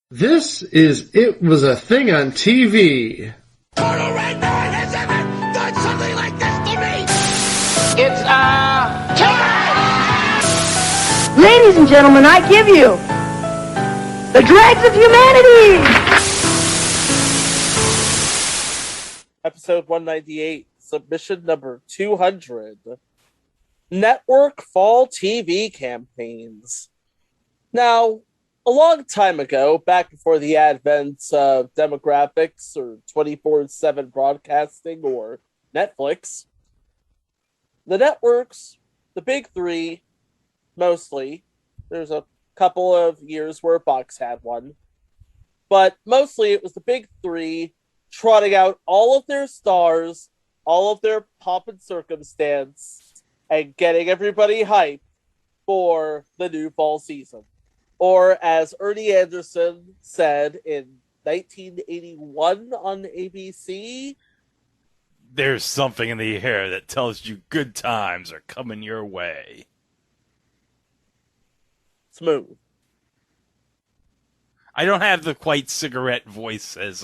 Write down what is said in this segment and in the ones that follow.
This is It Was a Thing on TV. Total Red Man has ever done something like this to me! It's, Ladies and gentlemen, I give you the dregs of humanity! Episode 198, submission number 200. Network Fall TV Campaigns. Now, a long time ago, back before the advent of demographics or 24/7 broadcasting or Netflix, the networks, the big three, mostly, there's a couple of years where Fox had one, but mostly it was the big three trotting out all of their stars, all of their pomp and circumstance, and getting everybody hyped for the new fall season. Or as Ernie Anderson said in 1981 on ABC, there's something in the air that tells you good times are coming your way. Smooth. I don't have the quite cigarette voice as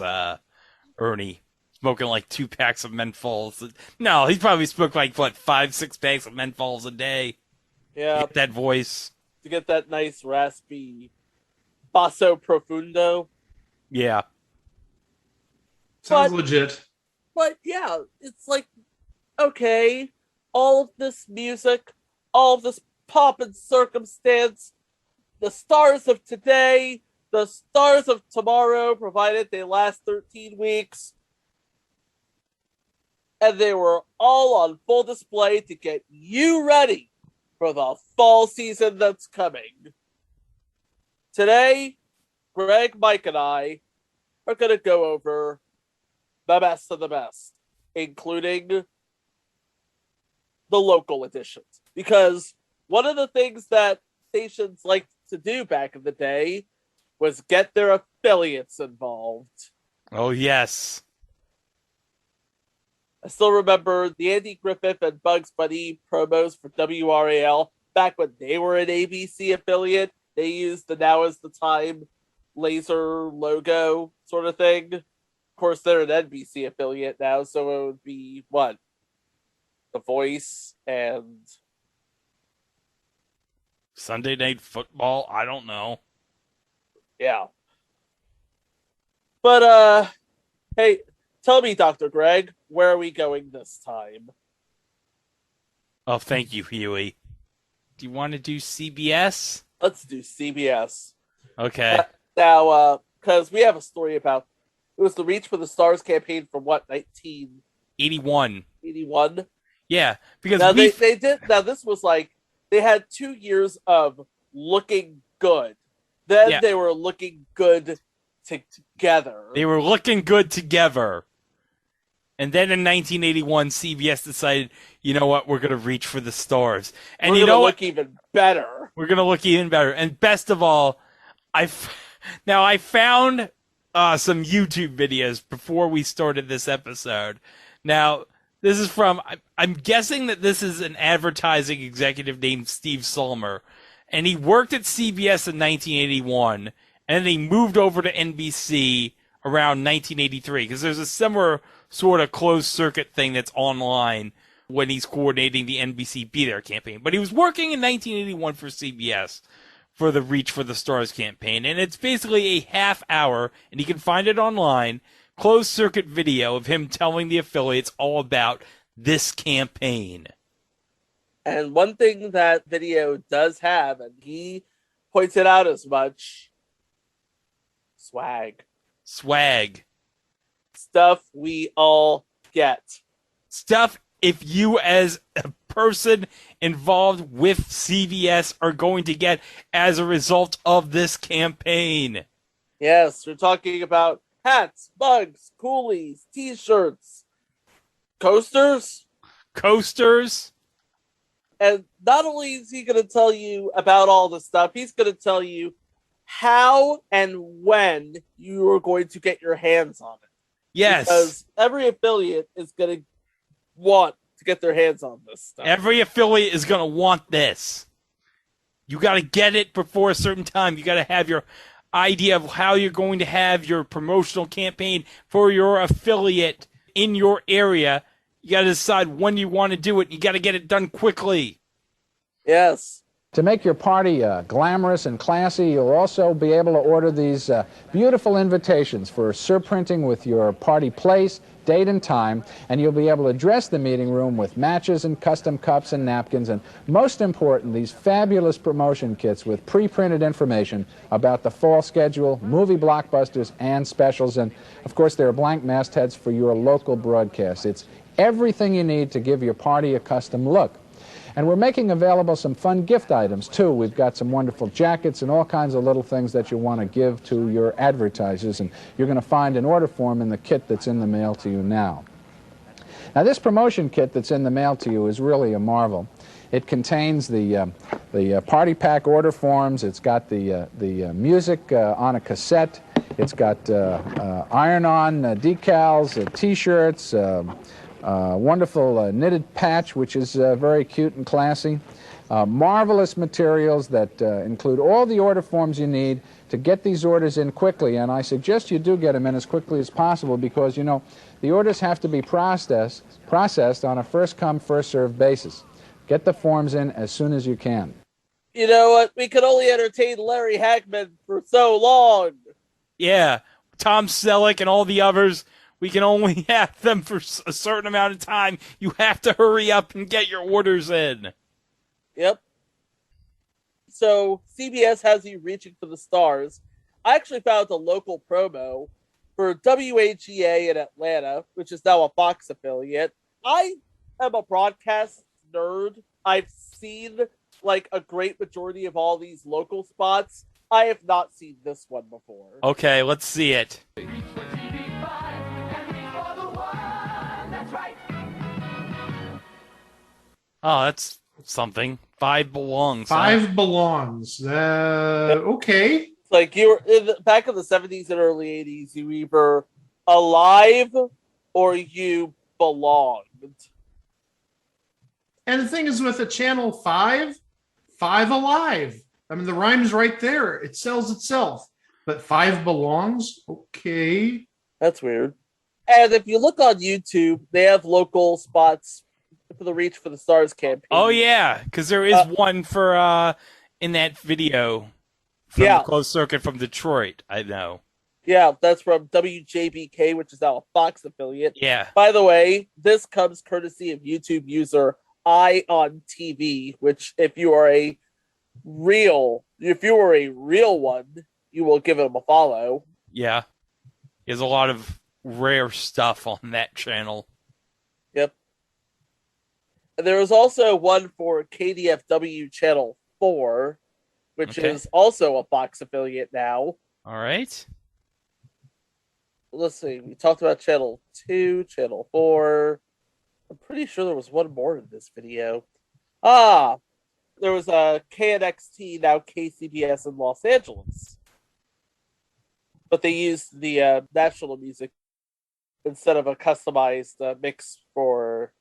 Ernie, smoking like 2 packs of menthols. No, he's probably smoked like, 5-6 packs of menthols a day. Yeah. Get that voice. To get that nice raspy basso profundo. Yeah. Sounds legit. But yeah, it's like, okay, all of this music, all of this pomp and circumstance, the stars of today, the stars of tomorrow, provided they last 13 weeks, and they were all on full display to get you ready for the fall season that's coming. Today, Greg, Mike, and I are going to go over the best of the best, including the local editions. Because one of the things that stations liked to do back in the day was get their affiliates involved. Oh, yes. I still remember the Andy Griffith and Bugs Bunny promos for WRAL back when they were an ABC affiliate. They used the Now Is the Time laser logo sort of thing. Of course, they're an NBC affiliate now, so it would be what? The Voice and Sunday Night Football? I don't know. yeah. But, hey, tell me, Dr. Greg, where are we going this time? Oh, thank you, Huey. Do you want to do CBS? Let's do CBS. Okay. Now, because we have a story about, it was the Reach for the Stars campaign from what, 1981? 81. Yeah, because now they did, now this was like, they had 2 years of looking good. Then they were looking good together. They were looking good together. And then in 1981, CBS decided, you know what, we're going to reach for the stars. And we're going to look even better. We're going to look even better. And best of all, I found some YouTube videos before we started this episode. Now, this is from, I'm guessing that this is an advertising executive named Steve Salmer. And he worked at CBS in 1981, and then he moved over to NBC around 1983, because there's a similar sort of closed circuit thing that's online when he's coordinating the NBC Be There campaign. But he was working in 1981 for CBS for the Reach for the Stars campaign, and it's basically a half hour, and you can find it online, closed circuit video of him telling the affiliates all about this campaign. And one thing that video does have, and he pointed out as much, swag. Swag. Stuff we all get. Stuff if you as a person involved with CBS are going to get as a result of this campaign. Yes, we're talking about hats, mugs, coolies, t-shirts, coasters. And not only is he going to tell you about all the stuff, he's going to tell you how and when you are going to get your hands on it. Yes. Because every affiliate is going to want to get their hands on this stuff. Every affiliate is going to want this. You got to get it before a certain time. You got to have your idea of how you're going to have your promotional campaign for your affiliate in your area, you got to decide when you want to do it. You got to get it done quickly. Yes. To make your party glamorous and classy, you'll also be able to order these beautiful invitations for surprinting with your party place, date, and time, and you'll be able to dress the meeting room with matches and custom cups and napkins, and most important, these fabulous promotion kits with pre-printed information about the fall schedule, movie blockbusters, and specials, and of course there are blank mastheads for your local broadcast. It's everything you need to give your party a custom look. And we're making available some fun gift items, too. We've got some wonderful jackets and all kinds of little things that you want to give to your advertisers, and you're going to find an order form in the kit that's in the mail to you now. Now, this promotion kit that's in the mail to you is really a marvel. It contains the party pack order forms. It's got the music on a cassette. It's got iron-on decals, T-shirts, wonderful knitted patch, which is very cute and classy. Marvelous materials that include all the order forms you need to get these orders in quickly. And I suggest you do get them in as quickly as possible because, you know, the orders have to be processed on a first-come, first-served basis. Get the forms in as soon as you can. You know what? We could only entertain Larry Hagman for so long. Yeah, Tom Selleck and all the others, we can only have them for a certain amount of time. You have to hurry up and get your orders in. Yep. So CBS has you reaching for the stars. I actually found a local promo for WAGA in Atlanta, which is now a Fox affiliate. I am a broadcast nerd. I've seen like a great majority of all these local spots. I have not seen this one before. Okay, let's see it. Oh, that's something. Five belongs. Five belongs. Okay. Like you were back in the 70s and early 80s, you either alive or you belonged. And the thing is with a Channel 5, Five Alive. I mean, the rhyme's right there. It sells itself. But Five Belongs? Okay. That's weird. And if you look on YouTube, they have local spots for the Reach for the Stars campaign. Oh, yeah, because there is one for in that video from the closed circuit from Detroit, I know. Yeah, that's from WJBK, which is now a Fox affiliate. Yeah. By the way, this comes courtesy of YouTube user Eye on TV, which if you are a real one, you will give him a follow. Yeah. There's a lot of rare stuff on that channel. Yep. And there is also one for KDFW Channel 4, which is also a Fox affiliate now. All right. Let's see. We talked about Channel 2, Channel 4. I'm pretty sure there was one more in this video. There was a KNXT, now KCBS in Los Angeles. But they used the national music instead of a customized mix for,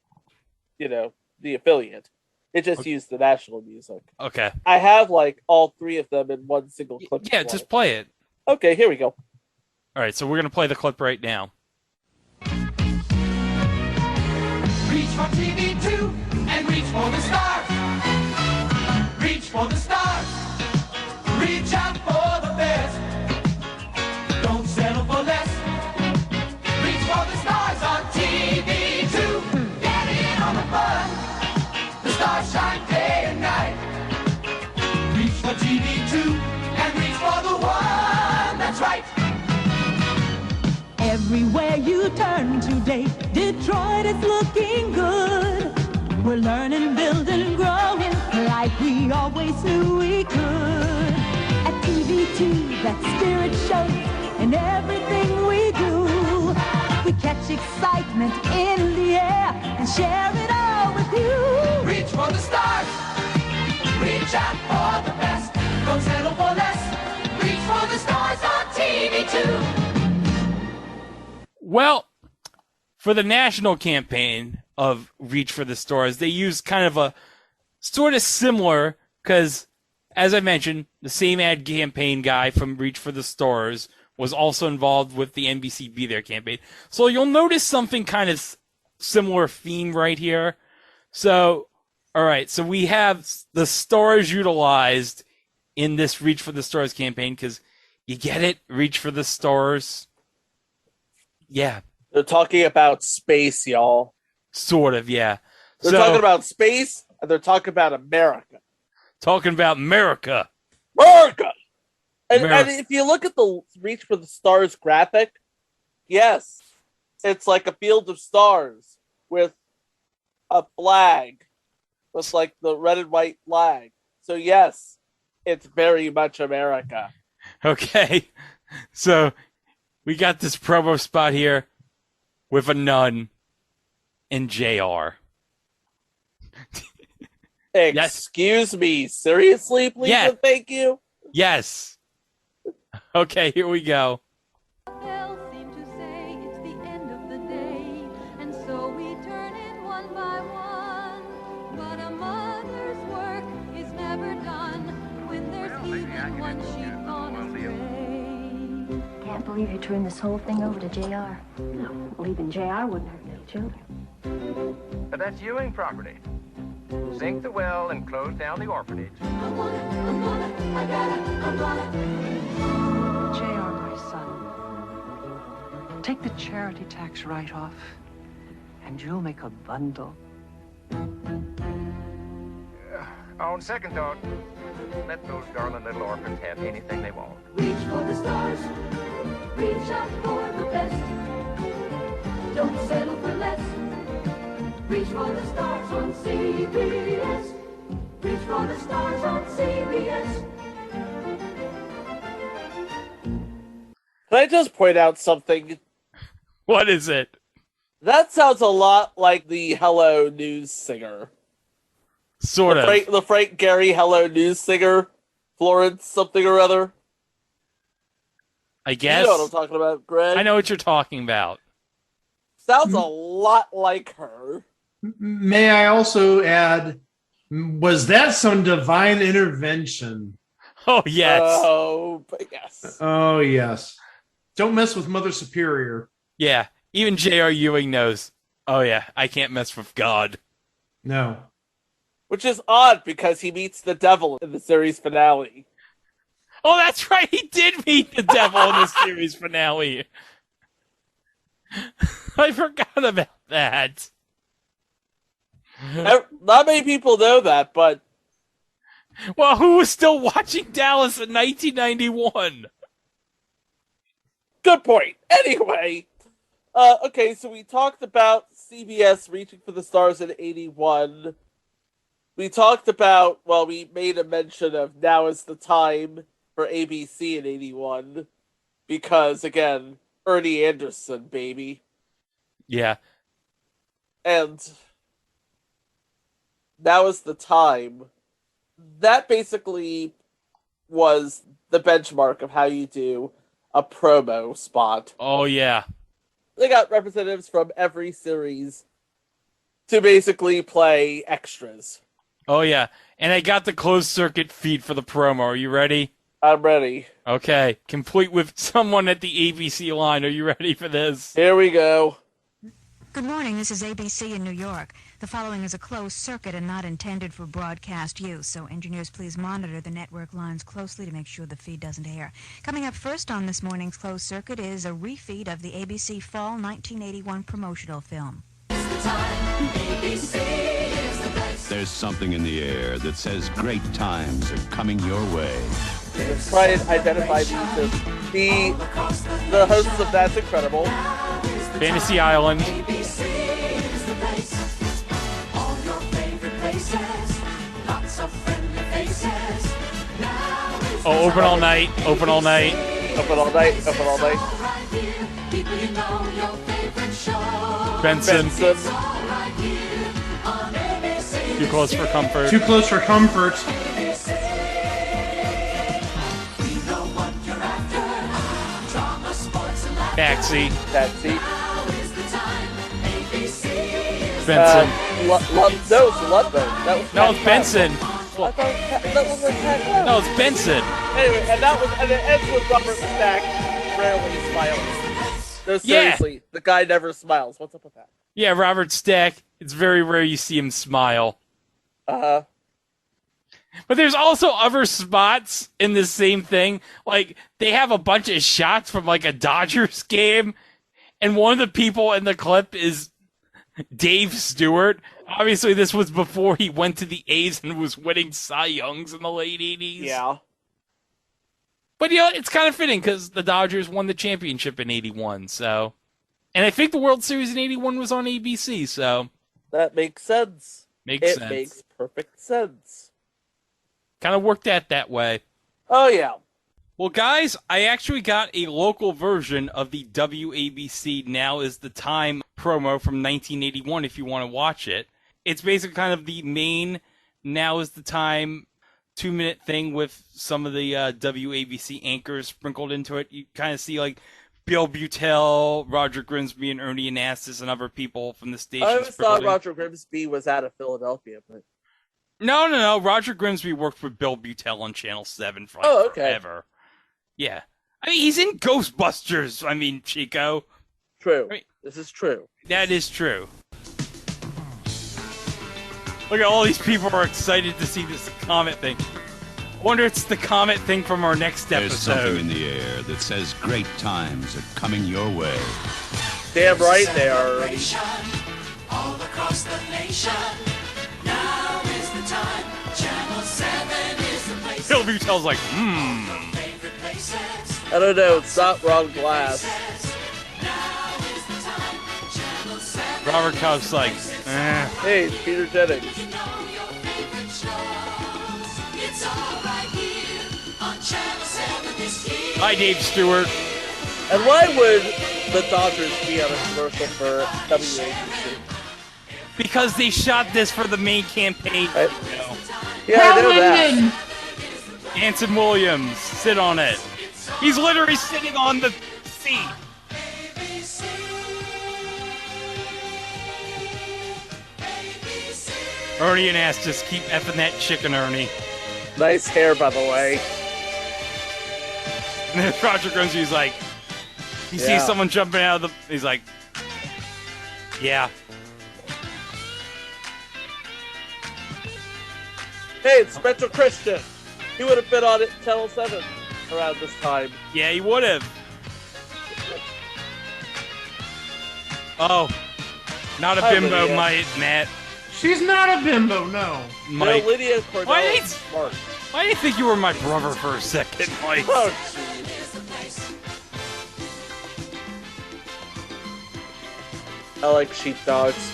the affiliate. It just used the national music. Okay. I have, all three of them in one single clip. Yeah, just play it. Okay, here we go. All right, so we're going to play the clip right now. Reach for TV2 and reach for the stars. Reach for the stars. Reach out for the best. Don't settle for less. Reach for the stars on TV2. Get in on the fun. The stars shine day and night. Reach for TV2 and reach for the one that's right. Everywhere you turn today, Detroit is looking good. We're learning, building, growing like we always knew we could. At TV2, that spirit shows in everything we do. We catch excitement in the air and share it all with you. Reach for the stars. Reach out for the best. Don't settle for less. Reach for the stars on TV2. Well, for the national campaign of Reach for the Stars, they used kind of a sort of similar, because as I mentioned, the same ad campaign guy from Reach for the Stars was also involved with the NBC Be There campaign. So you'll notice something kind of similar theme right here. So, all right, so we have the stars utilized in this Reach for the Stars campaign because you get it? Reach for the Stars. Yeah, They're talking about space, y'all. sort of, yeah. They're talking about space, and they're talking about America. Talking about America. America! And America. if you look at the Reach for the Stars graphic, yes, it's like a field of stars with a flag, with like the red and white flag. So yes, it's very much America. Okay, so we got this promo spot here with a nun and JR. Excuse me, seriously, please Yeah. and thank you? Yes. Okay, here we go. Bells seem to say it's the end of the day, and so we turn it one by one. But a mother's work is never done when there's even one sheep gone astray. Can't believe you turned this whole thing over to JR. No, leaving JR wouldn't hurt any children. But that's Ewing property. Sink the well and close down the orphanage. JR, my son, take the charity tax write-off, and you'll make a bundle. On second thought, let those darling little orphans have anything they want. Reach for the stars. Reach out for the best. Don't settle for less. Reach for the stars on CBS. Reach for the stars on CBS. Can I just point out something? What is it? That sounds a lot like the Hello News singer. Sort of. The Frank Gehry Hello News singer, Florence something or other. I guess. You know what I'm talking about, Greg? I know what you're talking about. Sounds a lot like her. May I also add, was that some divine intervention? Oh, yes. Oh, but yes. Oh, yes. Don't mess with Mother Superior. Yeah. Even J.R. Ewing knows. Oh, yeah. I can't mess with God. No. Which is odd because he meets the devil in the series finale. Oh, that's right. He did meet the devil in the series finale. I forgot about that. Not many people know that, but Well, who was still watching Dallas in 1991? good point. Anyway, okay, so we talked about CBS reaching for the stars in 81. We talked about, well, we made a mention of Now is the Time for ABC in 81. Because, again, Ernie Anderson, baby. Yeah. And Now is the Time. That basically was the benchmark of how you do a promo spot. Oh, yeah. They got representatives from every series to basically play extras. Oh, yeah. And I got the closed circuit feed for the promo. Are you ready? I'm ready. Okay. Complete with someone at the ABC line. Are you ready for this? Here we go. Good morning, this is ABC in New York. The following is a closed circuit and not intended for broadcast use, so engineers please monitor the network lines closely to make sure the feed doesn't air. Coming up first on this morning's closed circuit is a refeed of the ABC Fall 1981 promotional film. There's something in the air that says great times are coming your way. Try and identify these as the hosts of That's Incredible. Fantasy Island. Oh, Open All Night. Open All Night. Open All Night. Open All Night. Benson. Too Close for Comfort. Too Close for Comfort. Taxi. Taxi. Benson. No, it's Ludlow. That was No, it's Benson. I thought that was like Pat Crouch. No, it's Benson. Anyway, and it ends with Robert Stack rarely smiles. No, seriously, the guy never smiles. What's up with that? Yeah, Robert Stack. It's very rare you see him smile. Uh-huh. But there's also other spots in the same thing. Like, they have a bunch of shots from, like, a Dodgers game, and one of the people in the clip is Dave Stewart. Obviously, this was before he went to the A's and was winning Cy Youngs in the late 80s. Yeah. But, you know, it's kind of fitting because the Dodgers won the championship in 81, so... And I think the World Series in 81 was on ABC, so... That makes sense. Makes sense. It makes perfect sense. Kind of worked out that way. Oh, yeah. Well, guys, I actually got a local version of the WABC Now is the Time promo from 1981 if you want to watch it. It's basically kind of the main Now is the Time 2-minute thing with some of the WABC anchors sprinkled into it. You kind of see, like, Bill Butel, Roger Grimsby, and Ernie Anastas, and other people from the station. I always thought Roger Grimsby was out of Philadelphia, but... No. Roger Grimsby worked with Bill Butel on Channel 7 for forever. Yeah. I mean, he's in Ghostbusters, Chico. True. This is true. That is true. Look at all these people are excited to see this Comet thing. I wonder if it's the Comet thing from our next episode. There's something in the air that says great times are coming your way. Damn right they are. All across the nation. Now is the time. Channel 7 is the place. Bill Butel's like, I don't know, it's not Ron Glass. Robert Cobb's like, eh. Hey, it's Peter Jennings. Hi, Dave Stewart. And why would the Dodgers be on a commercial for WABC? Because they shot this for the main campaign. Yeah, I know that. Anson Williams, sit on it. He's literally sitting on the seat. Ernie and Ass just keep effing that chicken, Ernie. Nice hair, by the way. And then Roger Grimsby's like, he sees someone jumping out of the... He's like, yeah. Hey, it's Spencer Christian. He would have been on it Channel 7 around this time. Yeah, he would have. Oh, not a bimbo, Matt. She's not a bimbo, no. Mike. No, Lydia Cordell is smart. Why do you think you were my brother for a second, Mike? Oh, jeez. I like sheepdogs.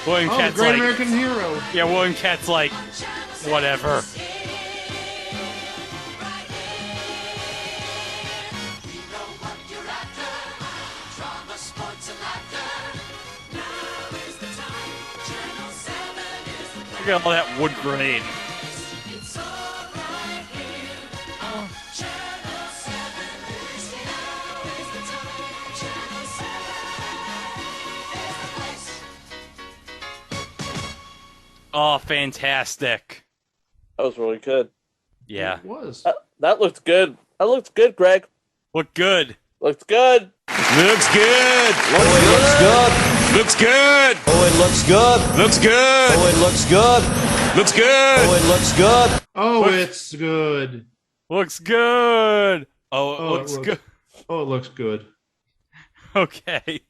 William Oh, Cat's Great like, American Hero. yeah, William Cat's like, whatever. Look at all that wood grain. Oh, fantastic. That was really good. Yeah. It was. That looked good. That looked good, Greg. Look good. Looked good. Looks good. Looks good. Looks good. Oh, it looks good. Looks good. Oh, it looks good. Looks good. Oh, it looks good. Oh, it's good. Looks good. Oh, it looks good. Oh, it looks good. Okay.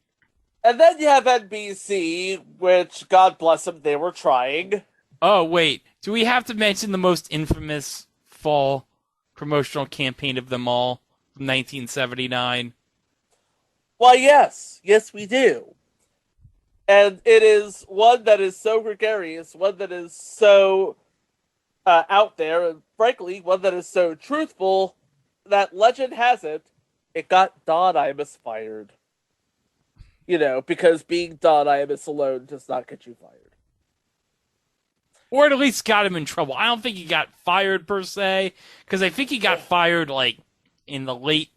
And then you have NBC, which, God bless them, they were trying. Oh, wait. Do we have to mention the most infamous fall promotional campaign of them all from 1979? Why, yes. Yes, we do. And it is one that is so gregarious, one that is so out there, and frankly, one that is so truthful that legend has it, it got Don Imus fired. You know, because being Don Imus alone does not get you fired. Or at least got him in trouble. I don't think he got fired per se, because I think he got fired, like, in the late,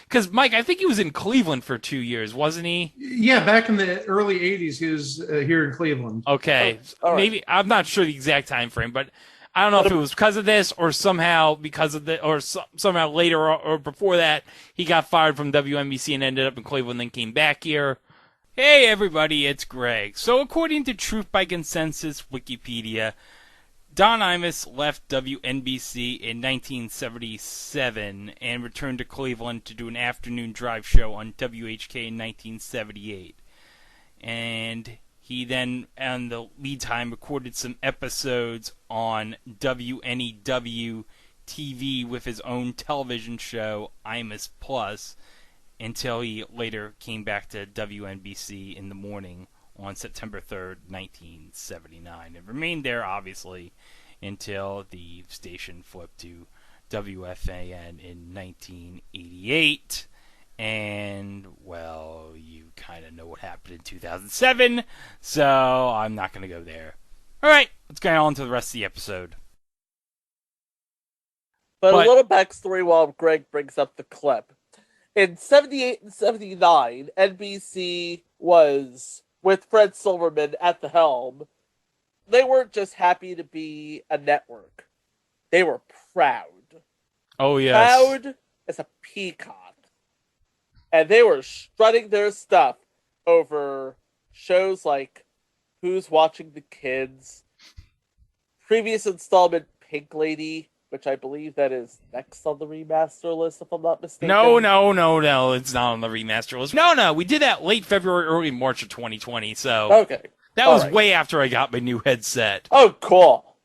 because Mike, I think he was in Cleveland for 2 years, wasn't he? Yeah, back in the early 80s, he was here in Cleveland. Okay. all right. Maybe, I'm not sure the exact time frame, but I don't know if it was because of this or somehow because of the, or somehow later or before that, he got fired from WNBC and ended up in Cleveland, then came back here. Hey everybody, it's Greg. So according to Truth by Consensus Wikipedia, Don Imus left WNBC in 1977 and returned to Cleveland to do an afternoon drive show on WHK in 1978. And he then, on the lead time, recorded some episodes on WNEW TV with his own television show, Imus Plus, until he later came back to WNBC in the morning on September 3rd, 1979. It remained there, obviously, until the station flipped to WFAN in 1988. And, well, you kind of know what happened in 2007, so I'm not going to go there. Alright, let's go on to the rest of the episode. But a little backstory while Greg brings up the clip. In 78 and 79, NBC was, with Fred Silverman at the helm, they weren't just happy to be a network. They were proud. Oh, yes. Proud as a peacock. And they were strutting their stuff over shows like Who's Watching the Kids, previous installment Pink Lady, which I believe that is next on the remaster list, if I'm not mistaken. No, it's not on the remaster list. No, we did that late February, early March of 2020, so... Okay. That was way after I got my new headset. Oh, cool.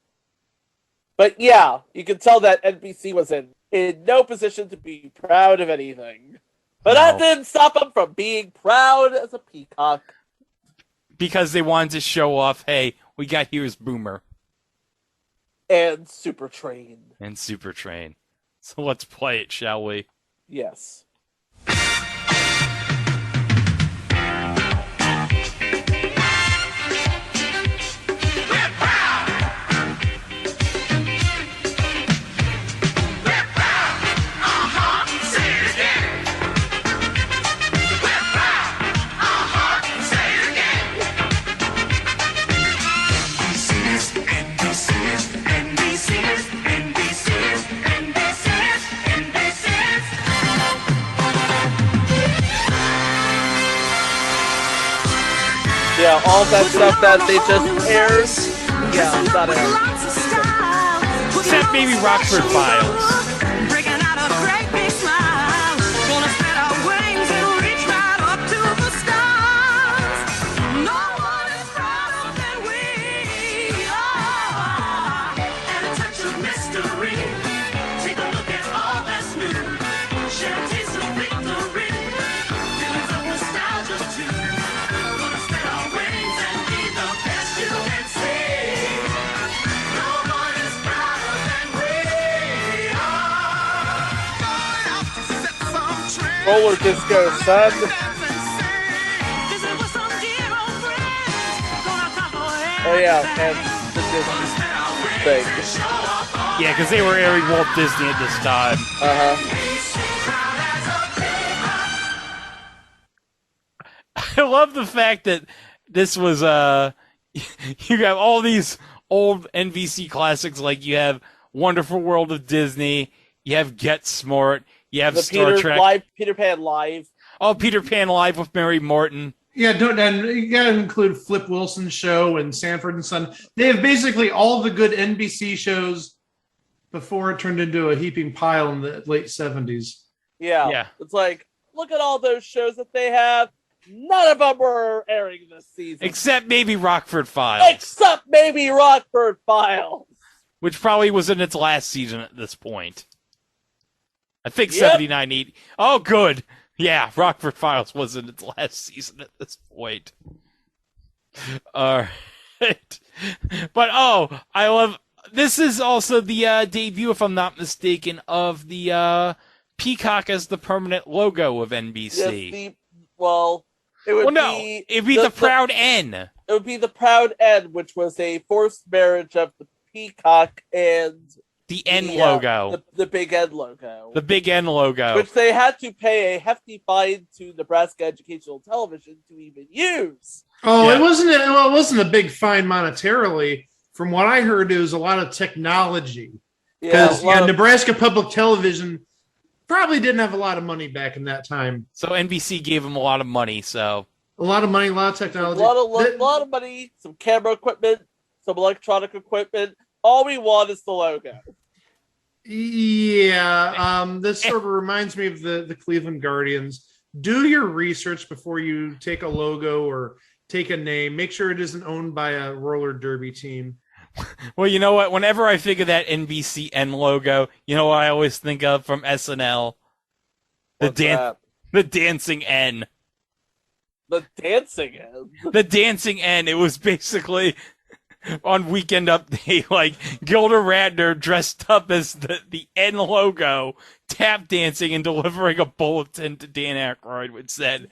But yeah, you can tell that NBC was in no position to be proud of anything. But that didn't stop them from being proud as a peacock. Because they wanted to show off, hey, we got Here's Boomer. And Super Train. So let's play it, shall we? Yes. Yeah, all that stuff that they just aired. Yeah, not it. Except maybe Rockford Files. Breaking out a great big smile. Gonna spread our wings and reach right up to the stars. No one is prouder than we are. And a touch of mystery. Take a look at all that's new. Share a taste of victory. Feelings of nostalgia too. Gonna spread our wings and be the best you can see. No one is prouder than we are. Roller disco, son. Oh yeah, and the Disney thing. Yeah, because they were airing Walt Disney at this time. I love the fact that this was, you have all these old NBC classics, like you have Wonderful World of Disney, you have Get Smart, you have Star Trek. Peter Pan Live. Oh, Peter Pan Live with Mary Morton. Yeah, and you gotta include Flip Wilson's show and Sanford and Son. They have basically all the good NBC shows before it turned into a heaping pile in the late 70s. Yeah. It's like, look at all those shows that they have. None of them were airing this season. Except maybe Rockford Files. Which probably was in its last season at this point. I think 79, 80. Oh, good. Yeah, Rockford Files was in its last season at this point. All right. But, I love... This is also the debut, if I'm not mistaken, of the peacock as the permanent logo of NBC. It'd be the Proud N. It would be the Proud N, which was a forced marriage of the peacock and The N logo. The big N logo. The big N logo. Which they had to pay a hefty fine to Nebraska Educational Television to even use. Oh, it wasn't a big fine monetarily. From what I heard, it was a lot of technology. Because Nebraska Public Television probably didn't have a lot of money back in that time. So NBC gave them a lot of money. So a lot of money, a lot of technology, a lot of money, some camera equipment, some electronic equipment. All we want is the logo. Yeah, this sort of reminds me of the Cleveland Guardians. Do your research before you take a logo or take a name. Make sure it isn't owned by a roller derby team. Well, you know what? Whenever I think of that NBCN logo, you know what I always think of from SNL? The dancing N. The dancing N. The dancing N. It was basically on Weekend Update, like Gilda Radner dressed up as the N logo, tap dancing and delivering a bulletin to Dan Aykroyd, which said,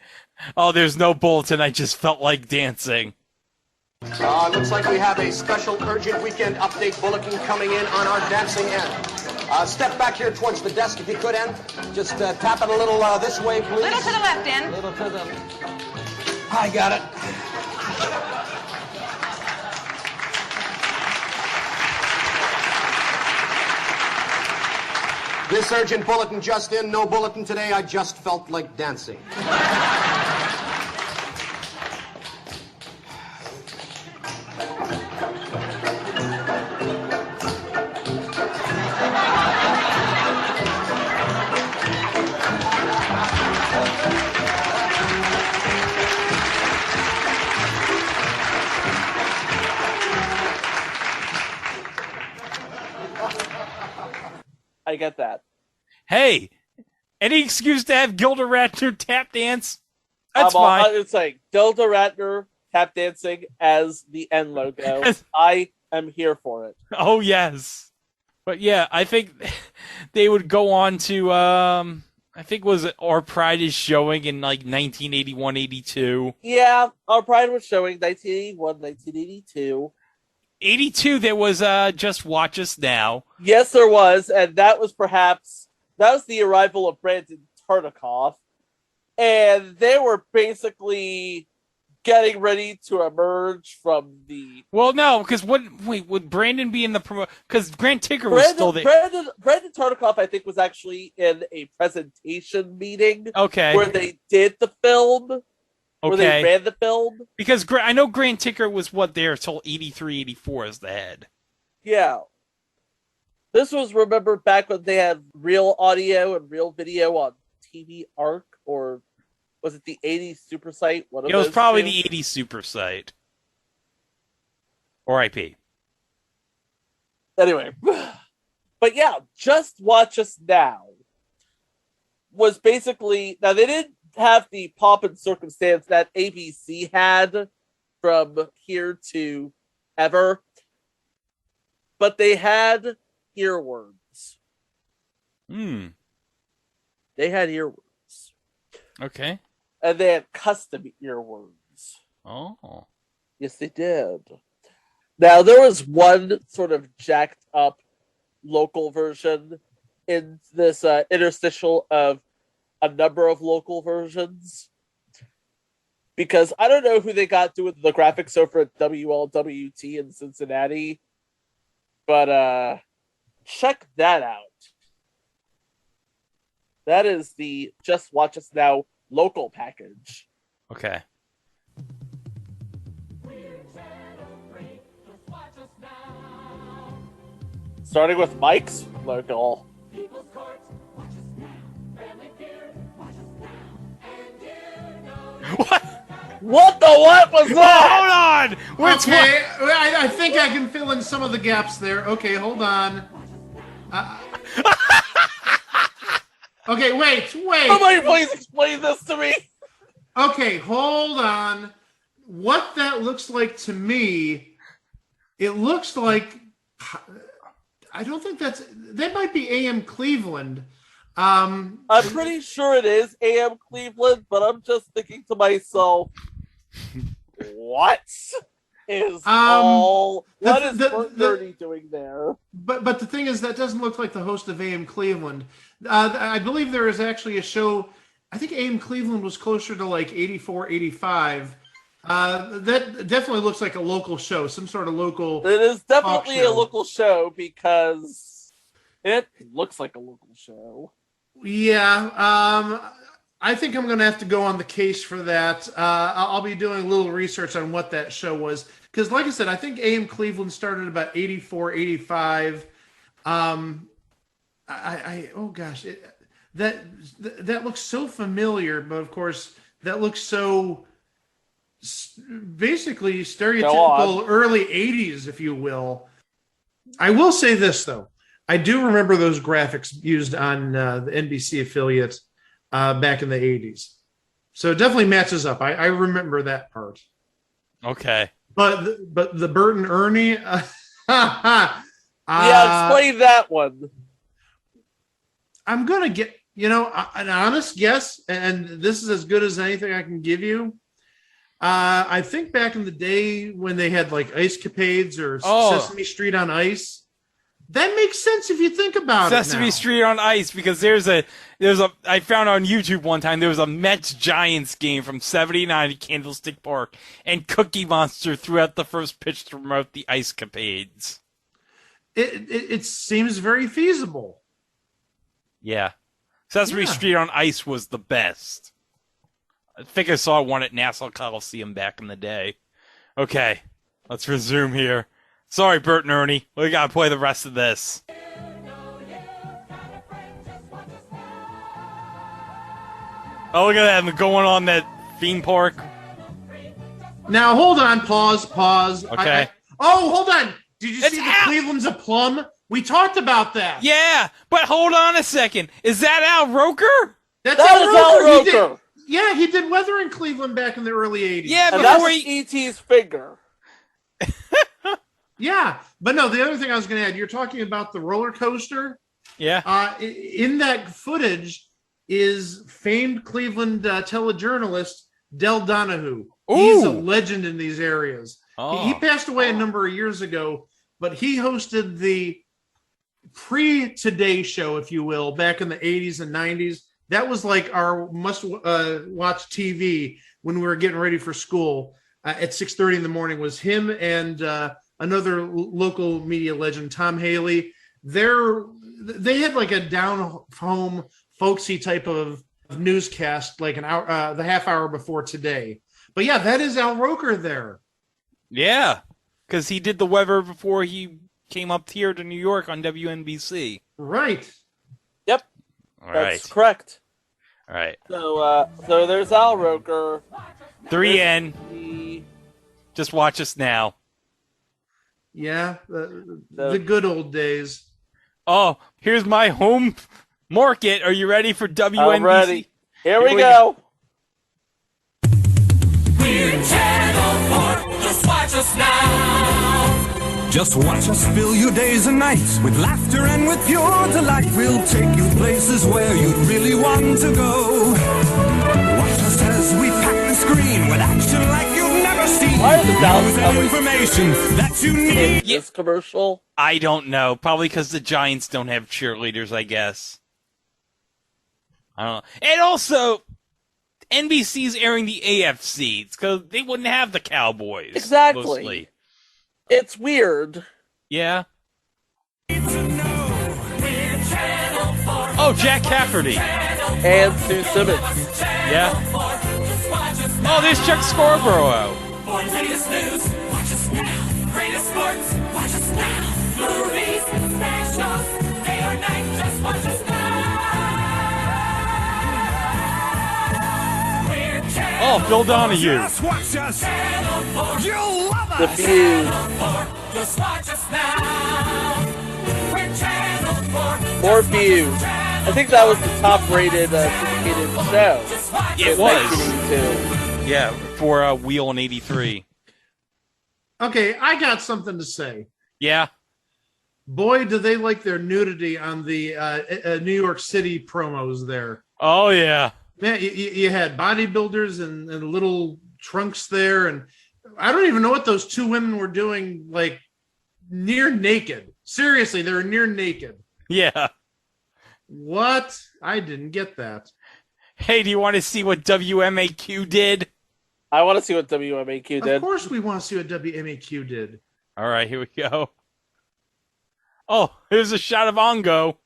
"Oh, there's no bulletin. I just felt like dancing." Looks like we have a special urgent weekend update bulletin coming in on our dancing end. Step back here towards the desk if you could, Ann. Just tap it a little this way, please. Little to the left, Ann. Little to the... I got it. This urgent bulletin just in. No bulletin today. I just felt like dancing. I get that. Hey, any excuse to have Gilda Radner tap dance? That's fine. It's like Gilda Radner tap dancing as the N logo. I am here for it. Oh, yes. But yeah, I think they would go on to, I think was it Our Pride is showing in like 1981, 82. Yeah, Our Pride was showing 1981, 1982. 82, there was Just Watch Us Now. Yes, there was, and that was the arrival of Brandon Tartikoff, and they were basically getting ready to emerge from the... Well, no, because would Brandon be in the promo? Because Grant Tinker was still there. Brandon Tartikoff, I think, was actually in a presentation meeting. Okay. Where they did the film. Where they ran the film. Because I know Grant Tinker was there till 83, 84 as the head. Yeah. This was, remember, back when they had real audio and real video on TV Arc, or was it the 80s Super Site? It was probably the 80s Super Site. Or IP. Anyway. But yeah, Just Watch Us Now was basically... Now, they didn't have the pomp and circumstance that ABC had from here to ever, but they had earworms. They had earworms. Okay. And they had custom earworms. Oh. Yes, they did. Now, there was one sort of jacked up local version in this interstitial of a number of local versions, because I don't know who they got doing the graphics over at WLWT in Cincinnati, but check that out. That is the Just Watch Us Now local package. Okay. Starting with Mike's local. What the what was that? Hold on! Okay, I think I can fill in some of the gaps there. Okay, hold on. Okay, wait. Somebody please explain this to me. Okay, hold on. What that looks like to me, it looks like... I don't think that might be AM Cleveland. I'm pretty sure it is AM Cleveland, but I'm just thinking to myself, what? is all? What is Bert and Ernie doing there? But the thing is, that doesn't look like the host of AM Cleveland. I believe there is actually a show. I think AM Cleveland was closer to like 84, 85. That definitely looks like a local show, some sort of local. It is definitely a local show because it looks like a local show. Yeah, I think I'm going to have to go on the case for that. I'll be doing a little research on what that show was. Because like I said, I think AM Cleveland started about 84, 85. Oh gosh, that looks so familiar, but of course that looks so basically stereotypical early 80s, if you will. I will say this, though. I do remember those graphics used on the NBC affiliate back in the 80s. So it definitely matches up. I remember that part. Okay. But the Bert and Ernie... yeah, explain that one. I'm going to get, an honest guess, and this is as good as anything I can give you. I think back in the day when they had like Ice Capades or Sesame Street on Ice, that makes sense if you think about Sesame Street on Ice, because I found on YouTube one time there was a Mets Giants game from '79 at Candlestick Park, and Cookie Monster threw out the first pitch to promote the Ice Capades. It seems very feasible. Yeah. Sesame Street on Ice was the best. I think I saw one at Nassau Coliseum back in the day. Okay, let's resume here. Sorry, Bert and Ernie. We gotta play the rest of this. Oh, look at that. I'm going on that theme park. Now, hold on. Pause. Okay. Hold on. Did you see the Cleveland's a plum? We talked about that. Yeah, but hold on a second. Is that Al Roker? That is Al Roker. He did Weather in Cleveland back in the early 80s. Yeah, but that was E.T.'s finger. Yeah, but no, the other thing I was going to add, you're talking about the roller coaster. Yeah. In that footage is famed Cleveland telejournalist Del Donahue. Ooh. He's a legend in these areas. Oh. He passed away a number of years ago, but he hosted the pre-Today show, if you will, back in the 80s and 90s. That was like our must-watch TV when we were getting ready for school at 6:30 in the morning. Was him and another local media legend, Tom Haley. They had like a down-home, folksy type of newscast, like an hour, the half hour before Today. But yeah, that is Al Roker there. Yeah, because he did the weather before he came up here to New York on WNBC. Right. Yep. That's correct. All right. So there's Al Roker. 3N. Just watch us now. Yeah, the good old days. Oh, here's my home market. Are you ready for WNBC? I'm ready. Here we go. We're Channel 4. Just watch us now. Just watch us fill your days and nights with laughter and with pure delight. We'll take you places where you'd really want to go. Watch us as we pack the screen with action like you've never seen. Why are the Dallas Cowboys information that you need? This commercial? I don't know. Probably because the Giants don't have cheerleaders, I guess. I don't know. And also, NBC's airing the AFC because they wouldn't have the Cowboys. Exactly. Mostly. It's weird. Yeah. Oh, Jack Cafferty. And Sue Simmons. Yeah. Oh, there's Chuck Scarborough. For the latest news, watch us now. Greatest sports, watch us now. Movies, specials, day or night, just watch us now. We're Channel Oh, Phil Donahue. Just watch us. Channel 4. You'll love The us. Feud. Just watch us now. We're Channel 4. More Feud. I think that was the top-rated syndicated show. It in was. 1982. Yeah, for Wheel in 83. Okay, I got something to say. Yeah. Boy, do they like their nudity on the New York City promos there. Oh, yeah. Man, you had bodybuilders and little trunks there, and I don't even know what those two women were doing, like near naked. Seriously, they were near naked. Yeah. What? I didn't get that. Hey, do you want to see what WMAQ did? I want to see what WMAQ did. Of course we want to see what WMAQ did. All right, here we go. Oh, here's a shot of Ongo.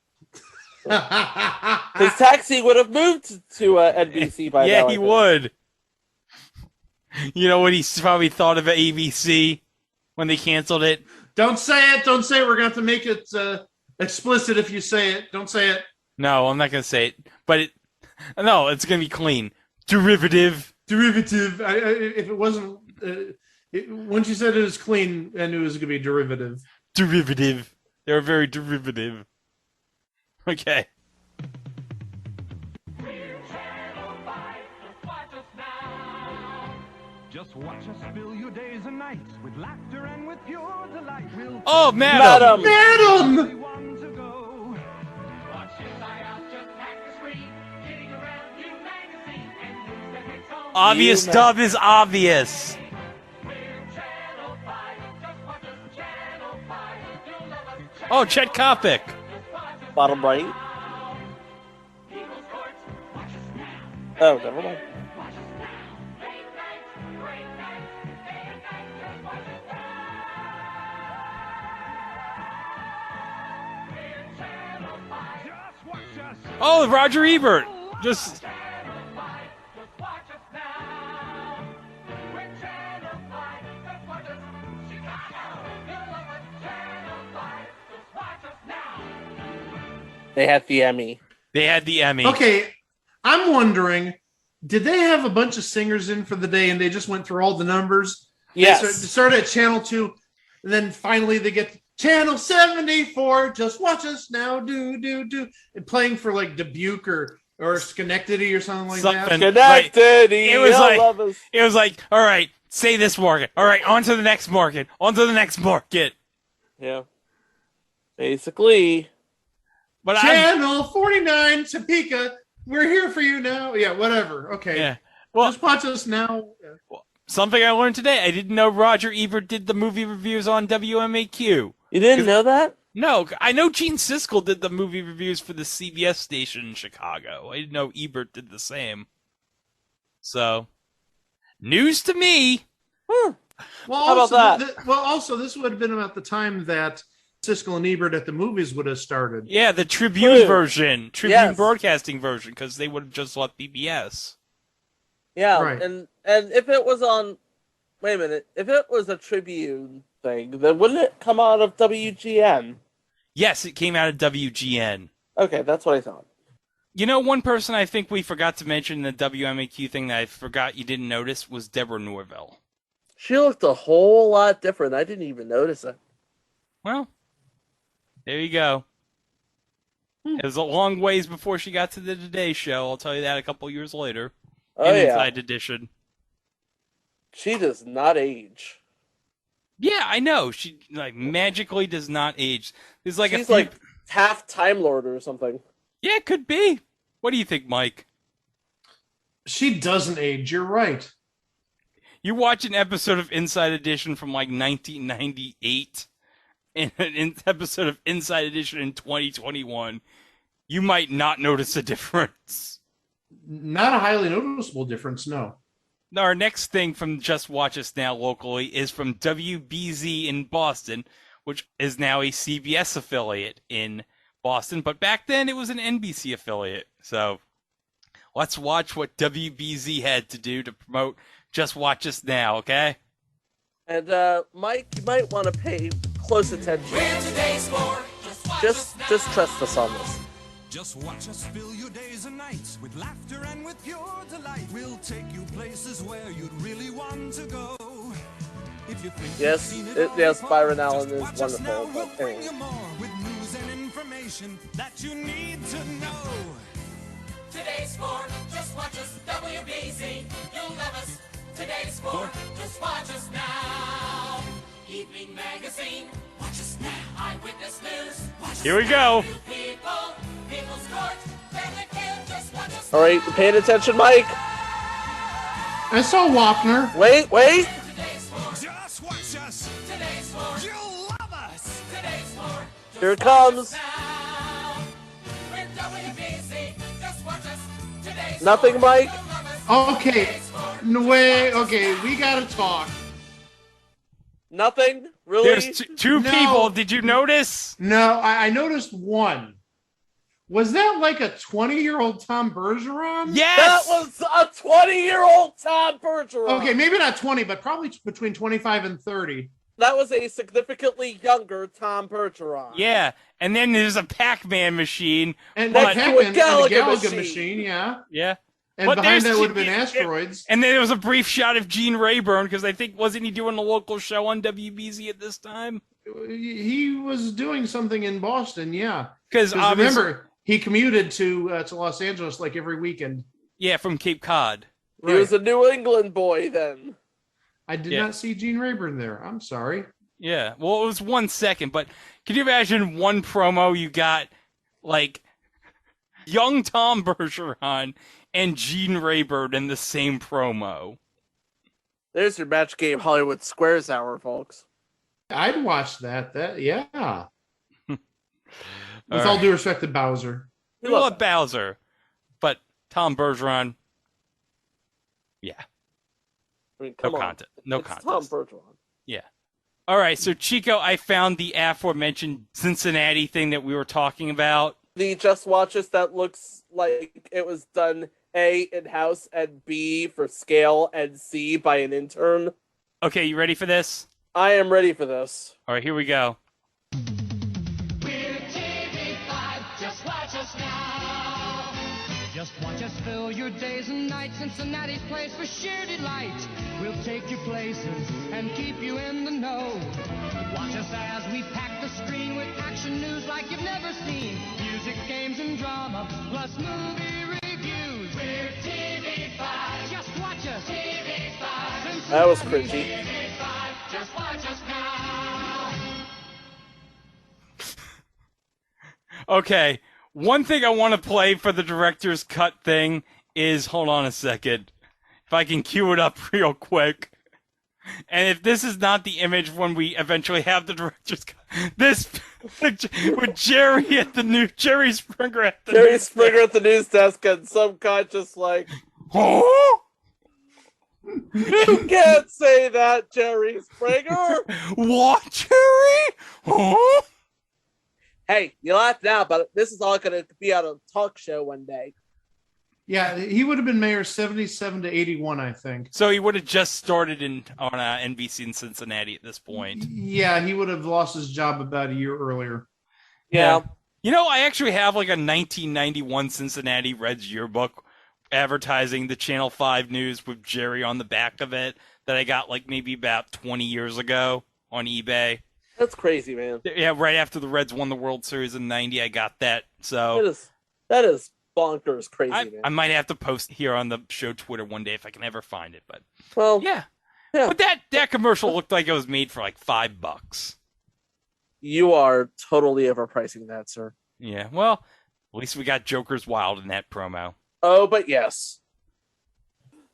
His taxi would have moved to NBC by now. Yeah, he would. You know what he probably thought of ABC when they canceled it? Don't say it. Don't say it. We're going to have to make it explicit if you say it. Don't say it. No, I'm not going to say it. But no, it's going to be clean. Derivative. Derivative. If it wasn't... once you said it was clean, I knew it was going to be derivative. Derivative. They were very derivative. Okay. Just watch us fill your days and nights with laughter and with pure delight. We'll Oh, madam! Madam! Obvious dub is obvious. Oh, Chet Kopic. Bottom right. Oh, never mind. Oh, Roger Ebert. Just... They had the Emmy. They had the Emmy. Okay, I'm wondering, did they have a bunch of singers in for the day and they just went through all the numbers? Yes. They started at Channel 2, and then finally they get Channel 74, just watch us now, do. And playing for like Dubuque or Schenectady or something like that. Schenectady. It was like, all right, say this market. All right, on to the next market. On to the next market. Yeah. Basically. But Channel 49, Topeka, we're here for you now. Yeah, whatever. Okay. Yeah. Well, just watch us now. Something I learned today. I didn't know Roger Ebert did the movie reviews on WMAQ. You didn't know that? No, I know Gene Siskel did the movie reviews for the CBS station in Chicago. I didn't know Ebert did the same. So, news to me. Well, How about that? Also, this would have been about the time that Siskel and Ebert at the movies would have started. Yeah, the Tribune version. Tribune Broadcasting version, because they would have just left PBS. Yeah, Right. and if it was on... Wait a minute. If it was a Tribune thing, then wouldn't it come out of WGN? Yes, it came out of WGN. Okay, that's what I thought. You know, one person I think we forgot to mention in the WMAQ thing that I forgot you didn't notice was Deborah Norville. She looked a whole lot different. I didn't even notice it. Well, there you go. It was a long ways before she got to the Today Show. I'll tell you that a couple years later. Oh, yeah. Inside Edition. She does not age. Yeah, I know. She magically does not age. There's like She's like half Time Lord or something. Yeah, it could be. What do you think, Mike? She doesn't age. You're right. You watch an episode of Inside Edition from like 1998 and an episode of Inside Edition in 2021, you might not notice a difference. Not a highly noticeable difference, no. Our next thing from Just Watch Us Now locally is from WBZ in Boston, which is now a CBS affiliate in Boston, but back then it was an NBC affiliate. So let's watch what WBZ had to do to promote Just Watch Us Now, okay? And Mike, you might want to pay close attention. We're today's sport. Just trust us on this. Just watch us fill your days and nights with laughter and with pure delight. We'll take you places where you'd really want to go. If you think Yes, yes, Byron Allen is wonderful. We'll But bring anyway. you more with news and information that you need to know. Today's sport, just watch us, WBZ. You'll love us. Today's sport, just watch us now. Evening magazine, watch us now. Eyewitness news, watch us Here we now. go. New people, people's court, Benedict, just watch us All right, paying attention, Mike. I saw Wapner. Wait. Here it comes. Nothing, Mike? Okay. No way. Okay, we gotta talk. Nothing? Really? There's two people. Did you notice? No, I noticed one. Was that like a 20-year-old Tom Bergeron? Yes! That was a 20-year-old Tom Bergeron. Okay, maybe not 20, but probably between 25 and 30. That was a significantly younger Tom Bergeron. Yeah, and then there's a Pac-Man machine. And but- the Pac-Man and the Galaga machine, yeah. Yeah. And But behind there's- that would have been asteroids. And then there was a brief shot of Gene Rayburn, because I think, wasn't he doing a local show on WBZ at this time? He was doing something in Boston, yeah. Because remember, he commuted to Los Angeles like every weekend. Yeah, from Cape Cod. He was a New England boy then. I did not see Gene Rayburn there. I'm sorry. Yeah, well, it was 1 second, but can you imagine one promo you got, like, young Tom Bergeron and Gene Rayburn in the same promo? There's your Match Game Hollywood Squares hour, folks. I'd watch that. Yeah. With all due respect to Bowser. We love Bowser, but Tom Bergeron, yeah. I mean, No come on. contest. No It's contest. Tom Bergeron. Yeah. All right, so Chico, I found the aforementioned Cincinnati thing that we were talking about. The Just Watches that looks like it was done A, in-house, and B, for scale, and C, by an intern. Okay, you ready for this? I am ready for this. All right, here we go. Just watch us now. Just watch us fill your days and nights. Cincinnati's place for sheer delight. We'll take you places and keep you in the know. Watch us as we pack the screen with action news like you've never seen. Music, games, and drama, plus movie reviews. We're TV5. Just watch us. TV5. That was cringy. TV5. Just watch us now. Okay, one thing I want to play for the director's cut thing is, hold on a second, if I can cue it up real quick. And if this is not the image when we eventually have the director's cut, this with Jerry at the Jerry Springer at the Jerry news Springer at the news desk and some guy just like, oh? You can't say that, Jerry Springer. What, Jerry? Oh? Hey, you laugh now, but this is all going to be on a talk show one day. Yeah, he would have been mayor 77 to 81, I think. So he would have just started on NBC in Cincinnati at this point. Yeah, he would have lost his job about a year earlier. Yeah. You know, I actually have like a 1991 Cincinnati Reds yearbook advertising the Channel 5 news with Jerry on the back of it that I got like maybe about 20 years ago on eBay. That's crazy, man. Yeah, right after the Reds won the World Series in '90, I got that. So that is bonkers crazy, man. I might have to post here on the show Twitter one day if I can ever find it. But well, yeah. But that commercial looked like it was made for like $5. You are totally overpricing that, sir. Yeah. Well, at least we got Joker's Wild in that promo. Oh, but yes.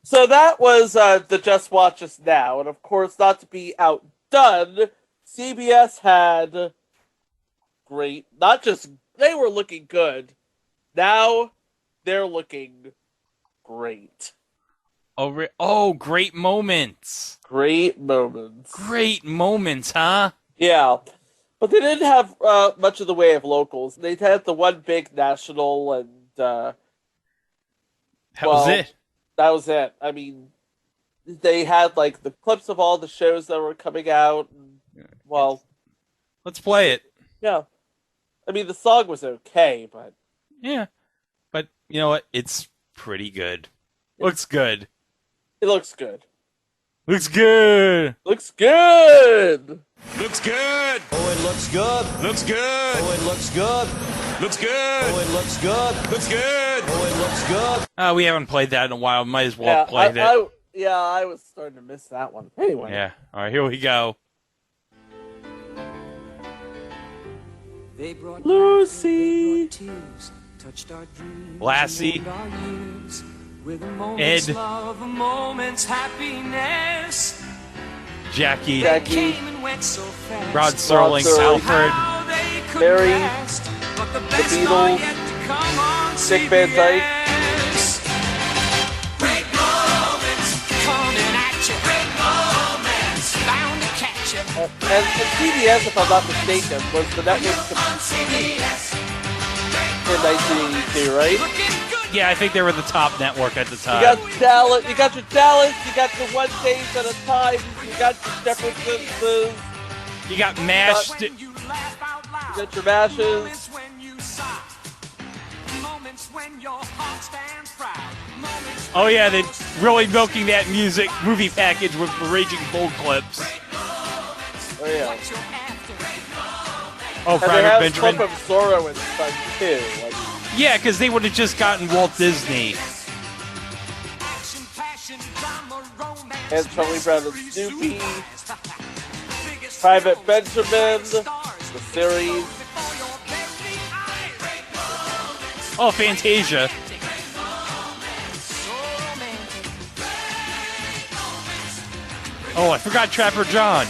So that was the Just Watch Us Now, and of course, not to be outdone, CBS had great, not just, they were looking good. Now they're looking great. Oh, great moments. Great moments. Great moments, huh? Yeah. But they didn't have much of the way of locals. They had the one big national, and that was it. That was it. I mean, they had like the clips of all the shows that were coming out. And, well, let's play it. Yeah. I mean, the song was okay, but yeah. But you know what? It's pretty good. Looks good. It looks good. Looks good. Looks good. Looks good. Oh, it looks good. Looks good. Oh, it looks good. Looks good. Oh, it looks good. Looks good. Oh, it looks good. We haven't played that in a while. Might as well play that. I was starting to miss that one. Anyway. Yeah. All right, here we go. They brought Lucy. tears, touched our dreams, Lassie. warmed our years with a moment's Ed. love, a moment's happiness. Jackie. They came and went so fast. Rod Serling. Alfred. How they Mary, the Beatles, Dick Van Dyke. Great moments coming at you. Great moments bound to catch you. And CBS, if I'm not mistaken, was the network in 1982, right? Yeah, I think they were the top network at the time. You got Dallas, you got your Dallas, you got your One Days at a Time, you got your Jeffersons, you got MASH. You got your Mashes. Oh yeah, they really milking that movie package with Raging Bull clips. Oh yeah. Oh, and Private they have Benjamin. Clip of Zorro and stuff too. Like, Yeah, because they would have just gotten Walt Disney. and Charlie Brown and Snoopy, Private Benjamin, the series. Oh, Fantasia. Oh, I forgot Trapper John.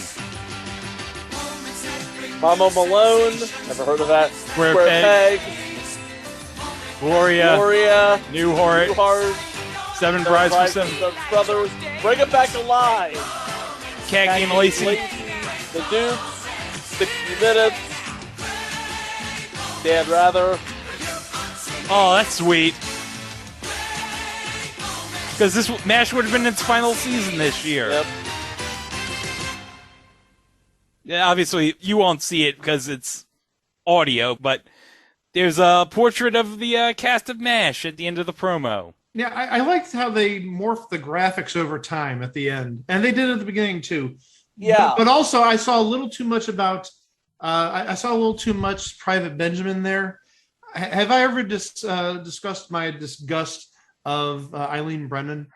Mama Malone, never heard of that. Square Peg. Gloria. Newhart. Seven Brides for Seven Brothers. Bring It Back Alive. Khaki and Lacey. The Dukes. 60 Minutes. Dan Rather. Oh, that's sweet. Because this MASH would have been its final season this year. Yep. Yeah, obviously you won't see it because it's audio, but there's a portrait of the cast of MASH at the end of the promo. Yeah, I liked how they morphed the graphics over time at the end, and they did at the beginning too. Yeah, but also I saw a little too much about. I saw a little too much Private Benjamin there. Have I ever discussed my disgust of Eileen Brennan?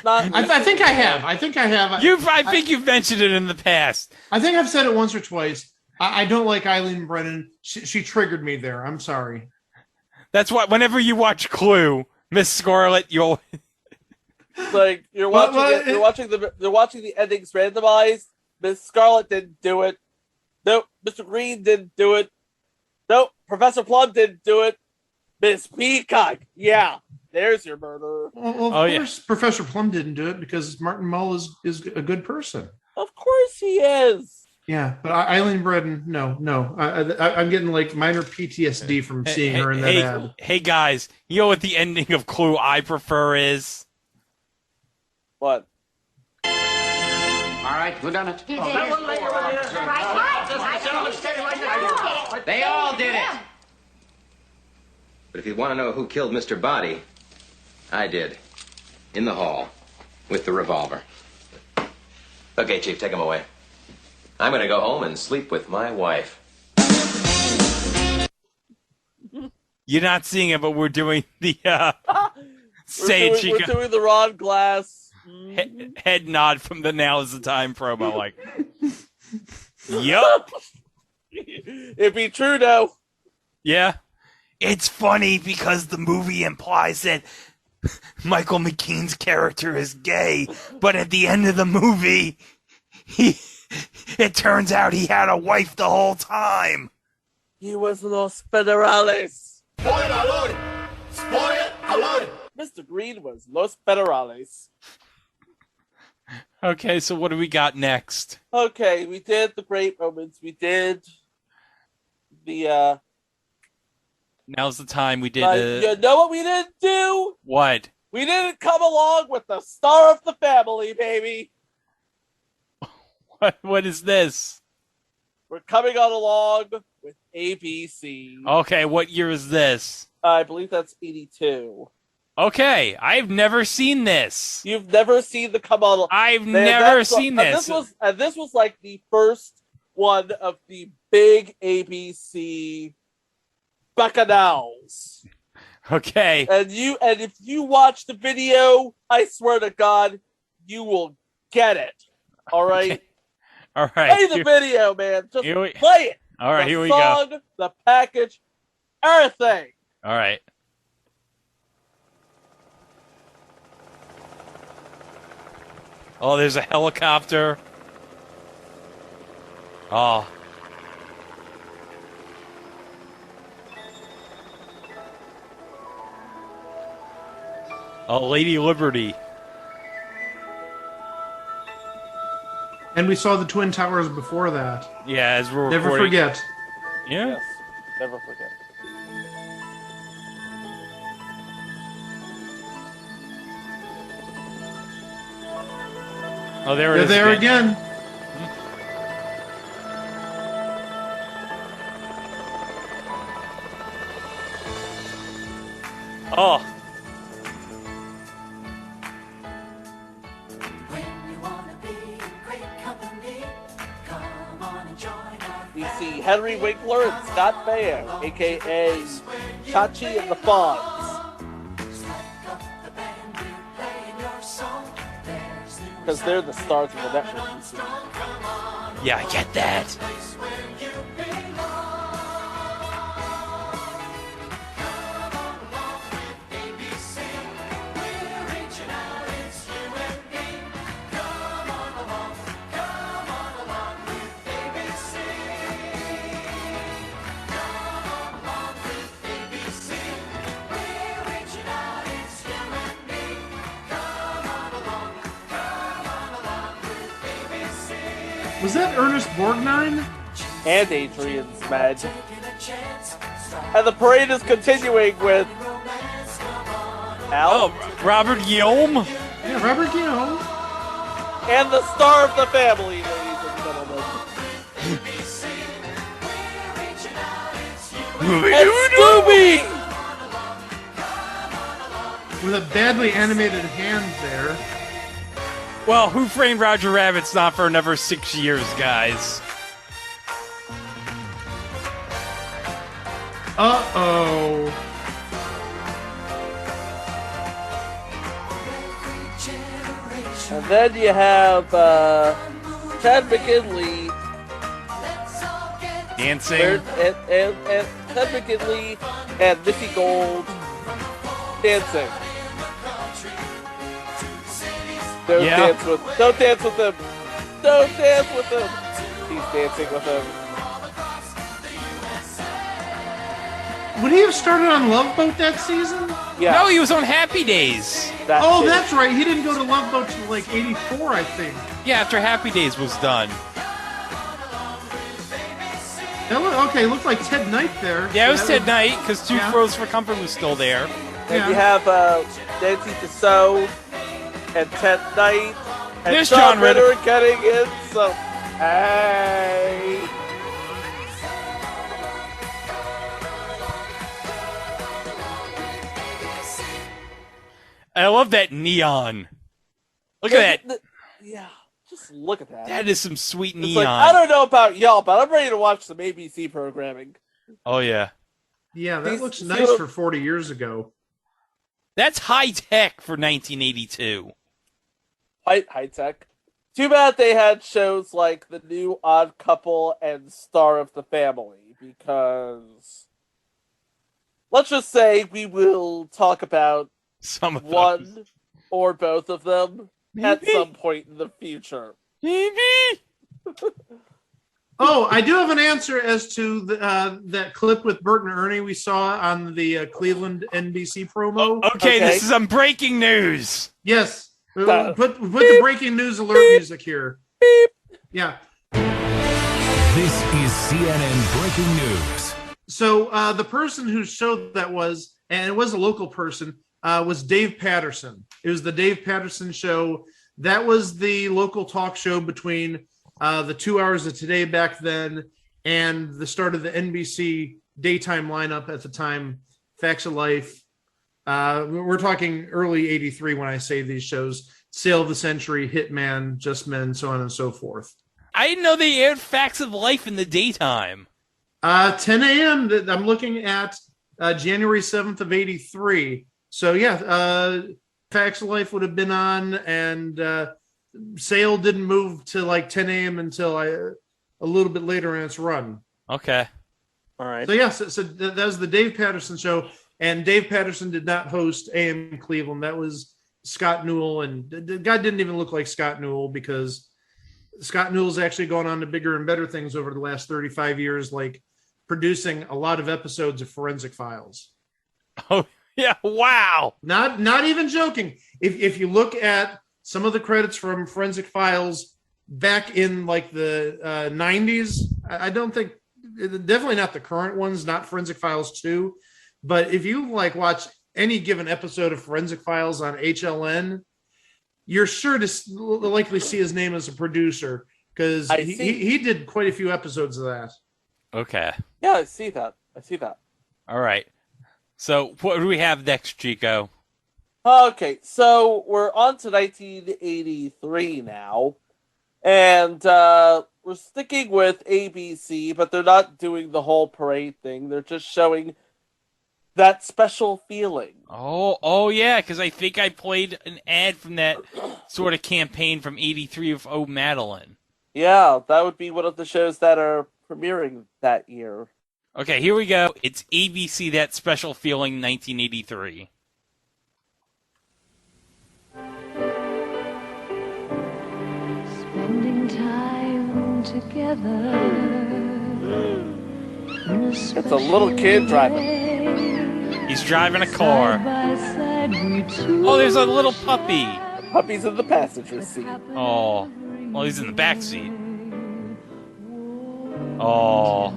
I think I have. I think you've mentioned it in the past. I think I've said it once or twice. I don't like Eileen Brennan. She triggered me there. I'm sorry. That's why whenever you watch Clue, Miss Scarlet, you'll like you're watching the endings randomized. Miss Scarlet didn't do it. Nope. Mr. Green didn't do it. Nope. Professor Plum didn't do it. Miss Peacock. Yeah. There's your murderer. Well, of course, Professor Plum didn't do it because Martin Mull is a good person. Of course he is. Yeah, but Eileen Brennan, no. I'm getting like minor PTSD from seeing her in that ad. Hey guys, you know what the ending of Clue I prefer is? What? All right, who done it? You did. They all did it. But if you want to know who killed Mr. Body, I did. In the hall. With the revolver. Okay, Chief, take him away. I'm going to go home and sleep with my wife. You're not seeing it, but we're doing the We're doing the Ron Glass head nod from the Now Is the Time promo. Like, yup. It'd be true, though. Yeah. It's funny because the movie implies that Michael McKean's character is gay, but at the end of the movie, it turns out he had a wife the whole time. He was Los Federales. Spoiler alert! Mr. Green was Los Federales. Okay, so what do we got next? Okay, we did the great moments. We did the Now's the time we did. you know what we didn't do? What? We didn't come along with the star of the family, baby. What is this? We're coming on along with ABC. Okay, what year is this? I believe that's 82. Okay, I've never seen this. You've never seen the come on. I've never seen this. This was like the first one of the big ABC bacchanals. Okay. And if you watch the video, I swear to God, you will get it. All right. Okay. All right. Play the video, man. Just play it. All right, the here we song, go. The package, everything. All right. Oh, there's a helicopter. Oh. Oh, Lady Liberty. And we saw the Twin Towers before that. Yeah, as we're Never recording. forget. Yeah. Yes, never forget. Oh, there it They're is. there again. Oh. We see Henry Winkler and Scott Baio, aka Chachi and the Fonz. Because they're the stars of the network. Yeah, I get that. Was that Ernest Borgnine? And Adrian Smedge. And the parade is continuing with Al. Oh, Robert Guillaume? Yeah, Robert Guillaume. And the star of the family, ladies and gentlemen. And Scooby! With a badly animated hand there. Well, Who Framed Roger Rabbit's not for another 6 years, guys. Uh-oh. And then you have Chad McKinley dancing. And Chad McKinley and Missy Gold dancing. Don't dance with him. Don't dance with him. He's dancing with him. Would he have started on Love Boat that season? Yeah. No, he was on Happy Days. That's right. He didn't go to Love Boat till like 84, I think. Yeah, after Happy Days was done. Okay, looked like Ted Knight there. Yeah, it was Ted Knight, because Two Throws for Comfort was still there. And you have Nancy Dussault and Ted Knight and There's John John Ritter getting in. So, hey. I love that neon. Look at that. Yeah, just look at that. That is some sweet It's neon. like, I don't know about y'all, but I'm ready to watch some ABC programming. Oh, yeah. Yeah, that looks nice for 40 years ago. That's high tech for 1982. High tech. Too bad they had shows like The New Odd Couple and Star of the Family, because let's just say we will talk about some of one or both of them at some point in the future. Oh, I do have an answer as to that clip with Bert and Ernie we saw on the Cleveland NBC promo. Okay, this is some breaking news. Yes. Put the breaking news alert music here. Beep. Yeah. This is CNN breaking news. So the person whose show that was, and it was a local person, was Dave Patterson. It was the Dave Patterson show. That was the local talk show between the 2 hours of Today back then and the start of the NBC daytime lineup at the time, Facts of Life. We're talking early 83 when I say these shows. Sale of the Century, Hitman, Just Men, so on and so forth. I didn't know they aired Facts of Life in the daytime. 10 a.m. I'm looking at January 7th of 83. So, yeah, Facts of Life would have been on, and Sale didn't move to like 10 a.m. until a little bit later in its run. Okay. All right. So, yes, so that was the Dave Patterson show, and Dave Patterson did not host AM Cleveland. That was Scott Newell, and the guy didn't even look like Scott Newell, because Scott Newell's actually gone on to bigger and better things over the last 35 years, like producing a lot of episodes of Forensic Files. Oh, Yeah, wow. Not even joking. If you look at some of the credits from Forensic Files back in like the 90s, I don't think, definitely not the current ones, not Forensic Files 2, but if you like watch any given episode of Forensic Files on HLN, you're sure to likely see his name as a producer, because he did quite a few episodes of that. Okay. Yeah, I see that. All right. So what do we have next, Chico? Okay, so we're on to 1983 now, and we're sticking with ABC, but they're not doing the whole parade thing. They're just showing That Special Feeling. Oh yeah, because I think I played an ad from that sort of campaign from '83 of Oh Madeline. Yeah, that would be one of the shows that are premiering that year. Okay, here we go. It's ABC, That Special Feeling, 1983. Spending time together. It's a little kid driving. He's driving a car. Oh, there's a little puppy. Puppy's in the passenger seat. Oh, well, he's in the back seat. Oh.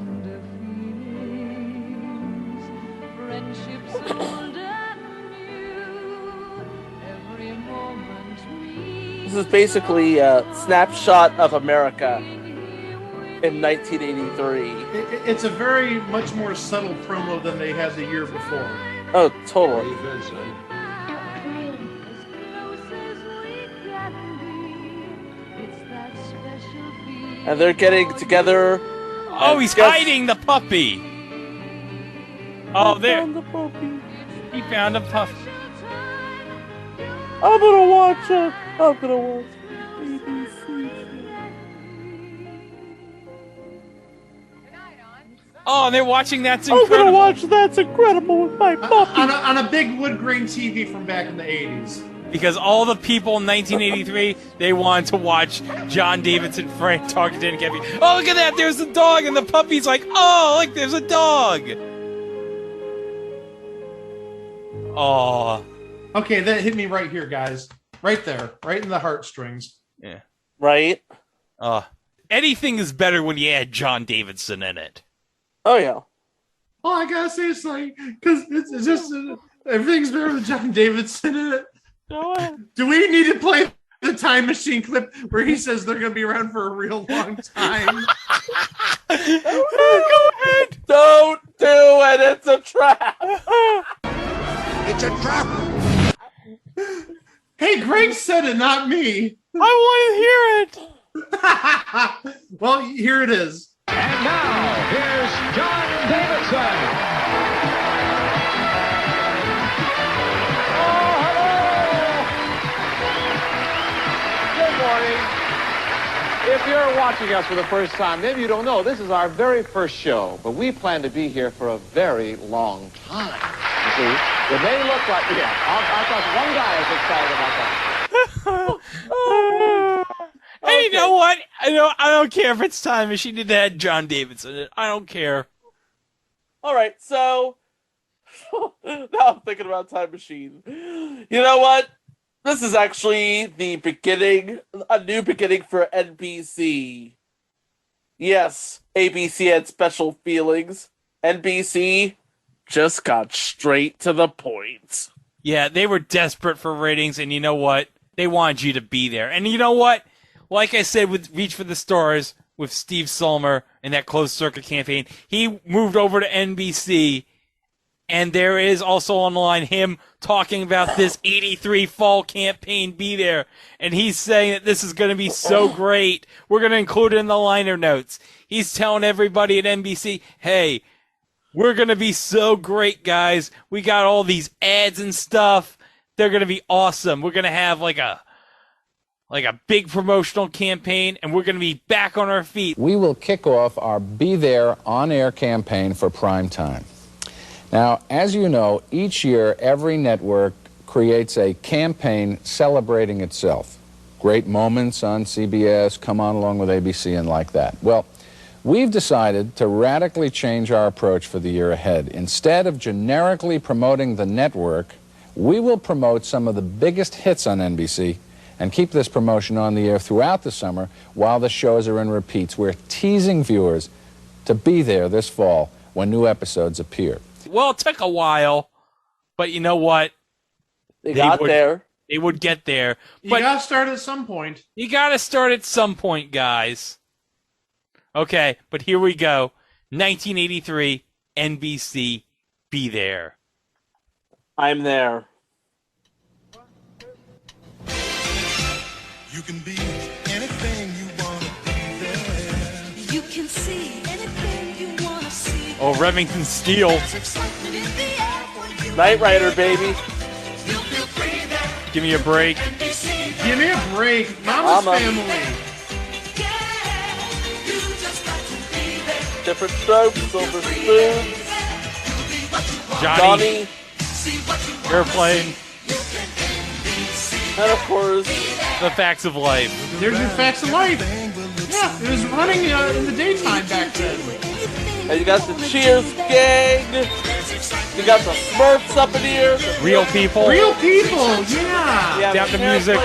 This is basically a snapshot of America in 1983. It's a very much more subtle promo than they had the year before. Oh, totally. And they're getting together. Oh, he's hiding the puppy. Oh, there. He found a puppy. I'm gonna watch it. I'm gonna watch ABC. Oh, they're watching That's I'm Incredible. gonna watch That's Incredible with my puppy. On a big wood grain TV from back in the 80s. Because all the people in 1983, they wanted to watch John Davidson, Frank Tarkenton, and Kevin. Oh, look at that! There's a dog, and the puppy's like, oh, look, there's a dog. Oh. Okay, that hit me right here, guys. Right there, right in the heartstrings. Yeah. Right? Anything is better when you add John Davidson in it. Oh, yeah. Oh, I gotta say, it's like, because it's just, everything's better with John Davidson in it. Do we need to play the Time Machine clip where he says they're going to be around for a real long time? Go ahead. Don't do it. It's a trap. It's a trap. Hey, Greg said it, not me. I want to hear it. Well, here it is. And now, here's John Davidson. If you're watching us for the first time, maybe you don't know, this is our very first show, but we plan to be here for a very long time. You see, it may look like, I'll talk, one guy is excited about that. Hey, you know what? I don't care if it's Time Machine that had John Davidson in it. I don't care. All right, so now I'm thinking about Time Machine. You know what? This is actually the beginning, a new beginning for NBC. Yes, ABC had special feelings. NBC just got straight to the point. Yeah, they were desperate for ratings, and you know what? They wanted you to be there. And you know what? Like I said with Reach for the Stars, with Steve Sollmer and that closed circuit campaign, he moved over to NBC. And there is also on the line him talking about this 83 fall campaign, Be There. And he's saying that this is going to be so great. We're going to include it in the liner notes. He's telling everybody at NBC, hey, we're going to be so great, guys. We got all these ads and stuff. They're going to be awesome. We're going to have like a big promotional campaign, and we're going to be back on our feet. We will kick off our Be There on-air campaign for prime time. Now, as you know, each year, every network creates a campaign celebrating itself. Great moments on CBS, Come On Along with ABC, and like that. Well, We've decided to radically change our approach for the year ahead. Instead of generically promoting the network, we will promote some of the biggest hits on NBC and keep this promotion on the air throughout the summer while the shows are in repeats. We're teasing viewers to be there this fall when new episodes appear. Well, it took a while, but you know what? They got there. They would get there. You But gotta start at some point. you gotta start at some point, guys. Okay, but here we go. 1983, NBC, Be There. I'm there. You can be anything you want to be there. You can see anything you want to see. Oh, Remington Steele. Knight Rider, baby. Give me a break. Give me a break. Mama's Mama. Family. Different strokes, Silver Spoon, Johnny. Airplane. and of course, The Facts of Life. There's your Facts of Life. Yeah, it was running in the daytime back then. and you got the Cheers gang. You got the Smurfs up in here. Real People. Real People, yeah. Yeah, Down to music.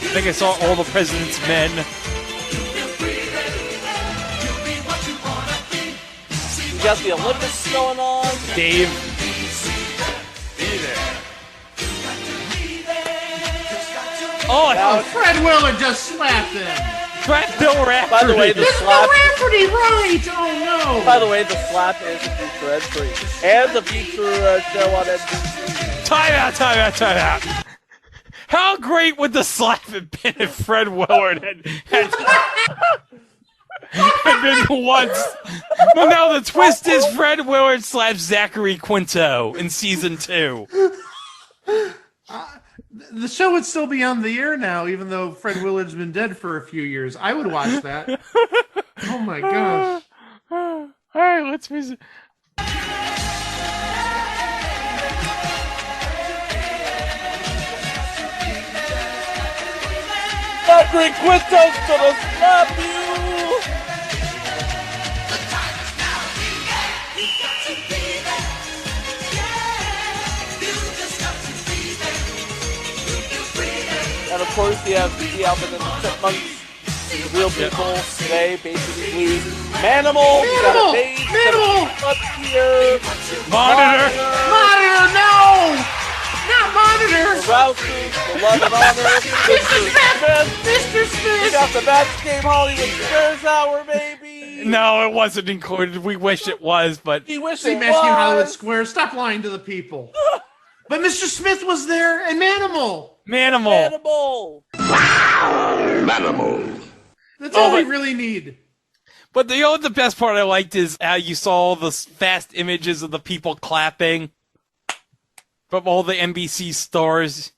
I think I saw All the President's Men. You got the Olympics going on. Dave. Oh, Now, Fred Willard just slapped him. Bill Rafferty. by the way, the Mr. slap. Rafferty, right? Oh no. By the way, the slap is a feature entry and the feature show on NBC. Time out. How great would the slap have been if Fred Willard had been once? Well, now the twist is Fred Willard slaps Zachary Quinto in season 2. The show would still be on the air now, even though Fred Willard's been dead for a few years. I would watch that. Oh my gosh. All right, let's visit. Zachary Quinto's gonna slap you. And of course, you have the Alvin and the Chipmunks, the Real People today, basically. Manimal! Manimal! Up here. Monitor! Monitor, no! Not Monitor! Rouses, the Love and Honor, Mr. Smith! Mr. Smith! We got the Match Game Hollywood Squares Hour, baby! No, it wasn't included. We wish it was, but We wish See, it Matthew Hollywood was! Square, stop lying to the people. But Mr. Smith was there and Manimal. Manimal. Manimal. That's all we really need. But the best part I liked is how you saw all the fast images of the people clapping from all the NBC stars.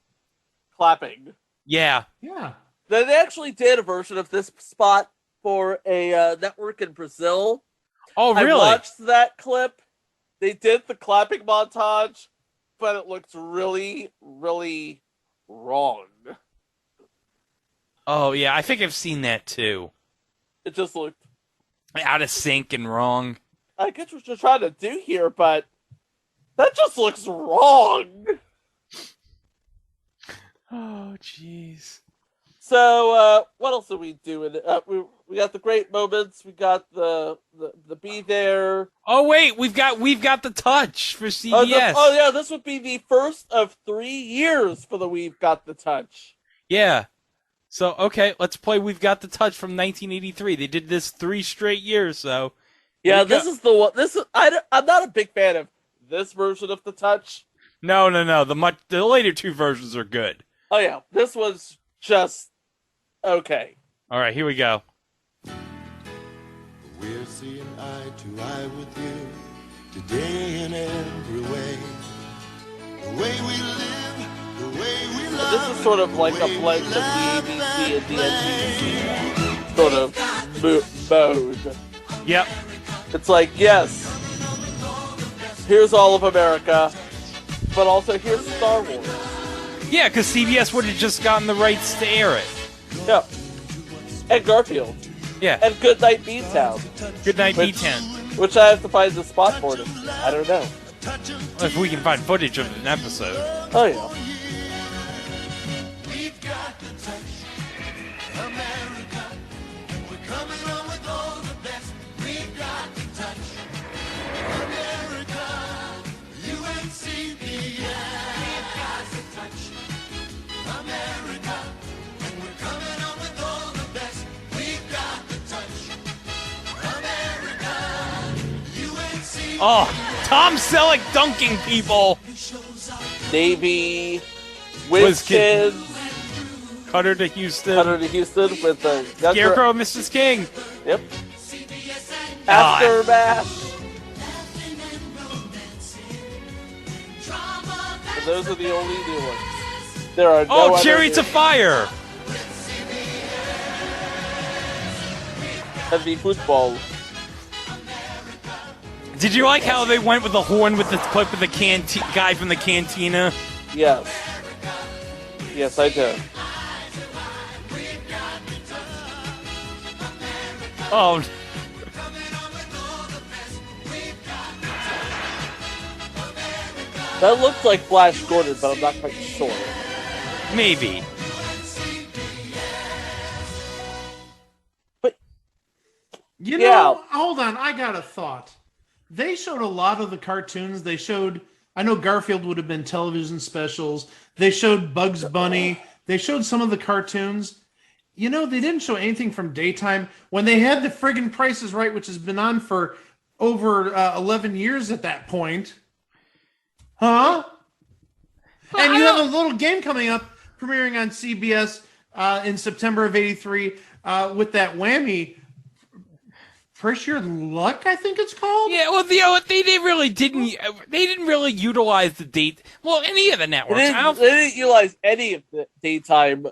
Clapping. Yeah. Yeah. They actually did a version of this spot for a network in Brazil. Oh, really? I watched that clip. They did the clapping montage, but it looks really, really wrong. Oh, yeah. I think I've seen that too. It just looked... Out of sync and wrong. I get what you're trying to do here, but that just looks wrong. Oh, jeez. So, what else did we do? We got the great moments. We got the Be There. Oh wait, we've got the touch for CBS. Oh yeah, this would be the first of 3 years for the We've Got the Touch. Yeah. So okay, let's play We've Got the Touch from 1983. They did this 3 straight years, so yeah, this is the one. I'm not a big fan of this version of the Touch. No. The later 2 versions are good. Oh yeah, this was just okay. All right, here we go. We're seeing eye to eye with you today in every way. The way we live, the way we love. This is sort of like a blend of the ABC and the NBC sort of mode. Yep. It's like, yes, here's all of America, but also here's Star Wars. Yeah, because CBS would have just gotten the rights to air it. Yeah. And Garfield. Yeah. And Goodnight B-Town. Goodnight B-Town. Which I have to find the spot for it. I don't know. If we can find footage of an episode. Oh, yeah. Oh, Tom Selleck dunking people. Navy, WizKids, Cutter to Houston. Cutter to Houston with the Scarecrow, Mrs. King. Yep. Aftermath. And those are the only new ones. There are no other Chariots of Fire. And the football. Did you like how they went with the horn with the clip of the guy from the cantina? Yes. Yes, I did. Oh. That looks like Flash Gordon, but I'm not quite sure. Maybe. But you know, hold on, I got a thought. They showed a lot of the cartoons. They showed, I know Garfield would have been television specials. They showed Bugs Bunny. They showed some of the cartoons. You know, they didn't show anything from daytime. When they had the friggin' Price is Right, which has been on for over 11 years at that point. Huh? And you have a little game coming up, premiering on CBS in September of '83 with that Whammy. First Year Luck, I think it's called. Yeah, well, they really didn't. They didn't really utilize the date. Well, any of the networks. They didn't utilize any of the daytime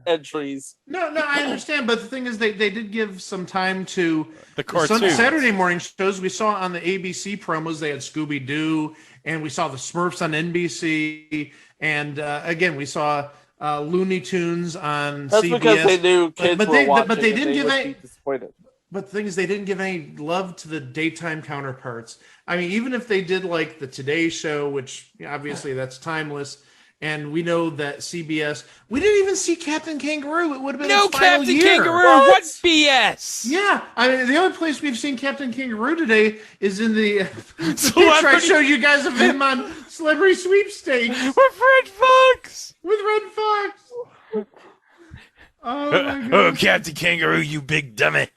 entries. No, I understand, but the thing is, they did give some time to the cartoons. Saturday morning shows. We saw on the ABC promos they had Scooby Doo, and we saw the Smurfs on NBC, and again we saw Looney Tunes on That's CBS. That's because they knew kids were watching. But they didn't give any. Disappointed. But the thing is, they didn't give any love to the daytime counterparts. I mean, even if they did like the Today Show, which obviously that's timeless, and we know that CBS, we didn't even see Captain Kangaroo. It would have been no its final Captain year. Kangaroo. What BS? Yeah, I mean, the only place we've seen Captain Kangaroo today is in the picture I showed you guys of him on Celebrity Sweepstakes with Red Fox. With Red Fox. Oh my God. Oh, Captain Kangaroo, you big dummy.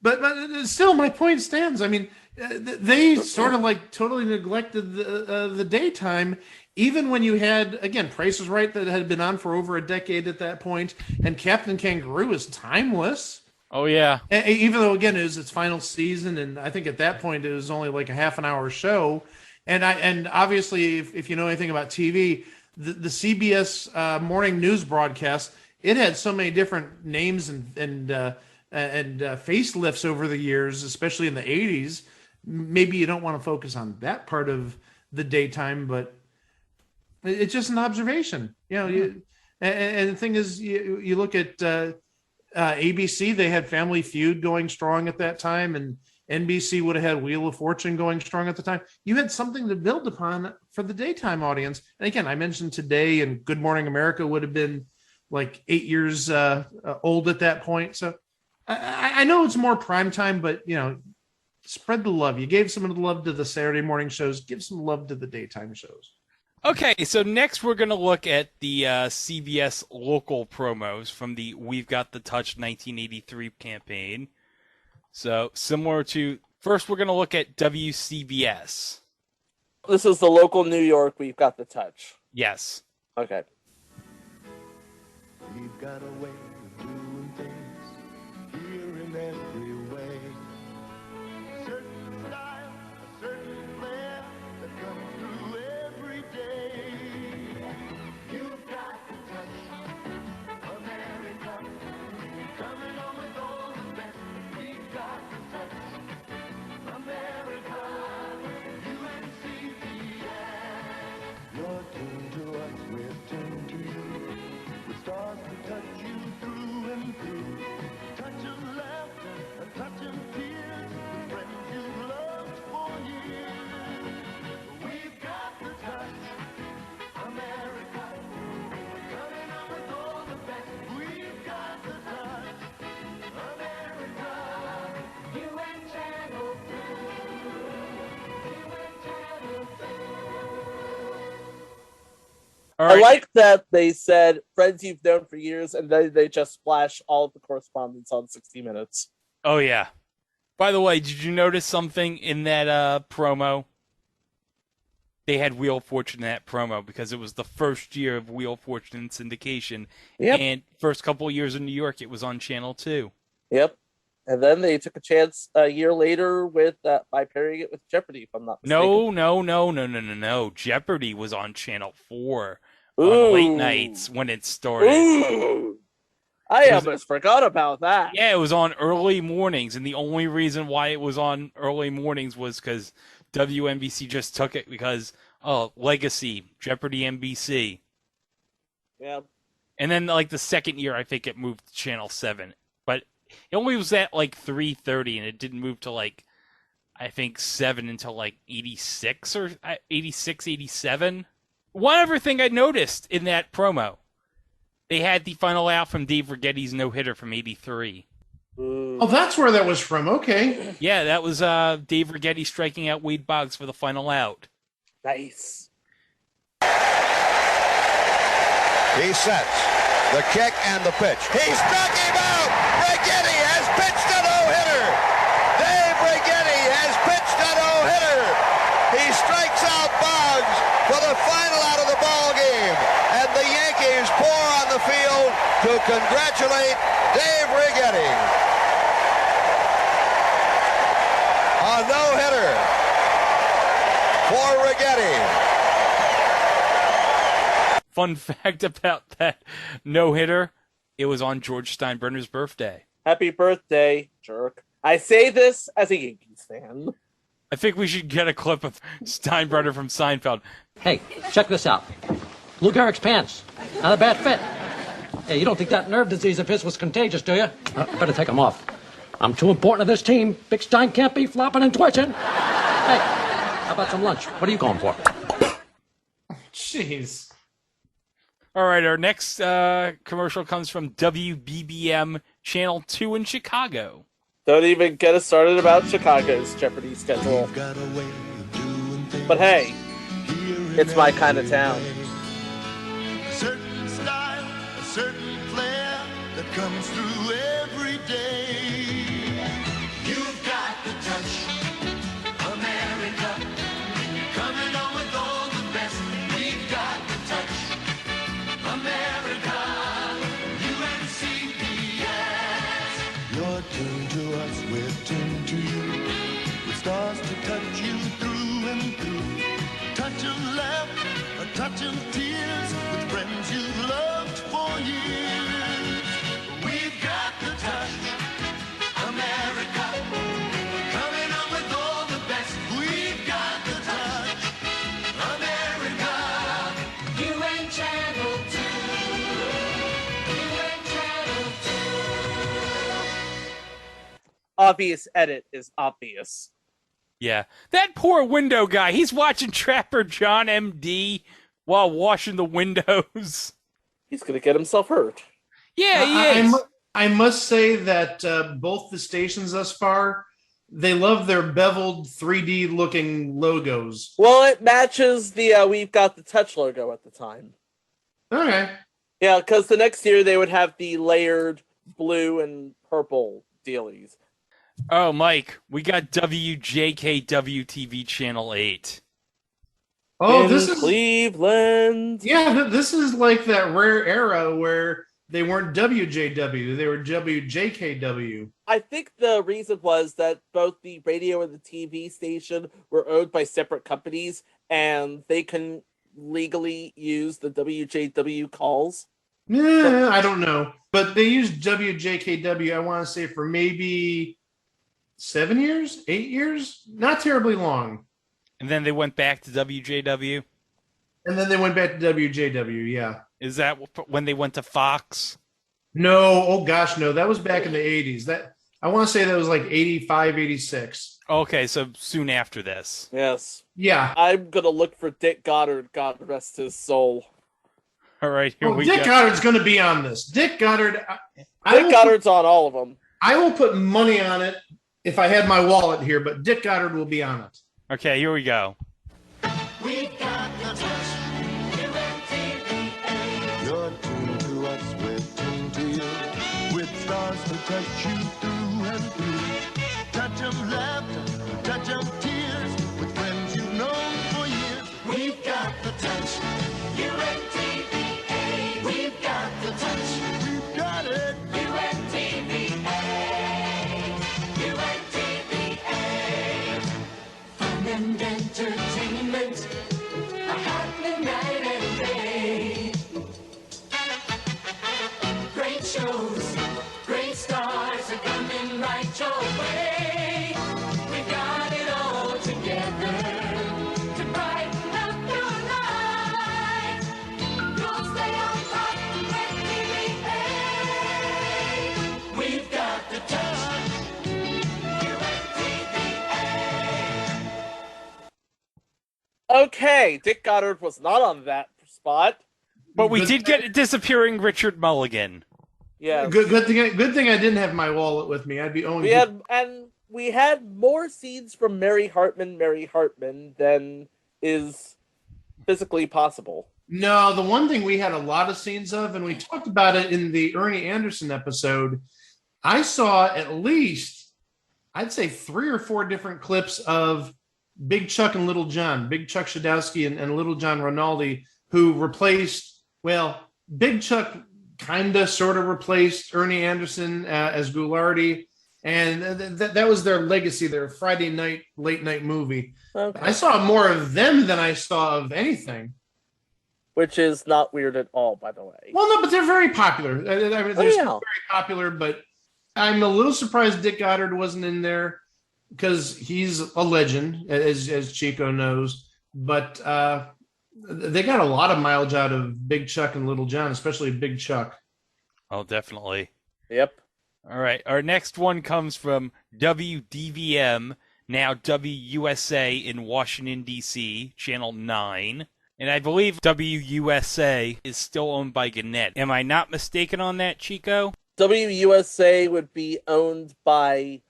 But still, my point stands. I mean, they sort of like totally neglected the daytime, even when you had, again, Price is Right that had been on for over a decade at that point, and Captain Kangaroo is timeless. Oh, yeah. Even though, again, it was its final season, and I think at that point it was only like a half an hour show. And obviously, if you know anything about TV, the CBS morning news broadcast, it had so many different names and facelifts over the years, especially in the 80s. Maybe you don't want to focus on that part of the daytime, but it's just an observation. You know, and the thing is, you look at ABC, they had Family Feud going strong at that time, and NBC would have had Wheel of Fortune going strong at the time. You had something to build upon for the daytime audience. And again, I mentioned Today and Good Morning America would have been like 8 years old at that point. So I know it's more prime time, but, you know, spread the love. You gave some of the love to the Saturday morning shows. Give some love to the daytime shows. Okay, so next we're going to look at the CBS local promos from the We've Got the Touch 1983 campaign. So similar to, first we're going to look at WCBS. This is the local New York We've Got the Touch. Yes. Okay. We've got a way of doing things here in every way. Certain style, a certain flair that comes through every day. You've got to touch America. Coming on with all the best. We've got to touch America. UNCBS. You're tuned to us, we're tuned I like that they said friends you've known for years, and then they just splash all of the correspondence on 60 Minutes. Oh, yeah. By the way, did you notice something in that promo? They had Wheel of Fortune in that promo because it was the first year of Wheel of Fortune in syndication. Yep. And first couple of years in New York, it was on Channel 2. Yep. And then they took a chance a year later with by pairing it with Jeopardy, if I'm not mistaken. No. Jeopardy was on Channel 4 on late nights when it started. Ooh. I almost forgot about that. Yeah, it was on early mornings, and the only reason why it was on early mornings was because WNBC just took it because, Legacy, Jeopardy NBC. Yeah. And then, like, the second year, I think it moved to Channel 7. But it only was at, like, 3:30, and it didn't move to, like, I think 7 until, like, 86 or 86, 87. One other thing I noticed in that promo, they had the final out from Dave Righetti's no-hitter from 83. Oh, that's where that was from. Okay. Yeah, that was Dave Righetti striking out Wade Boggs for the final out. Nice. He sets the kick and the pitch. He struck him out. Righetti has pitched a no-hitter. Dave Righetti has pitched a no-hitter. He strikes out Boggs for the final out of the ball game. And the Yankees pour on the field to congratulate Dave Righetti. A no-hitter for Righetti. Fun fact about that no-hitter, it was on George Steinbrenner's birthday. Happy birthday, jerk. I say this as a Yankees fan. I think we should get a clip of Steinbrenner from Seinfeld. Hey, check this out. Lou Gehrig's pants. Not a bad fit. Hey, you don't think that nerve disease of his was contagious, do you? Better take them off. I'm too important to this team. Big Stein can't be flopping and twitching. Hey, how about some lunch? What are you going for? Jeez. All right, our next commercial comes from WBBM Channel 2 in Chicago. Don't even get us started about Chicago's Jeopardy schedule. But hey, it's my kind of town. A certain style, a certain flair that comes through every day. You've got the touch, America. Coming on with all the best. We've got the touch, America. UNCPS. You're tuned to us, we're tuned to you. With stars to touch you through and through. Touch of laughter, a touch of tears. With friends you've loved for years. We've got the touch, America. Coming on with all the best. We've got the touch, America. UN Channel 2. UN Channel 2. Obvious edit is obvious. Yeah. That poor window guy, he's watching Trapper John MD while washing the windows. He's going to get himself hurt. Yeah, he is. I must say that both the stations thus far, they love their beveled 3D looking logos. Well, it matches the We've Got the Touch logo at the time. Okay. Yeah, because the next year they would have the layered blue and purple dealies. Oh, Mike, we got WJKW TV Channel 8. Oh, in this is Cleveland. Yeah, this is like that rare era where they weren't WJW, they were WJKW. I think the reason was that both the radio and the TV station were owned by separate companies, and they can legally use the WJW calls. Yeah, I don't know. But they used WJKW, I want to say, for maybe 7 years, 8 years? Not terribly long. And then they went back to WJW? And then they went back to WJW, yeah. Is that when they went to Fox? No, oh gosh, no. That was back in the 80s. That I want to say that was like 85, 86. Okay, so soon after this. Yes. Yeah. I'm going to look for Dick Goddard, God rest his soul. All right, here we go. Dick Goddard's going to be on this. Dick Goddard. Dick Goddard's on all of them. I will put money on it if I had my wallet here, but Dick Goddard will be on it. Okay, here we go. We got the touch, UNTV. touch you through and through. Touch of laughter, touch of tears, with friends you've known for years. We've got the touch. UNTVA. We've got the touch. We've got it. UNTVA. UNTVA. Fun and entertainment. A happy night and day. Great shows, great stars are coming right your way. We got it all together to brighten up your life. You'll stay on top with TVA. We've got the touch. Okay, Dick Goddard was not on that spot. But we did get a disappearing Richard Mulligan. Yeah. Good thing I didn't have my wallet with me. I'd be owning. We had more scenes from Mary Hartman than is physically possible. No, the one thing we had a lot of scenes of, and we talked about it in the Ernie Anderson episode, I saw at least, I'd say 3 or 4 different clips of Big Chuck and Little John, Big Chuck Shadowski and Little John Rinaldi, who replaced, well, Big Chuck kind of sort of replaced Ernie Anderson as Ghoulardi. And that was their legacy, their Friday night, late night movie. Okay. I saw more of them than I saw of anything. Which is not weird at all, by the way. Well, no, but they're very popular. I mean, they're still very popular, but I'm a little surprised Dick Goddard wasn't in there because he's a legend, as Chico knows. But they got a lot of mileage out of Big Chuck and Little John, especially Big Chuck. Oh, definitely. Yep. All right. Our next one comes from WDVM, now WUSA in Washington, D.C., Channel 9. And I believe WUSA is still owned by Gannett. Am I not mistaken on that, Chico? WUSA would be owned by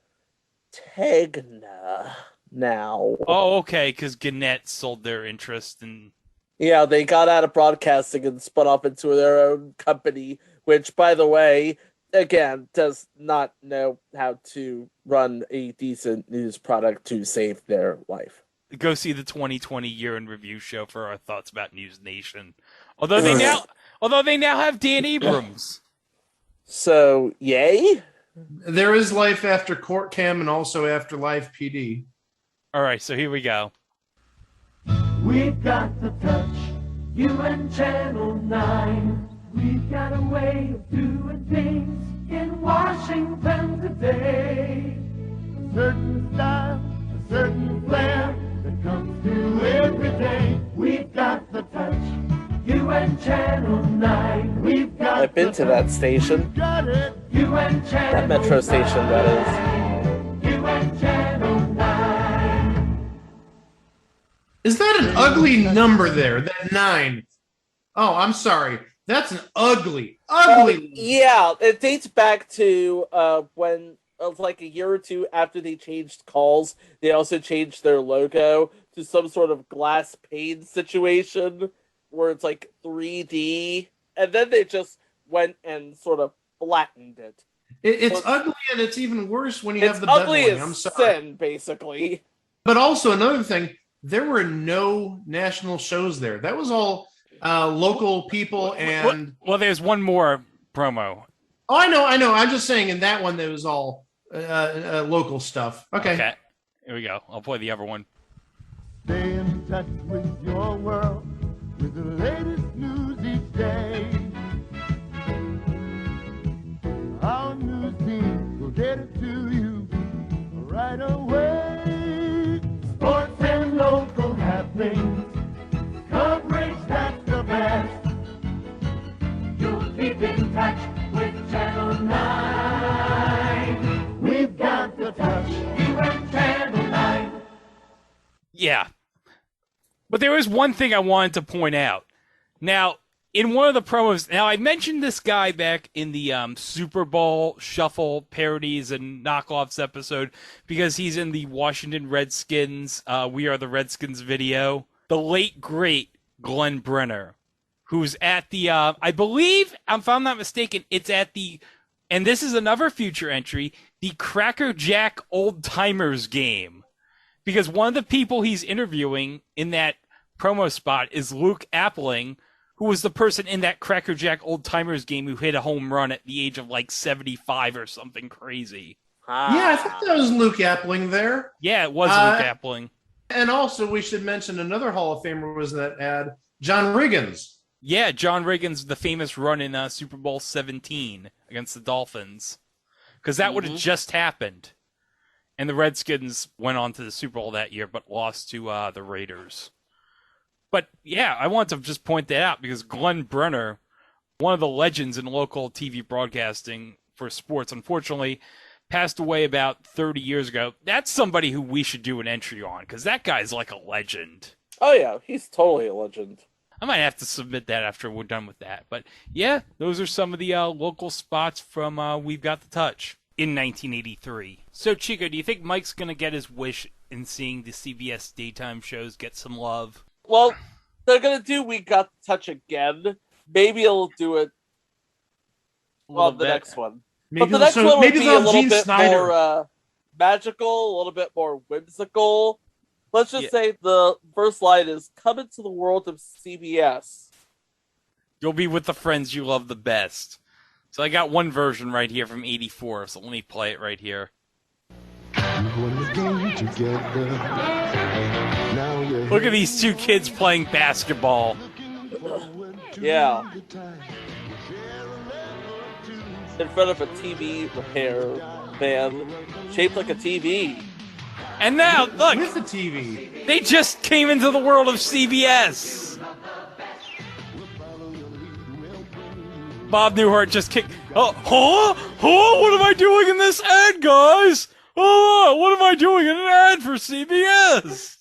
Tegna now. Oh, okay, because Gannett sold their interest in... Yeah, they got out of broadcasting and spun off into their own company, which, by the way, again, does not know how to run a decent news product to save their life. Go see the 2020 Year in Review show for our thoughts about News Nation. Although they now have Dan Abrams. So, yay? There is life after Court Cam and also after Live PD. All right, so here we go. We've got the touch, you and Channel 9. We've got a way of doing things in Washington today. A certain style, a certain flair that comes through every day. We've got the touch, you and Channel 9. We've got I've been to that station. You and Channel That metro station, that is. You and Channel 9. Is that an ugly number there? That 9? Oh, I'm sorry. That's an ugly. Yeah, it dates back to when, like a year or two after they changed calls, they also changed their logo to some sort of glass pane situation where it's like 3D, and then they just went and sort of flattened it. It's ugly, and it's even worse when you have the ugly beveling. as I'm sorry. sin, basically. But also another thing, there were no national shows there. That was all local people and... Well, there's one more promo. Oh, I know. I'm just saying in that one, there was all local stuff. Okay. Here we go. I'll play the other one. Stay in touch with your world with the latest news each day. Our news team will get it to you right away. Sports and local happenings, coverage that's the best. You'll keep in touch with Channel 9. We've got the touch, you and Channel 9. Yeah. But there was one thing I wanted to point out. Now, in one of the promos, now I mentioned this guy back in the Super Bowl Shuffle parodies and knockoffs episode because he's in the Washington Redskins We Are the Redskins video. The late, great Glenn Brenner, who's at the, I believe, if I'm not mistaken, it's at the And this is another future entry, the Cracker Jack Old Timers game. Because one of the people he's interviewing in that promo spot is Luke Appling, who was the person in that Cracker Jack Old Timers game who hit a home run at the age of like 75 or something crazy. Yeah, I thought that was Luke Appling there. Yeah, it was Luke Appling. And also, we should mention another Hall of Famer was in that ad, John Riggins. Yeah, John Riggins, the famous run in Super Bowl 17 against the Dolphins. Because that would have just happened. And the Redskins went on to the Super Bowl that year, but lost to the Raiders. But yeah, I want to just point that out because Glenn Brenner, one of the legends in local TV broadcasting for sports, unfortunately passed away about 30 years ago. That's somebody who we should do an entry on because that guy's like a legend. Oh yeah, he's totally a legend. I might have to submit that after we're done with that. But yeah, those are some of the local spots from We've Got the Touch in 1983. So Chico, do you think Mike's going to get his wish in seeing the CBS daytime shows get some love? Well, they're going to do We Got the Touch again. Maybe he'll do it on the next one. But the next one would be a little bit more magical, a little bit more whimsical. Let's just say the first line is, come into the world of CBS. You'll be with the friends you love the best. So I got one version right here from 84, so let me play it right here. Look at these two kids playing basketball. Yeah. In front of a TV repair van shaped like a TV. And now, look! With the TV. They just came into the world of CBS! Bob Newhart just kicked... Oh, what am I doing in this ad, guys? Oh, what am I doing in an ad for CBS?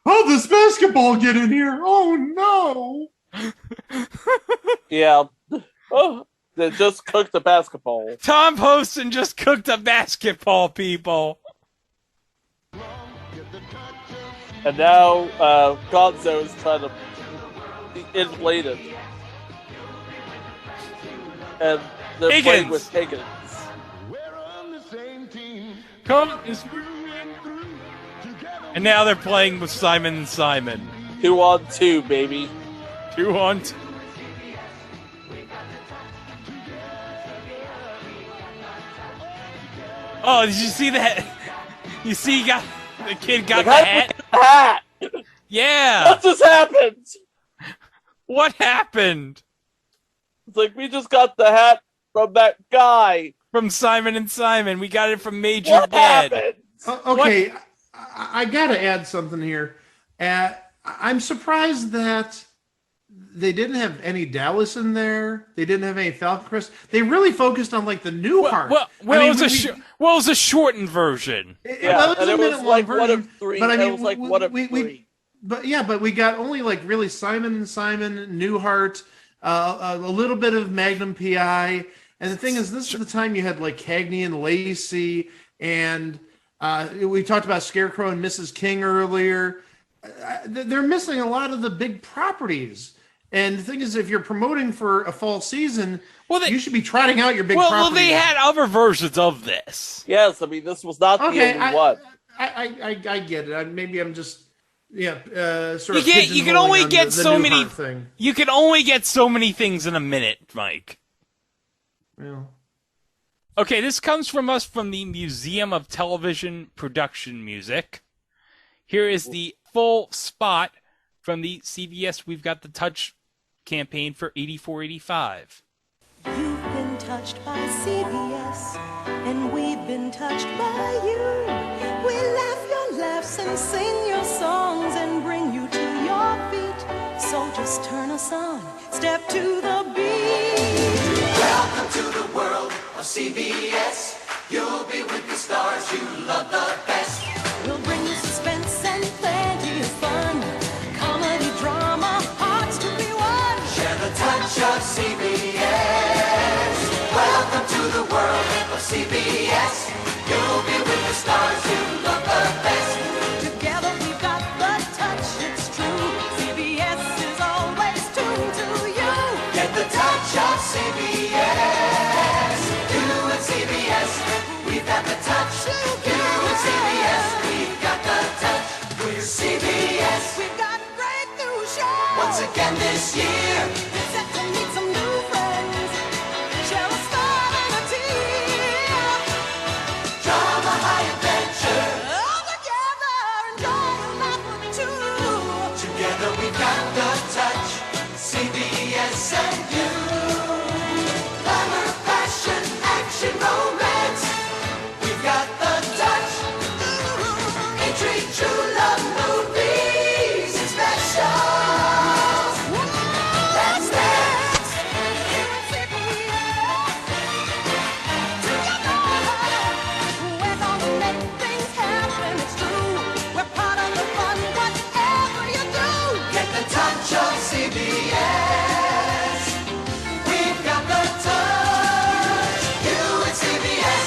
How does basketball get in here? Oh, no! Yeah. Oh, they just cooked a basketball. Tom Poston just cooked a basketball, people. And now Gonzo is trying to inflate it. And they're Higgins. playing with Higgins. Come. And now they're playing with Simon and Simon. 2-on-2, baby. 2-on-2. Oh, did you see that? You see, the kid got the hat? Yeah. What just happened? What happened? It's like, we just got the hat from that guy. From Simon and Simon. We got it from Major What Dad. happened? Okay, I got to add something here. I'm surprised that they didn't have any Dallas in there. They didn't have any Falcon Crest. They really focused on like the Newhart. It was a shortened version. It was a minute-long version. One of three. But I mean, it was like one of three. But we got only like really Simon and Simon, Newhart, a little bit of Magnum PI. And the thing is, this is the time you had like Cagney and Lacey, and we talked about Scarecrow and Mrs. King earlier. They're missing a lot of the big properties. And the thing is, if you're promoting for a fall season, you should be trotting out your big properties. Well, they had other versions of this. Yes, I mean, this was not the only one. I get it. Maybe I'm just sort of you can only pigeonholing get the so many Newhart thing. You can only get so many things in a minute, Mike. Well. Okay, this comes from us from the Museum of Television Production Music. Here is the full spot from the CBS We've Got the Touch campaign for 84-85. You've been touched by CBS, and we've been touched by you. We laugh your laughs and sing your songs and bring you to your feet. So just turn us on, step to the beat. Welcome to the world of CBS. You'll be with the stars you love the best. We'll bring you suspense and plenty of fun. Comedy, drama, hearts to be won. Share the touch of CBS. Welcome to the world of CBS. You'll be with the stars you love the best. Together we've got the touch, it's true. CBS is always tuned to you. Get the touch of CBS. You this year. Get set to meet some new friends. Share a smile and a tear. Drama, high adventure. All together, enjoy a laugh or two. Together we got the touch. CBS and you. Glamour, passion, action, romance. We've got the touch. Intrigue, true love, movies and specials. Let's dance. Here at CBS. Together. We're gonna make things happen. It's true. We're part of the fun. Whatever you do, get the touch of CBS. We've got the touch. You and CBS.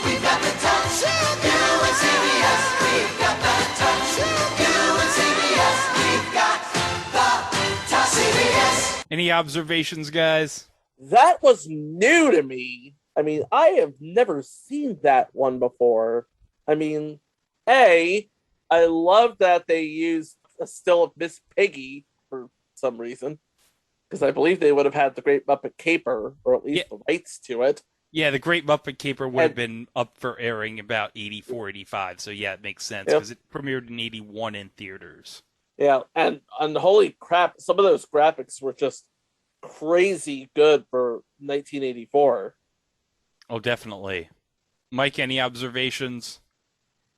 We've got the touch. You and CBS. We've got the touch. You and CBS. We've got the touch. CBS. Any observations, guys? That was new to me. I mean, I have never seen that one before. I mean, I love that they used a still of Miss Piggy for some reason, because I believe they would have had the Great Muppet Caper, or at least the rights to it. Yeah, the Great Muppet Caper would have been up for airing about 84, 85, so yeah, it makes sense, because it premiered in 81 in theaters. Yeah, and holy crap, some of those graphics were just crazy good for 1984. Oh, definitely. Mike, any observations?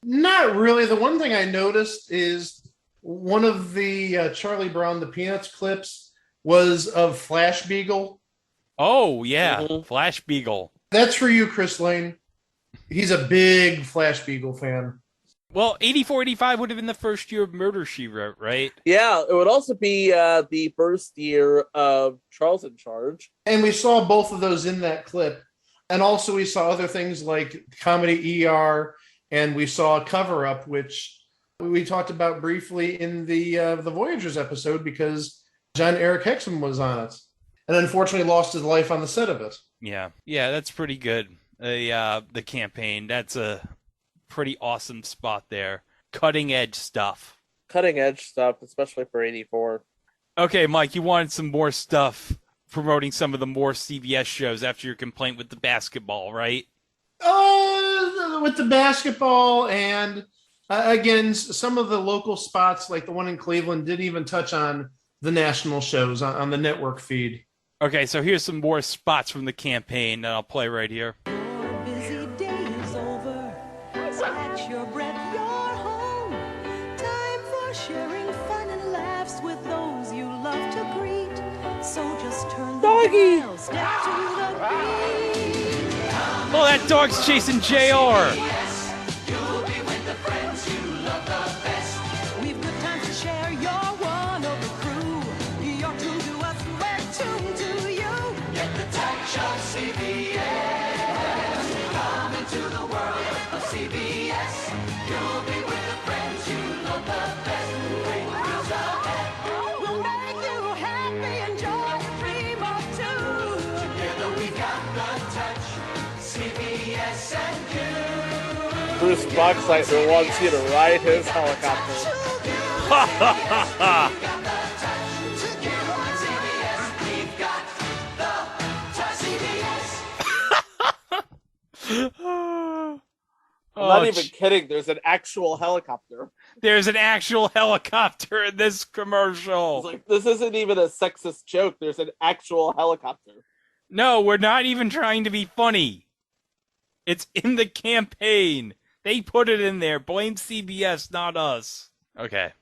Not really. The one thing I noticed is one of the Charlie Brown the Peanuts clips was of Flash Beagle. Oh, yeah, Flash Beagle. That's for you, Chris Lane. He's a big Flash Beagle fan. Well, 84, 85 would have been the first year of Murder, She Wrote, right? Yeah, it would also be the first year of Charles in Charge. And we saw both of those in that clip. And also we saw other things like Comedy ER, and we saw Cover Up, which we talked about briefly in the Voyagers episode because John Eric Hexum was on it. And unfortunately lost his life on the set of it. Yeah, that's pretty good. The campaign, that's a pretty awesome spot there. Cutting edge stuff. Cutting edge stuff, especially for 84. Okay, Mike, you wanted some more stuff promoting some of the more CBS shows after your complaint with the basketball, right? With the basketball and, again, some of the local spots, like the one in Cleveland, didn't even touch on the national shows on the network feed. Okay, so here's some more spots from the campaign that I'll play right here. Busy day is over. Catch your breath, you're home. Time for sharing fun and laughs with those you love to greet. So just turn the dial, step to the beat. Oh, that dog's chasing JR. You'll be with the friends you love the best. We've good times to share. You're one of the crew. You're true to us, we're tuned to you. Get the touch of CBS. Come into the world of CBS. You'll be with the friends you love the best. Great news ahead. We'll make you happy, enjoy a dream or two. Together we got the touch. CBS and you. Bruce Boxleitner wants you to ride his helicopter. Ha ha ha ha! I'm not even kidding. There's an actual helicopter. There's an actual helicopter in this commercial. It's like, this isn't even a sexist joke. There's an actual helicopter. No, we're not even trying to be funny. It's in the campaign. They put it in there. Blame CBS, not us. Okay.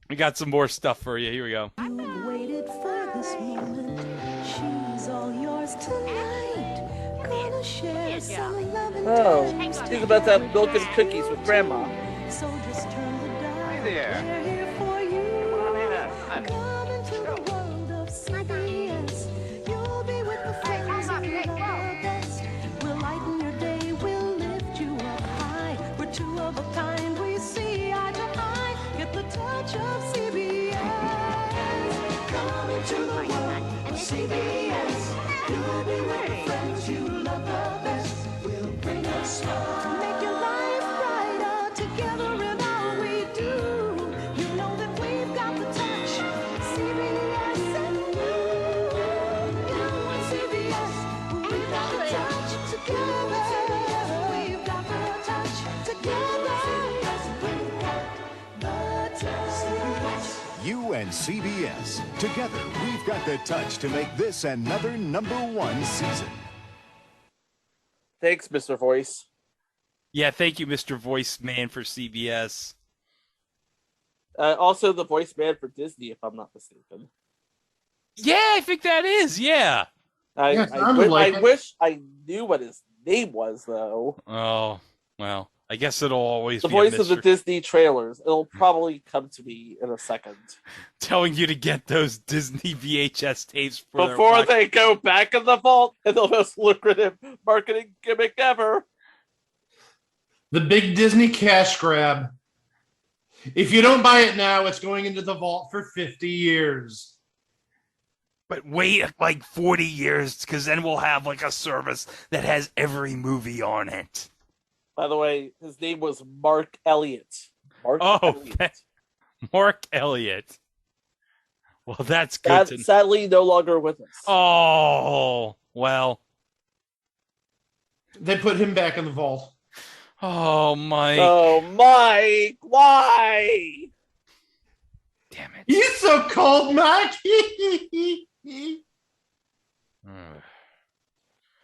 We got some more stuff for you. Here we go. You've waited for this moment. She's all yours tonight. Gonna share some love and time. He's about to have milk and cookies with Grandma. So just turn the dial. Hi there. We're here for you. Come on in. Come into the world of CBS. You'll be with the friends you love best. We'll lighten your day. We'll lift you up high. We're two of a kind. We see eye to eye. Get the touch of CBS. Come into the world of CBS. You'll be with the friends you love the best. We'll bring a smile. Make your life brighter together in all we do. You know that we've got the touch. CBS and CBS. Together, we've got the touch to make this another #1 season. Thanks, Mr. Voice. Yeah, thank you, Mr. Voice Man for CBS. Also, the voice man for Disney, if I'm not mistaken. Yeah, I think that is. Yeah. I wish I knew what his name was, though. Oh, well, I guess it'll always the be voice a of the mystery. Disney trailers. It'll probably come to me in a second. Telling you to get those Disney VHS tapes for their Before podcast. they go back in the vault and the most lucrative marketing gimmick ever. The big Disney cash grab. If you don't buy it now, it's going into the vault for 50 years. But wait like 40 years, because then we'll have like a service that has every movie on it. By the way, his name was Mark Elliott. Mark Elliott. Well, that's good. That's sadly no longer with us. Oh, well. They put him back in the vault. Oh, Mike. Oh, Mike, why? Damn it. He's so cold, Mike.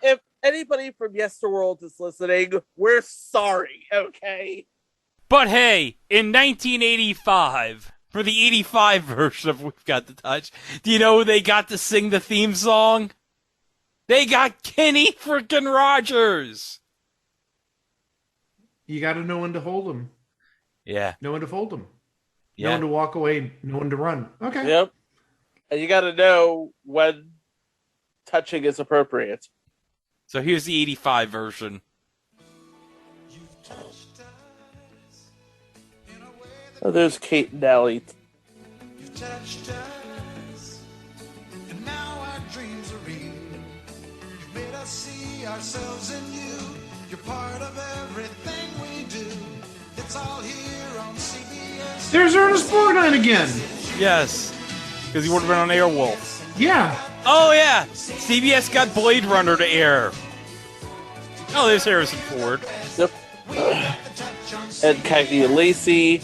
If anybody from Yesterworld is listening, we're sorry, okay? But hey, in 1985, for the 85 version of We've Got the Touch, do you know who they got to sing the theme song? They got Kenny frickin' Rogers. You got to know when to hold him. Yeah. Know when to fold him. Yeah. Know when to walk away. Know when to run. Okay. Yep. And you got to know when touching is appropriate. So here's the 85 version. Oh, there's Kate and Allie. You've touched us, and now our dreams are real. You've made us see ourselves in you. You're part of everything we do. It's all here on CBS. There's Ernest Borgnine again. Yes. Because he would have been on Airwolf. Yeah. Oh, yeah. CBS got Blade Runner to air. Oh, there's Harrison Ford. Yep. Ed Cagney and Lacey.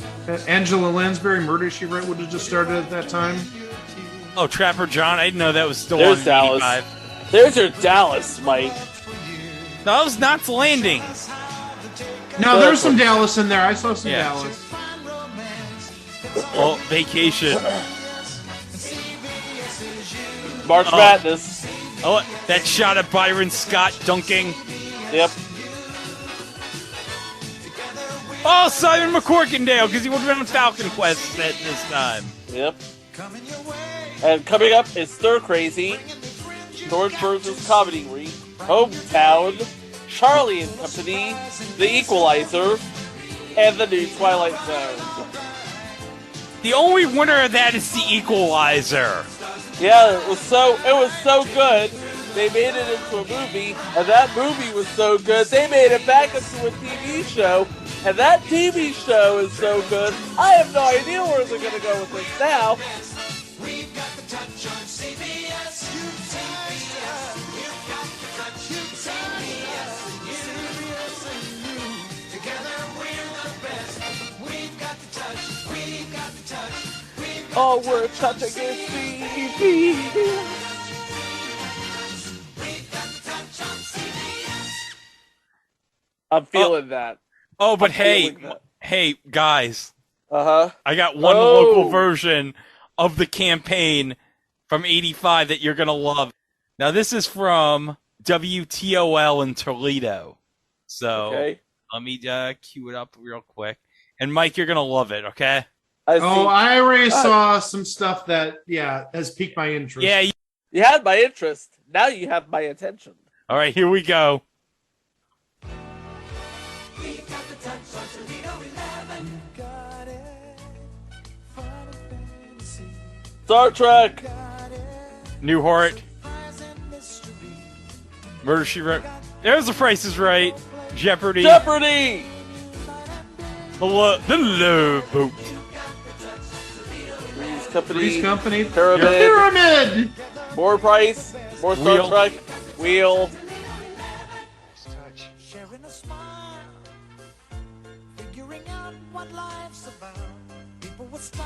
Angela Lansbury, Murder, She Wrote would have just started at that time. Oh, Trapper John. I didn't know that was still There's on Dallas. 85. There's your Dallas, Mike. No, that was Knots Landing. No, there's some Dallas in there. I saw some Yeah. Dallas. Oh, Vacation. March Madness. Oh, that shot of Byron Scott dunking. Yep. Oh, Simon McCorkindale, because he would have been on Falcon Quest at this time. Yep. And coming up is Stir Crazy, George Burns' Comedy Week, Hometown, Charlie and Company, The Equalizer, and the new Twilight Zone. The only winner of that is The Equalizer. Yeah, it was so good. They made it into a movie, and that movie was so good, they made it back into a TV show, and that TV show is so good, I have no idea where they're going to go with this now. We've got the touch on CBS. You You've got the touch. You CBS and you. Together we're the best. We've got the touch. We've got the touch. All we're touching is CBS. I'm feeling that. Oh, but I'm hey, feeling that. hey, guys. Uh-huh. I got one local version of the campaign from 85 that you're going to love. Now, this is from WTOL in Toledo. So, let me cue it up real quick. And, Mike, you're going to love it, okay? I already saw some stuff that, has piqued my interest. Yeah. You had my interest. Now you have my attention. All right, here we go. Star Trek. Newhart. Murder, She Wrote. There's The Price is Right. Jeopardy. Jeopardy! The Love Boat. Three's Company. Pyramid. Pyramid. More Price. More Star Wheel. Trek. Wheel.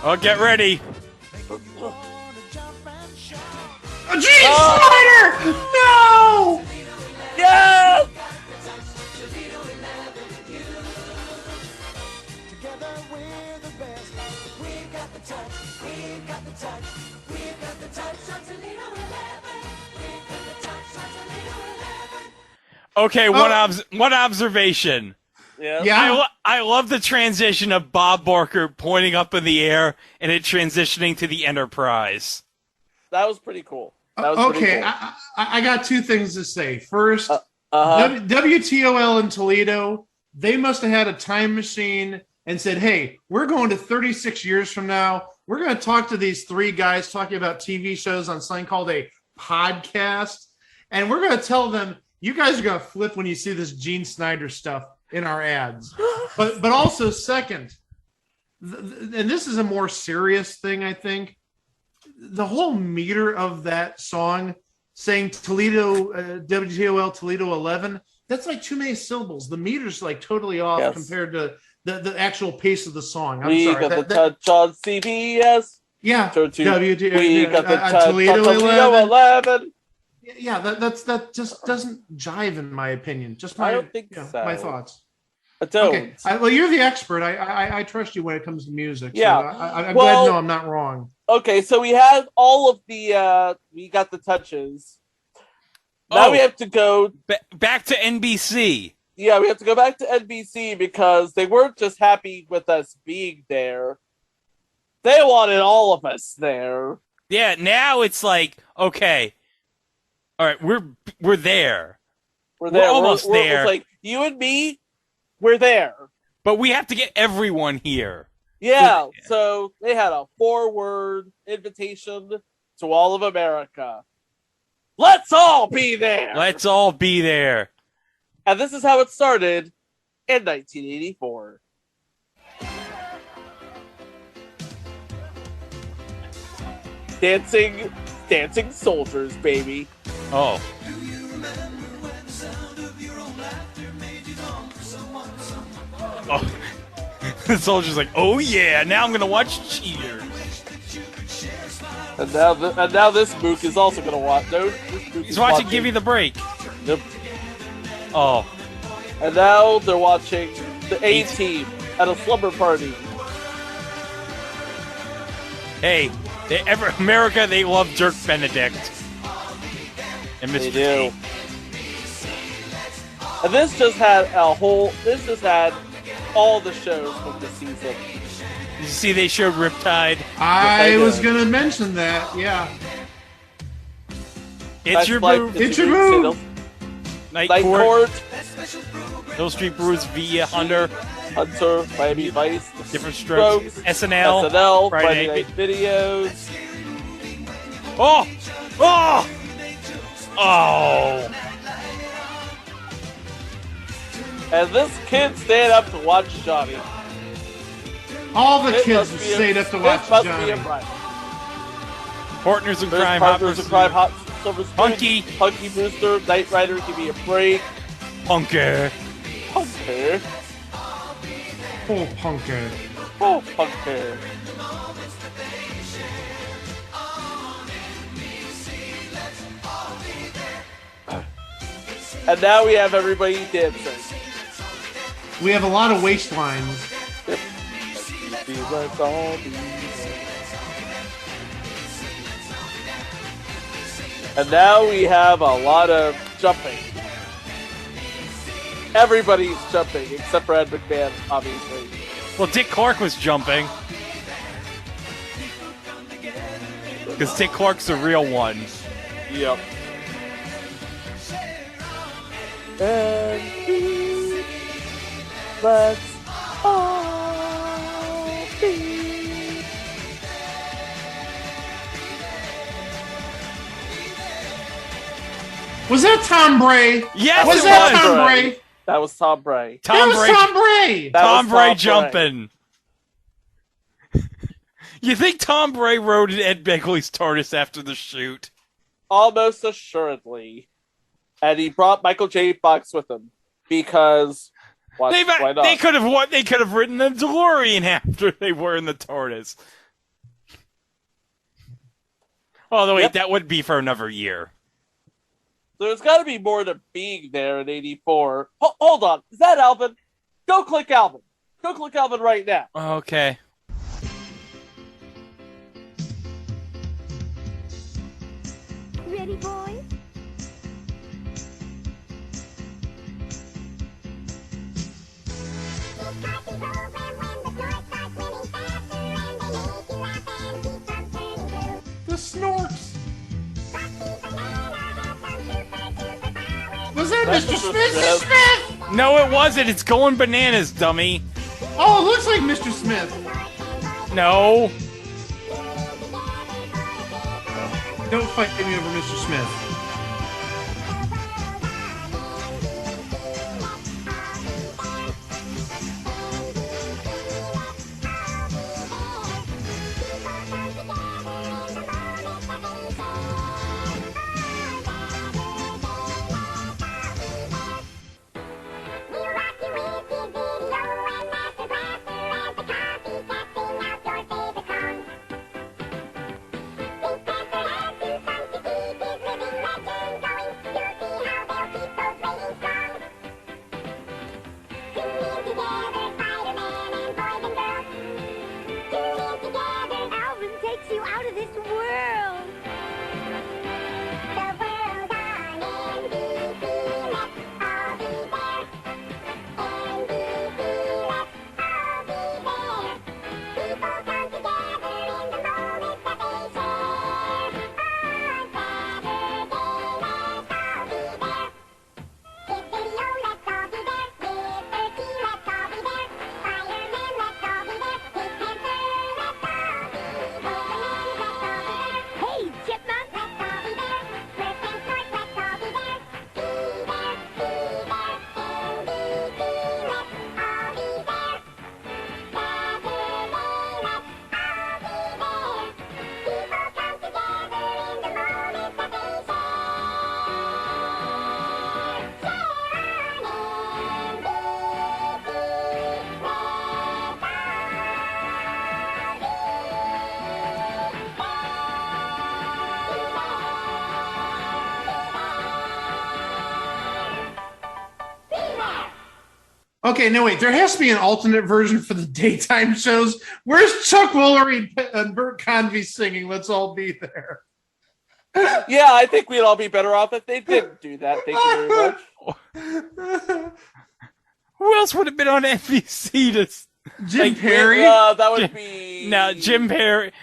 Oh, get ready. Oh, Gene Snyder! No! Yes! Okay, one observation. Yeah. I love the transition of Bob Barker pointing up in the air and it transitioning to the Enterprise. That was pretty cool. That was pretty Okay, cool. I got two things to say. First, WTOL in Toledo, they must have had a time machine and said, hey, we're going to 36 years from now. We're going to talk to these three guys talking about TV shows on something called a podcast. And we're going to tell them, you guys are going to flip when you see this Gene Snyder stuff in our ads. But also, second, and this is a more serious thing, I think, the whole meter of that song saying Toledo, WTOL Toledo 11, that's like too many syllables. The meter's like totally off compared to the actual pace of the song. We got the touch on CBS. Yeah. We got the touch Toledo on Toledo 11. Yeah, that just doesn't jive in my opinion. Just my, I don't think so. My thoughts. I don't. Okay. Well, you're the expert. I trust you when it comes to music. Yeah. So I'm glad to know I'm not wrong. Okay, so we have all of the we got the touches. Now we have to go back to NBC. Yeah, we have to go back to NBC because they weren't just happy with us being there. They wanted all of us there. Yeah, now it's like, okay, all right, we're there. We're almost there. It's like you and me, we're there. But we have to get everyone here. Yeah, so they had a 4-word invitation to all of America. Let's all be there. Let's all be there. And this is how it started in 1984. Dancing soldiers, baby. Oh. Oh. The soldier's like, oh yeah, now I'm gonna watch Cheers. And now this mook is also gonna watch. No, this mook He's is watching Give Me the Break. Yep. Oh. And now they're watching the A-Team at a slumber party. Hey, America, they love Dirk Benedict. And Mr. They do. T. And this just had all the shows from the season. Did you see they showed Riptide? I was going to mention that, yeah. It's your move. It's your move. Night Court. Court. Hill Street Brews via Hunter. Miami Vice. Different Strokes. SNL. Friday Night Videos. Oh! Oh! Oh! And this kid stayed up to watch Johnny. All the kids stayed up to watch Johnny. Partners in Crime, Hot Pursuit. Punky Brewster, Knight Rider, Give Me a Break. Punker. Punker. Oh, Punker. Oh, Punker. And now we have everybody dancing. We have a lot of waistlines. Yep. And now we have a lot of jumping. Everybody's jumping except for Ed McMahon, obviously. Well, Dick Clark was jumping. Because Dick Clark's the real one. Yep. And let's all be. Was that Tom Bray? Yes, was that Tom Bray? That was Tom Bray. Tom Bray. Tom Bray jumping. You think Tom Bray rode in Ed Begley's TARDIS after the shoot? Almost assuredly. And he brought Michael J. Fox with him because why not? They could have ridden the DeLorean after they were in the TARDIS. Although wait, that would be for another year. So there's got to be more to being there in '84. Hold on, is that Alvin? Go click Alvin. Go click Alvin right now. Okay. Ready, boys? The Snorks. Was that Mr. Smith? Smith? No, it wasn't. It's Going Bananas, dummy. Oh, it looks like Mr. Smith. No. Don't fight me over Mr. Smith. Alvin takes you out of this world. The world on NBC, let's all be there. NBC, let's all be there. People come together in the moment that they share. On Saturday, let's all be there. Kid Video, let's all be there. Liberty, let's all be there. Fireman, let's all be there. Pig Panther, let's all be there. Let's all be there. Hey, Chipmunk, let's all be there. Rick and Snort, let's all be there. Be there, NBC, let's all be there. Saturday, let's all be there. People come together in the moment that they Okay, no, wait. There has to be an alternate version for the daytime shows. Where's Chuck Woolery and Bert Convy singing Let's All Be There? Yeah, I think we'd all be better off if they didn't do that. Thank you very much. Who else would have been on NBC to Jim Perry? That would be... No, Jim Perry.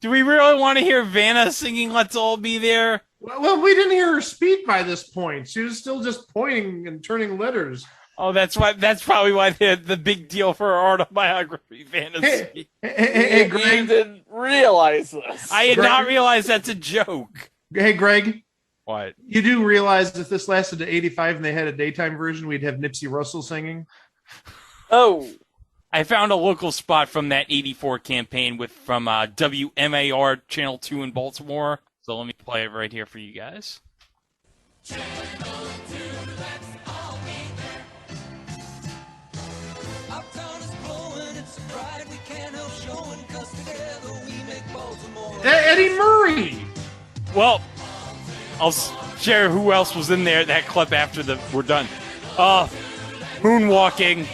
Do we really want to hear Vanna singing Let's All Be There? Well, we didn't hear her speak by this point. She was still just pointing and turning letters. Oh, that's why. That's probably why the big deal for her autobiography, Fantasy. Hey, Greg. You didn't realize this. I had not realized that's a joke. Hey, Greg. What? You do realize if this lasted to 85 and they had a daytime version, we'd have Nipsey Russell singing? Oh. I found a local spot from that 84 campaign from WMAR Channel 2 in Baltimore. So let me play it right here for you guys. Eddie Murray. Well, I'll share who else was in there. That clip after we're done. Moonwalking.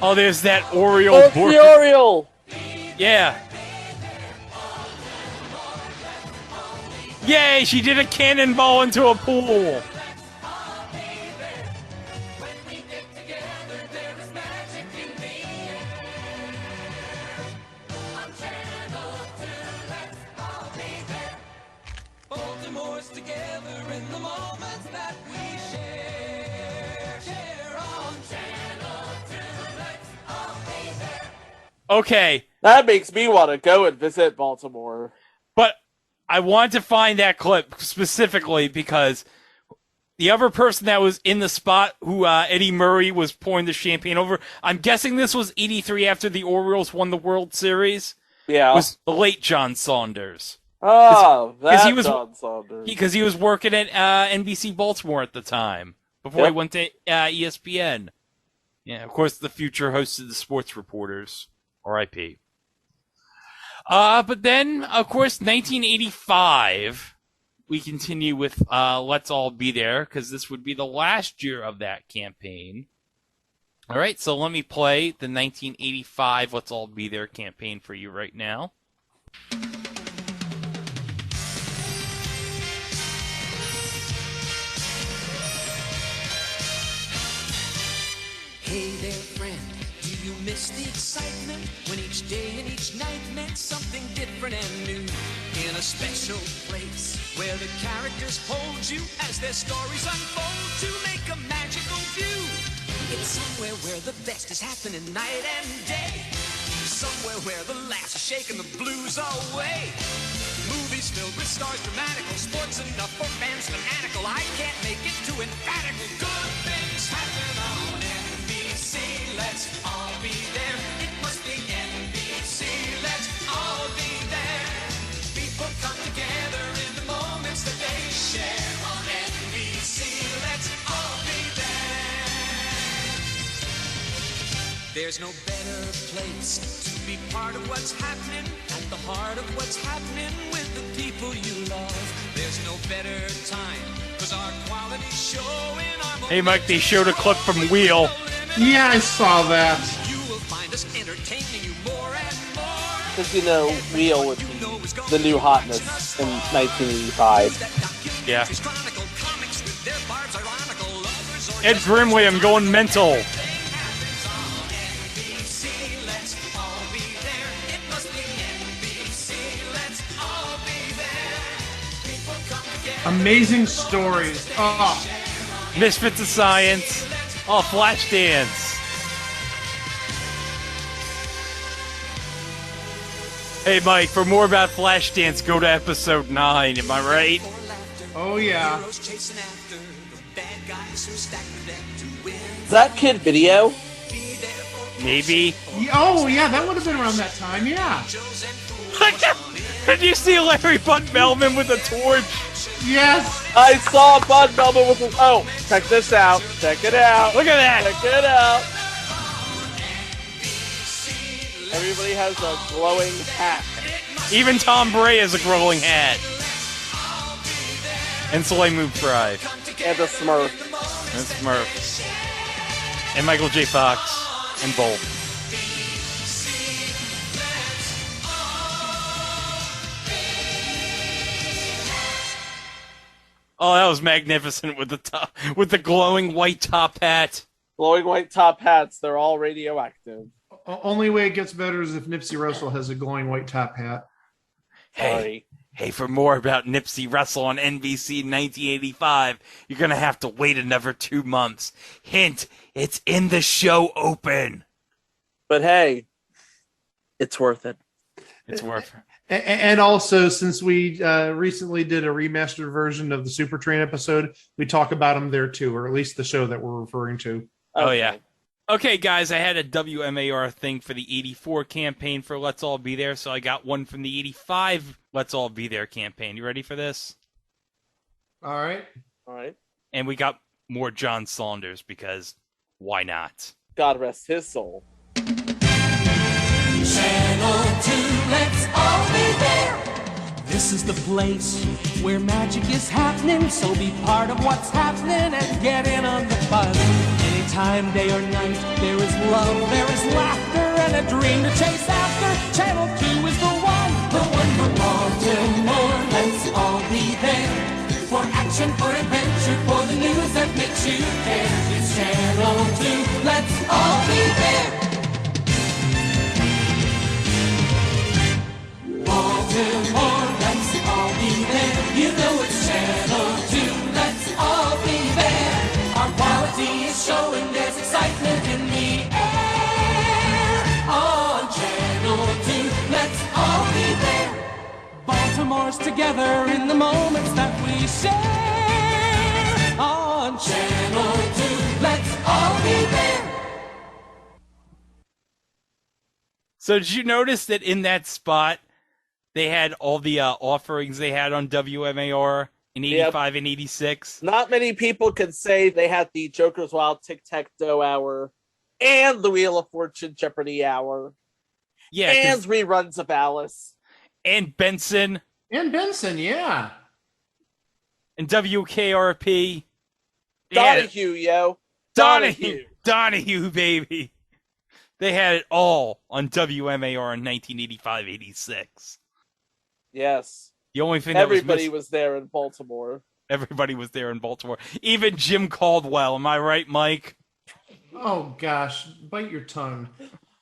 Oh, there's that Oriole. Oh, the Oriole. Yeah. Yay! She did a cannonball into a pool. Okay. That makes me want to go and visit Baltimore. But I want to find that clip specifically because the other person that was in the spot who Eddie Murray was pouring the champagne over, I'm guessing this was 83 after the Orioles won the World Series. Yeah. Was the late John Saunders. Oh, that's John Saunders. Because he was working at NBC Baltimore at the time before he went to ESPN. Yeah, of course, the future host of the Sports Reporters, R.I.P. But then, of course, 1985, we continue with Let's All Be There, because this would be the last year of that campaign. All right, so let me play the 1985 Let's All Be There campaign for you right now. Hey there, friend, do you miss the excitement when each day and each night meant something different and new? In a special place where the characters hold you as their stories unfold to make a magical view. It's somewhere where the best is happening night and day. Somewhere where the laughs are shaking the blues away. Movies filled with stars, dramatical, sports enough for fans fanatical. I can't make it too emphatical. Good things happen on NBC. Let's all be there. It must be NBC. Let's all be there. People come together in the moments that they share on NBC. Let's all be there. There's no better place to be part of what's happening, at the heart of what's happening with the people you love. There's no better time, cause our quality's showing our Hey, Mike, they showed a clip from Wheel. Yeah, I saw that. You will find us entertaining you more and more. Because, you know, Wheel would be the new hotness in 1985. Yeah. Ed Grimley, I'm going mental. Amazing stories. Oh. Misfits of Science. Oh, Flashdance. Hey, Mike, for more about Flashdance, go to episode 9. Am I right? Oh, yeah. Is that Kid Video? Maybe. Oh, yeah, that would have been around that time, yeah. Did you see Larry Bud Melman with a torch? Yes. I saw Bud Melman with a... Oh, check this out. Check it out. Look at that. Check it out. Everybody has a glowing hat. Even Tom Bray has a glowing hat. And Soleil Moon Frye. And a Smurf. And Smurf. And Michael J. Fox. And Bolt. Oh, that was magnificent with the glowing white top hat. Glowing white top hats, they're all radioactive. Only way it gets better is if Nipsey Russell has a glowing white top hat. Hey, for more about Nipsey Russell on NBC 1985, you're going to have to wait another 2 months. Hint, it's in the show open. But hey, it's worth it. It's worth it. And also, since we recently did a remastered version of the Super Train episode, we talk about them there too, or at least the show that we're referring to. Oh, yeah. Okay, guys, I had a WMAR thing for the 84 campaign for Let's All Be There, so I got one from the 85 Let's All Be There campaign. You ready for this? All right. All right. And we got more John Saunders, because why not? God rest his soul. Channel 2, let's all be there. This is the place where magic is happening, so be part of what's happening and get in on the fun. Anytime, day or night, there is love, there is laughter, and a dream to chase after. Channel 2 is the one for Baltimore. Let's all be there. For action, for adventure, for the news that makes you care. It's Channel 2, let's all be there. Baltimore, let's all be there. You know it's Channel 2, let's all be there. Our quality is showing, there's excitement in the air. On Channel 2, let's all be there. Baltimore's together in the moments that we share. On Channel 2, let's all be there. So did you notice that in that spot, they had all the offerings they had on WMAR in 85 and 86? Not many people could say they had the Joker's Wild Tic-Tac-Toe Hour and the Wheel of Fortune Jeopardy Hour. Yeah, and reruns of Alice. And Benson. And Benson, yeah. And WKRP. Donahue, yo. Donahue, baby. They had it all on WMAR in 1985-86. Yes. The only thing everybody was there in Baltimore. Everybody was there in Baltimore. Even Jim Caldwell. Am I right, Mike? Oh gosh, bite your tongue.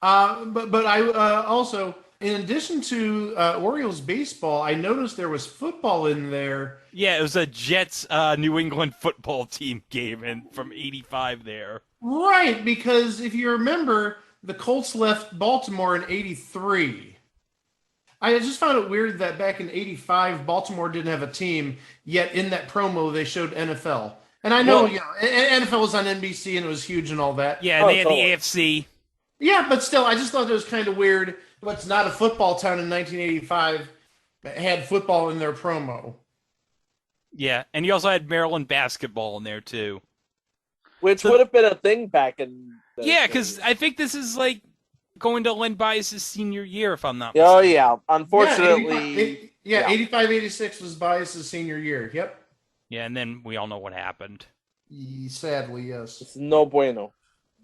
But I also, in addition to Orioles baseball, I noticed there was football in there. Yeah, it was a Jets New England football team game from '85 there. Right, because if you remember, the Colts left Baltimore in '83. I just found it weird that back in '85, Baltimore didn't have a team, yet in that promo they showed NFL. And I know, NFL was on NBC and it was huge and all that. Yeah, they had the AFC. Yeah, but still, I just thought it was kind of weird. What's not a football town in 1985 had football in their promo. Yeah, and you also had Maryland basketball in there too. Which would have been a thing back in... Yeah, because I think this is like going to Len Bias's senior year, if I'm not mistaken. Oh, yeah. Unfortunately... Yeah, 85-86 was Bias's senior year. Yep. Yeah, and then we all know what happened. Sadly, yes. It's no bueno.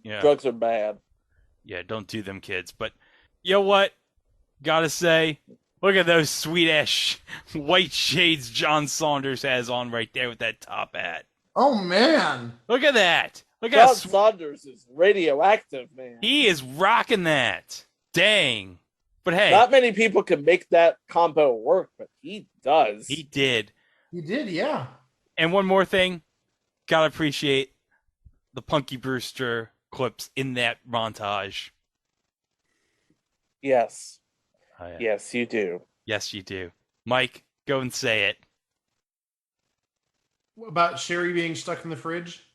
Yeah. Drugs are bad. Yeah, don't do them, kids. But you know what? Gotta say, look at those sweet-ass white shades John Saunders has on right there with that top hat. Oh, man. Look at that. Look at John Saunders is radioactive, man. He is rocking that. Dang. But hey. Not many people can make that combo work, but he does. He did. He did, yeah. And one more thing. Gotta appreciate the Punky Brewster clips in that montage. Yes. Oh, yeah. Yes, you do. Yes, you do. Mike, go and say it. What about Sherry being stuck in the fridge?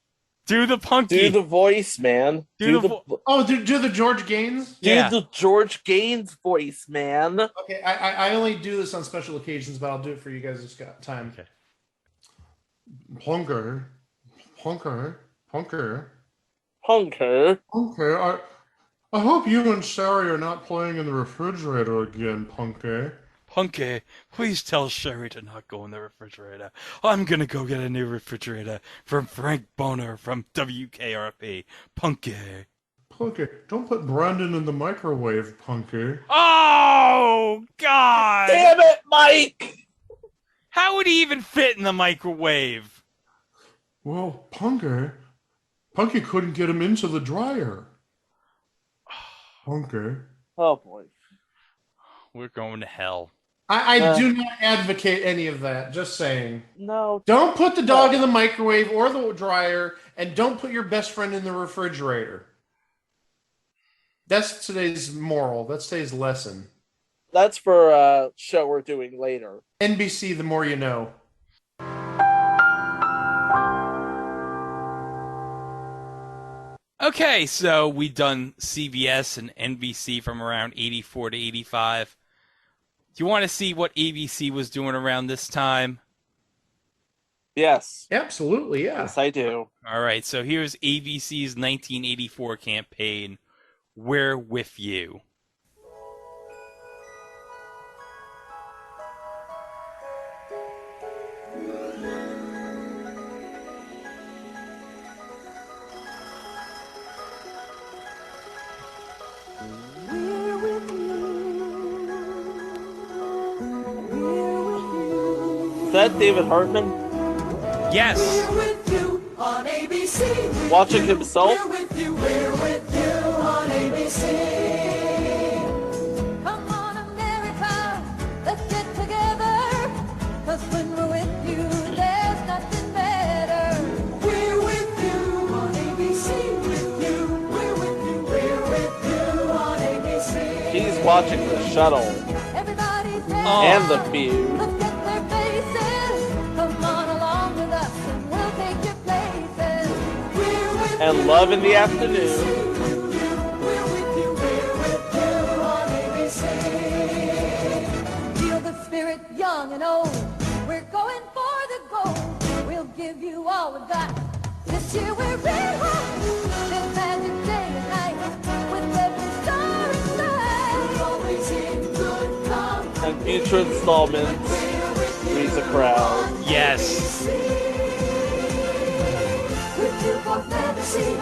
Do the Punky. Do the voice, man. Do the George Gaines? Do the George Gaines voice, man. Okay, I only do this on special occasions, but I'll do it for you guys this time. Okay. Punker. I hope you and Sherry are not playing in the refrigerator again, Punker. Punky, please tell Sherry to not go in the refrigerator. I'm gonna go get a new refrigerator from Frank Boner from WKRP. Punky. Punky, don't put Brandon in the microwave, Punky. Oh, God! Damn it, Mike! How would he even fit in the microwave? Well, Punky couldn't get him into the dryer. Punky. Oh, boy. We're going to hell. I do not advocate any of that. Just saying. No. Don't put the dog in the microwave or the dryer, and don't put your best friend in the refrigerator. That's today's moral. That's today's lesson. That's for a show we're doing later. NBC, the more you know. Okay, so we done CBS and NBC from around 84 to 85. Do you want to see what ABC was doing around this time? Yes. Absolutely, yeah. Yes, I do. All right, so here's ABC's 1984 campaign, We're With You. Is that David Hartman? Yes. We're with you on ABC. Watching himself? We're with you on ABC. Come on, America, let's get together. 'Cause when we're with you, there's nothing better. We're with you on ABC. With you, we're with you on ABC. He's watching the shuttle. Everybody's And the feud. Look at their faces. Come on along with us and we'll take your places. We're with And Love in the Afternoon. We're with you on ABC. Feel the spirit young and old. We're going for the gold. We'll give you all we've got. This year we're red hot. This magic day and night. Future installments. Raise a crowd. Yes. With you for fantasy,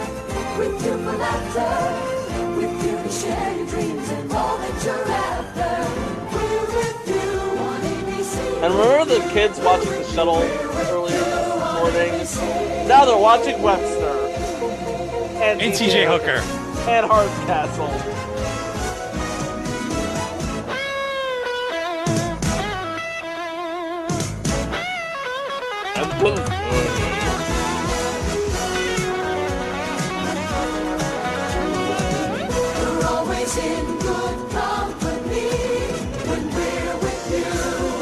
with you for laughter, with you to share your dreams and all that you're after. We're with you on ABC. And remember the kids watching the shuttle earlier this morning? Now they're watching Webster. And TJ Hooker. And Hardcastle. We're always in good company when we're with you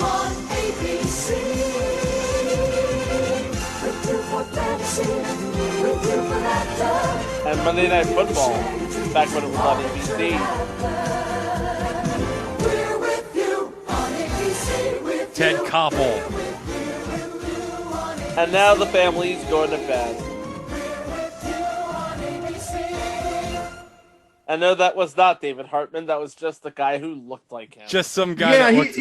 on ABC. With you for fantasy, with you for laughter. And Monday Night Football, back when it was on ABC. We're with you on ABC. With Ted Koppel. And now the family's going to bed. I know that was not David Hartman. That was just the guy who looked like him. Just some guy. Yeah, that looked...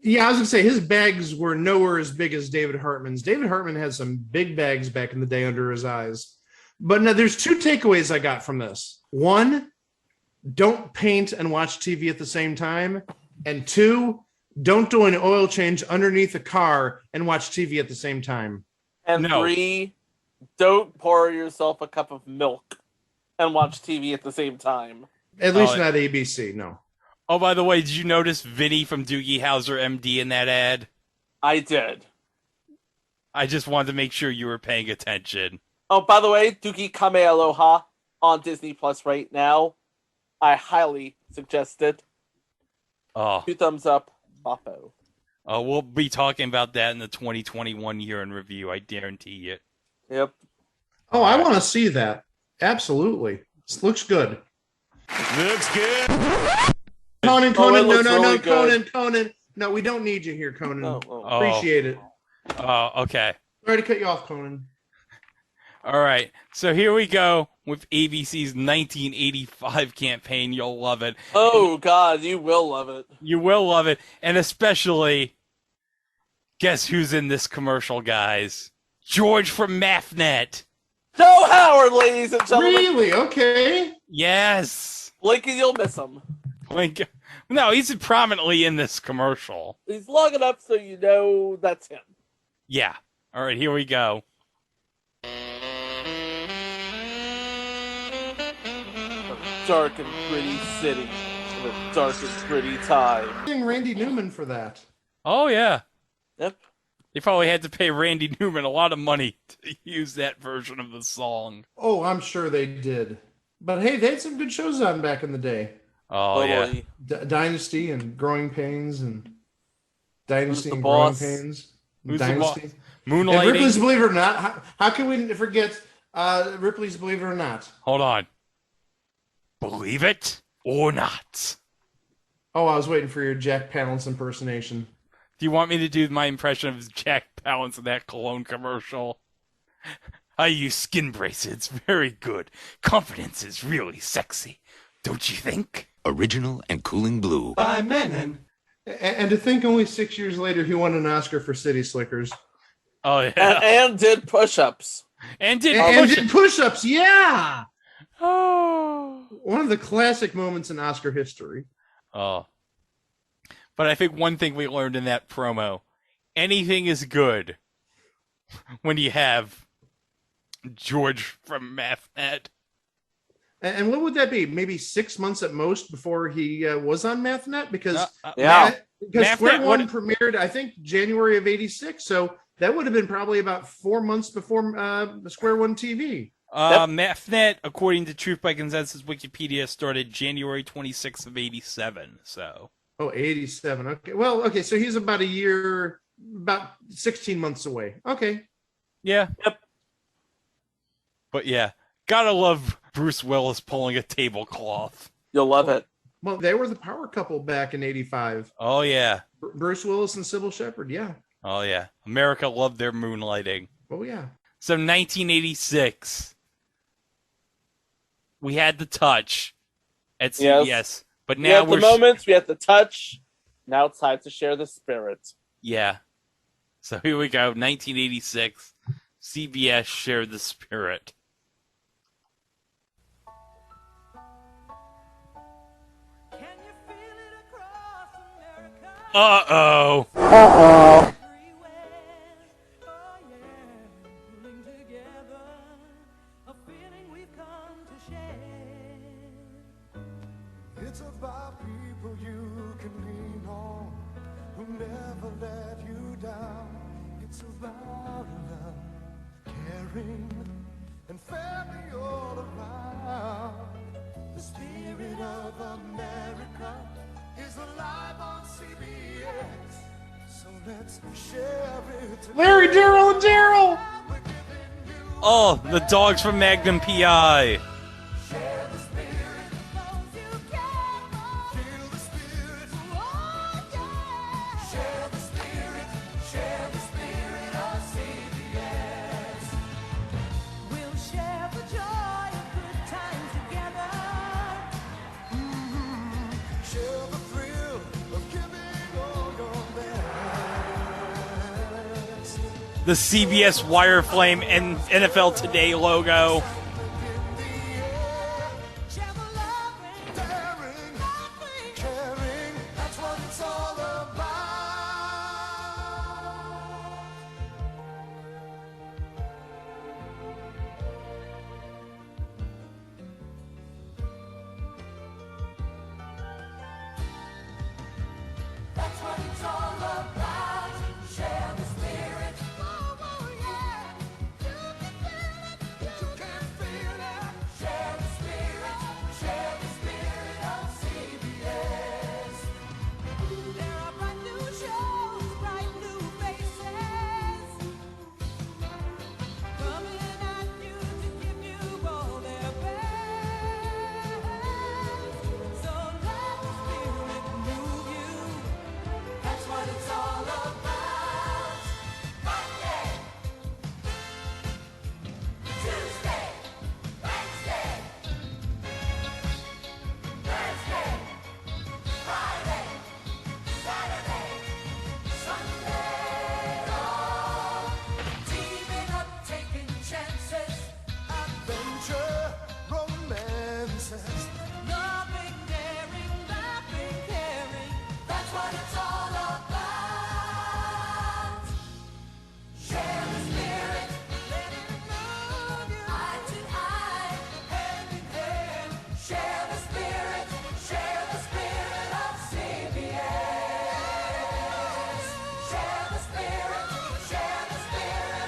yeah, I was gonna say his bags were nowhere as big as David Hartman's. David Hartman had some big bags back in the day under his eyes. But now there's two takeaways I got from this. One, don't paint and watch TV at the same time. And two, don't do an oil change underneath a car and watch TV at the same time. And three, don't pour yourself a cup of milk and watch TV at the same time. At least not ABC, no. Oh, by the way, did you notice Vinny from Doogie Howser, MD, in that ad? I did. I just wanted to make sure you were paying attention. Oh, by the way, Doogie Kame Aloha on Disney Plus right now. I highly suggest it. Oh. 2 thumbs up. Oppo. We'll be talking about that in the 2021 year in review. I guarantee it. Yep. Oh, I want to see that. Absolutely. This looks good. Looks good. Conan, really Conan. No, we don't need you here, Conan. Oh. Appreciate it. Oh, okay. Sorry to cut you off, Conan. All right. So here we go with ABC's 1985 campaign. You'll love it. Oh, God, you will love it. You will love it. And especially, guess who's in this commercial, guys? George from MathNet. Joe Howard, ladies and gentlemen. Really? Okay. Yes. Lincoln, you'll miss him. Lincoln. No, he's prominently in this commercial. He's long enough so you know that's him. Yeah. All right, here we go. Dark and gritty city in a dark and gritty time. Randy Newman for that. Oh, yeah. Yep. They probably had to pay Randy Newman a lot of money to use that version of the song. Oh, I'm sure they did. But hey, they had some good shows on back in the day. Oh, Totally. yeah. Dynasty and Growing Pains and Dynasty Who's the and boss? Growing Pains. Who's the Dynasty. boss? Moonlighting. And Ripley's Believe It or Not. How can we forget Ripley's Believe It or Not? Hold on. Believe it or not. Oh, I was waiting for your Jack Palance impersonation. Do you want me to do my impression of Jack Palance in that cologne commercial? I use skin bracelets. Very good. Confidence is really sexy. Don't you think? Original and cooling blue. By Menon. And to think only 6 years later he won an Oscar for City Slickers. Oh, yeah. And did push-ups. And did push-ups, yeah! Oh. One of the classic moments in Oscar history. Oh. But I think one thing we learned in that promo, anything is good when you have George from MathNet. And what would that be? Maybe 6 months at most before he was on MathNet? Because MathNet, Square One premiered, I think, January of '86. So that would have been probably about 4 months before Square One TV. MathNet, according to Truth by Consensus Wikipedia, started January 26th of 87. So. Oh, 87. Okay. Well, okay. So he's about a year, about 16 months away. Okay. Yeah. Yep. But yeah, gotta love Bruce Willis pulling a tablecloth. You'll love it. Well, they were the power couple back in '85. Oh, yeah. Bruce Willis and Sybil Shepherd. Yeah. Oh, yeah. America loved their moonlighting. Oh, yeah. So 1986. We had the touch at CBS, but now we had the moments, we had the touch, Now it's time to share the spirit. Yeah. So here we go, 1986. CBS Share the Spirit. Uh-oh. Uh-oh. It's about people you can lean on, who never let you down. It's about love, caring, and family all around. The spirit of America is alive on CBS, so let's share it. Larry, Daryl, and Daryl! Oh, the dogs from Magnum P.I. The CBS Wireframe and NFL Today logo. That's what it's all about. Share the spirit. Oh, yeah. You can feel it. You can feel it. Share the spirit. Share the spirit of CBS. There are bright new shows, bright new faces, coming at you to give you all their best. So let the spirit move you. That's what it's all about. Monday, Tuesday, Wednesday, Thursday, Friday, Saturday, Sunday. Oh, teaming up, taking chances, Adventure, romances. loving, daring, laughing, caring. That's what it's all about. Share the spirit, let it move you. Eye to eye, hand in hand. Share the spirit of CBS. Share the spirit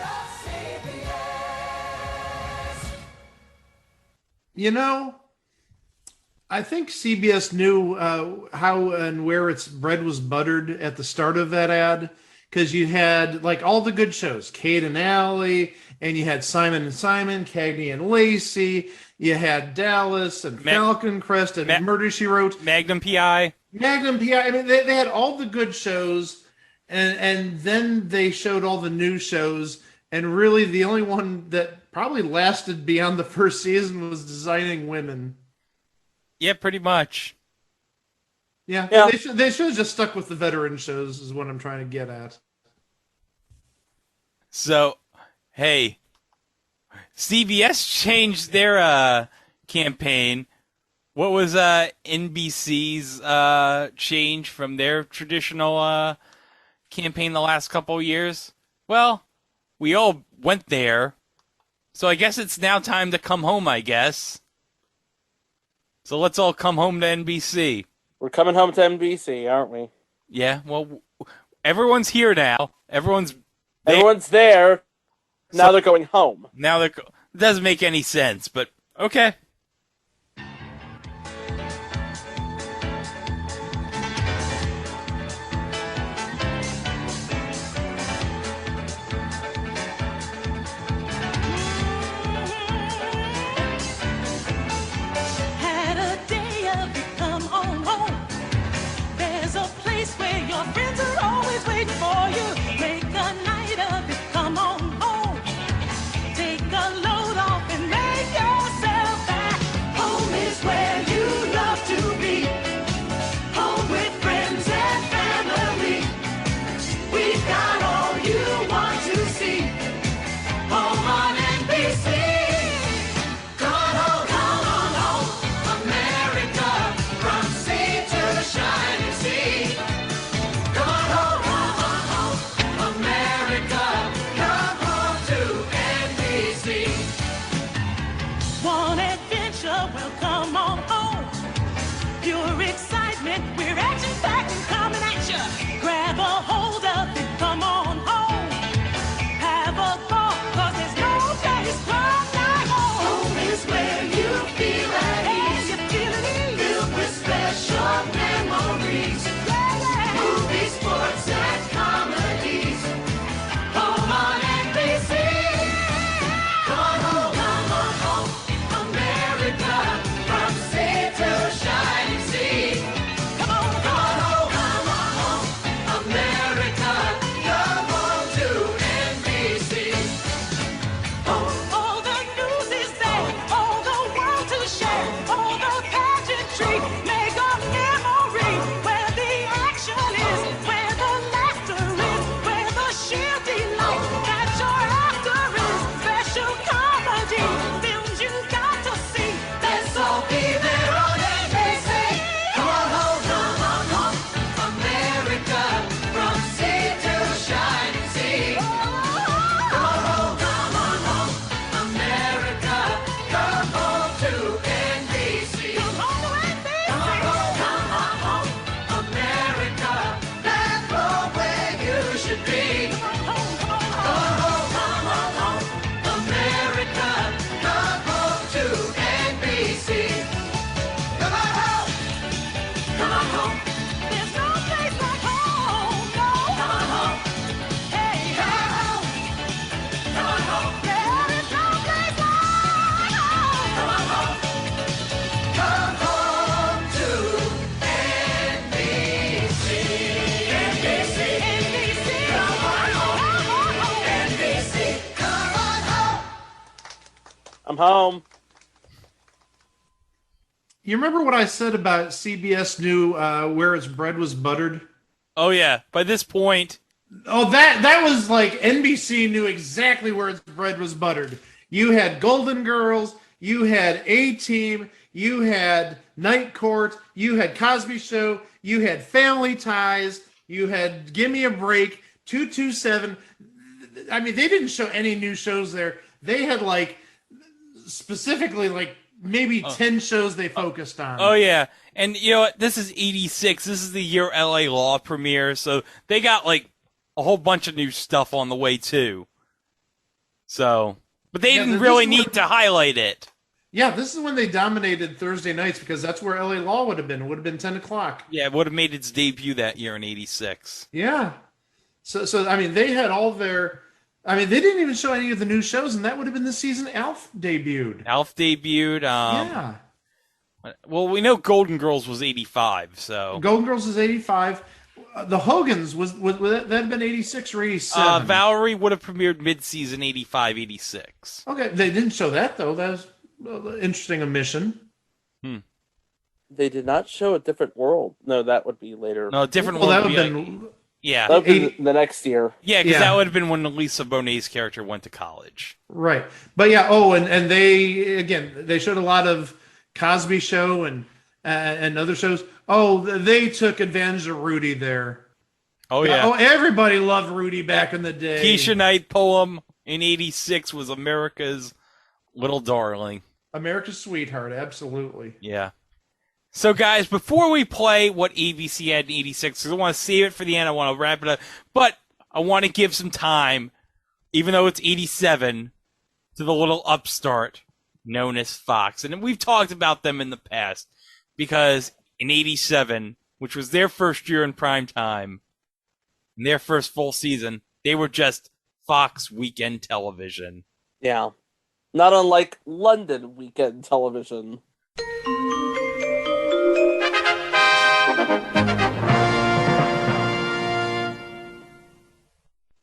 of CBS. You know, I think CBS knew how and where its bread was buttered at the start of that ad, because you had like all the good shows, Kate and Allie, and you had Simon and Simon, Cagney and Lacey, you had Dallas and Falcon Crest and Murder, She Wrote. Magnum P.I. Magnum P.I. I mean, they had all the good shows, and then they showed all the new shows, and really the only one that probably lasted beyond the first season was Designing Women. Yeah, pretty much. Yeah. They should have just stuck with the veteran shows is what I'm trying to get at. So, hey, CBS changed their campaign. What was NBC's change from their traditional campaign the last couple of years? Well, we all went there, so I guess it's now time to come home, I guess. So let's all come home to NBC. We're coming home to NBC, aren't we? Yeah, well, everyone's here now. Everyone's there. Now they're going home. Now they're... It doesn't make any sense, but okay. Had a day of it come on home. There's a place where your friends are always waiting for you. Make a night of it, come on home. Take a load off and make yourself back. Home is where you love to be. Home with friends and family. I'm home. You remember what I said about CBS knew where its bread was buttered? Oh yeah. By this point, that was like NBC knew exactly where its bread was buttered. You had Golden Girls, you had A-Team, you had Night Court, you had Cosby Show, you had Family Ties, you had Gimme a Break, 227. I mean, they didn't show any new shows there. They had like specifically like maybe 10 shows they focused on. Oh yeah. And you know what? This is 86. This is the year LA Law premieres, so they got like a whole bunch of new stuff on the way too. So, but they didn't really need to highlight it. Yeah, this is when they dominated Thursday nights because that's where LA Law would have been. It would have been 10 o'clock. Yeah, it would have made its debut that year in 86. Yeah. So I mean, they had all their... I mean, they didn't even show any of the new shows, and that would have been the season Alf debuted. Yeah. Well, we know Golden Girls was 85, so... Golden Girls was 85. The Hogans, would that have been 86 or 87? Valerie would have premiered mid-season 85, 86. Okay, they didn't show that, though. That was an interesting omission. They did not show A Different World. No, that would be later. No, A Different Well, World that would would be have been... Yeah. That would be the next year. Yeah, because that would have been when Lisa Bonet's character went to college. Right. But yeah, and they showed a lot of Cosby Show and other shows. Oh, they took advantage of Rudy there. Oh, yeah. Oh, everybody loved Rudy back in the day. Keisha Knight poem in 86 was America's little darling. America's sweetheart, absolutely. Yeah. So, guys, before we play what ABC had in 86, because I want to save it for the end, I want to wrap it up, but I want to give some time, even though it's 87, to the little upstart known as Fox. And we've talked about them in the past, because in 87, which was their first year in prime time, in their first full season, they were just Fox weekend television. Yeah. Not unlike London weekend television.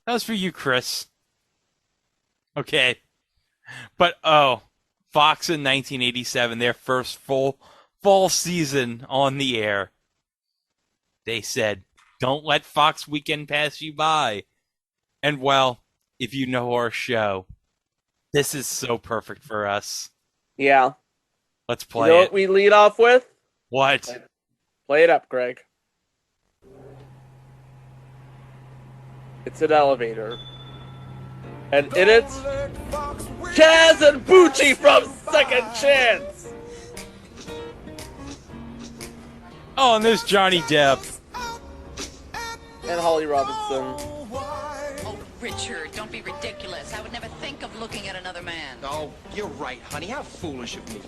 That was for you, Chris. Okay. But, Fox in 1987, their first full season on the air. They said, don't let Fox weekend pass you by. And, well, if you know our show, this is so perfect for us. Yeah. Let's play You know it. what we lead off with? What? Play it up, Greg. It's an elevator. And in it, Chaz and Bucci from Second Chance. Oh, and there's Johnny Depp. And Holly Robinson. Oh, Richard, don't be ridiculous. I would never think of looking at another man. Oh, you're right, honey. How foolish of me.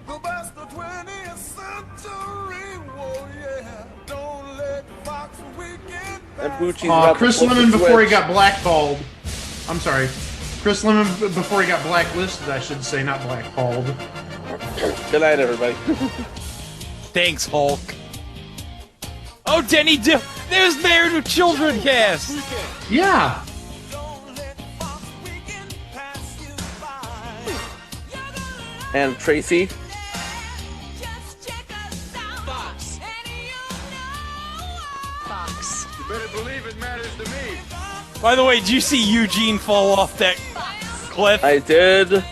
The best of 20th century, whoa, yeah. Don't let Fox weekend And Bucci's about Chris to flip Lemon the before he switch. got blackballed. I'm sorry. Chris Lemon before he got blacklisted, I should say, not blackballed. Good night, everybody. Thanks, Hulk. Oh, Denny Depp. There's Married with Children cast. Yeah. And Tracy. Fox. You better believe it matters to me. By the way, did you see Eugene fall off that cliff? I did.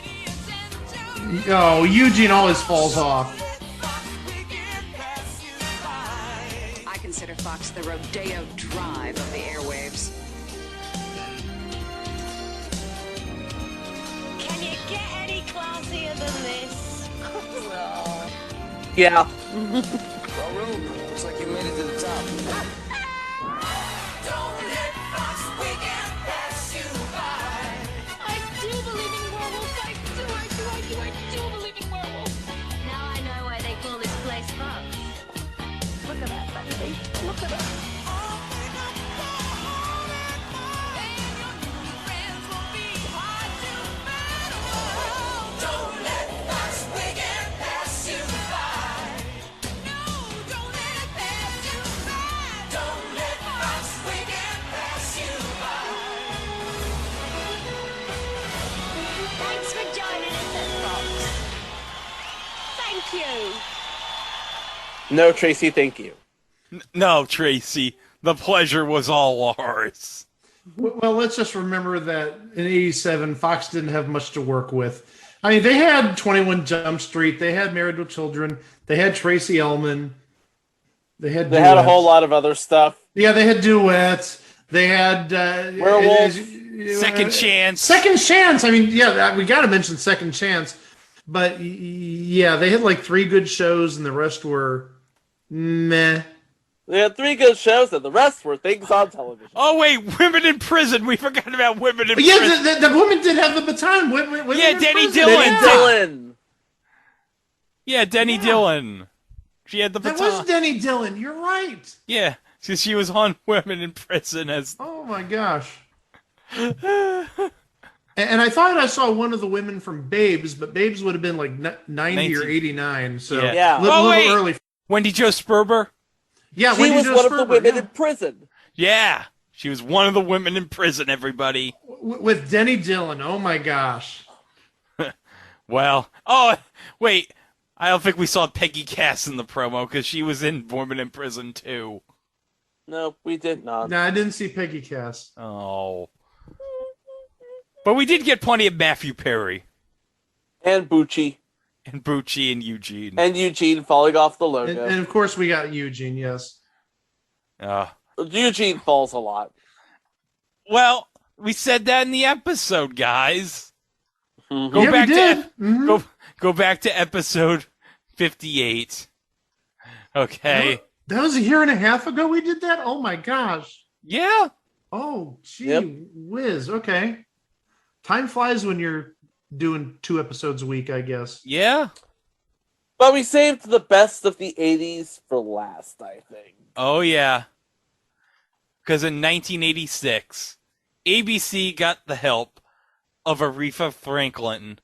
Oh, Eugene always falls off. I consider Fox the Rodeo Drive of the airwaves. Can you get any classier than this? No. Yeah. Looks like you made it to the top. I do believe in werewolves. I do believe in werewolves. Now I know why they call this place Fox. Look at that, baby. Look at that. thank you. No, Tracy, thank you. No, Tracy. The pleasure was all ours. Well, let's just remember that in '87, Fox didn't have much to work with. I mean, they had 21 Jump Street, they had Married with Children, they had Tracy Ullman, they had a whole lot of other stuff. Yeah, they had duets. They had Werewolf, Second Chance. Second Chance. I mean, yeah, we got to mention Second Chance. But yeah, they had like 3 good shows, and the rest were meh. They had 3 good shows, and the rest were things on television. Oh wait, Women in Prison. We forgot about Women in Yeah, Prison. the woman did have the baton. Women Yeah, in Denny Prison. Dillon. Denny Dillon. Yeah, Denny Dillon. She had the That baton. was Denny Dillon. You're right. Yeah, because she was on Women in Prison as. Oh my gosh. And I thought I saw one of the women from Babes, but Babes would have been like 90 or 89. So Yeah. little early. Wendy Jo Sperber. Yeah, She Wendy was Jo one of the Sperber, women yeah. in prison. Yeah, she was one of the women in prison. Everybody. With Denny Dillon. Oh my gosh. Well, oh wait, I don't think we saw Peggy Cass in the promo because she was in Women in Prison too. No, we did not. No, I didn't see Peggy Cass. Oh. But we did get plenty of Matthew Perry. And Bucci. And Bucci and Eugene. And Eugene falling off the logo. And of course we got Eugene, yes. Eugene falls a lot. Well, we said that in the episode, guys. Mm-hmm. Go Yeah, back we did. to go back to episode 58. Okay. That was a year and a half ago we did that? Oh my gosh. Yeah. Oh, gee whiz. Okay. Time flies when you're doing 2 episodes a week, I guess. Yeah. But we saved the best of the 80s for last, I think. Oh, yeah. Because in 1986, ABC got the help of Aretha Franklin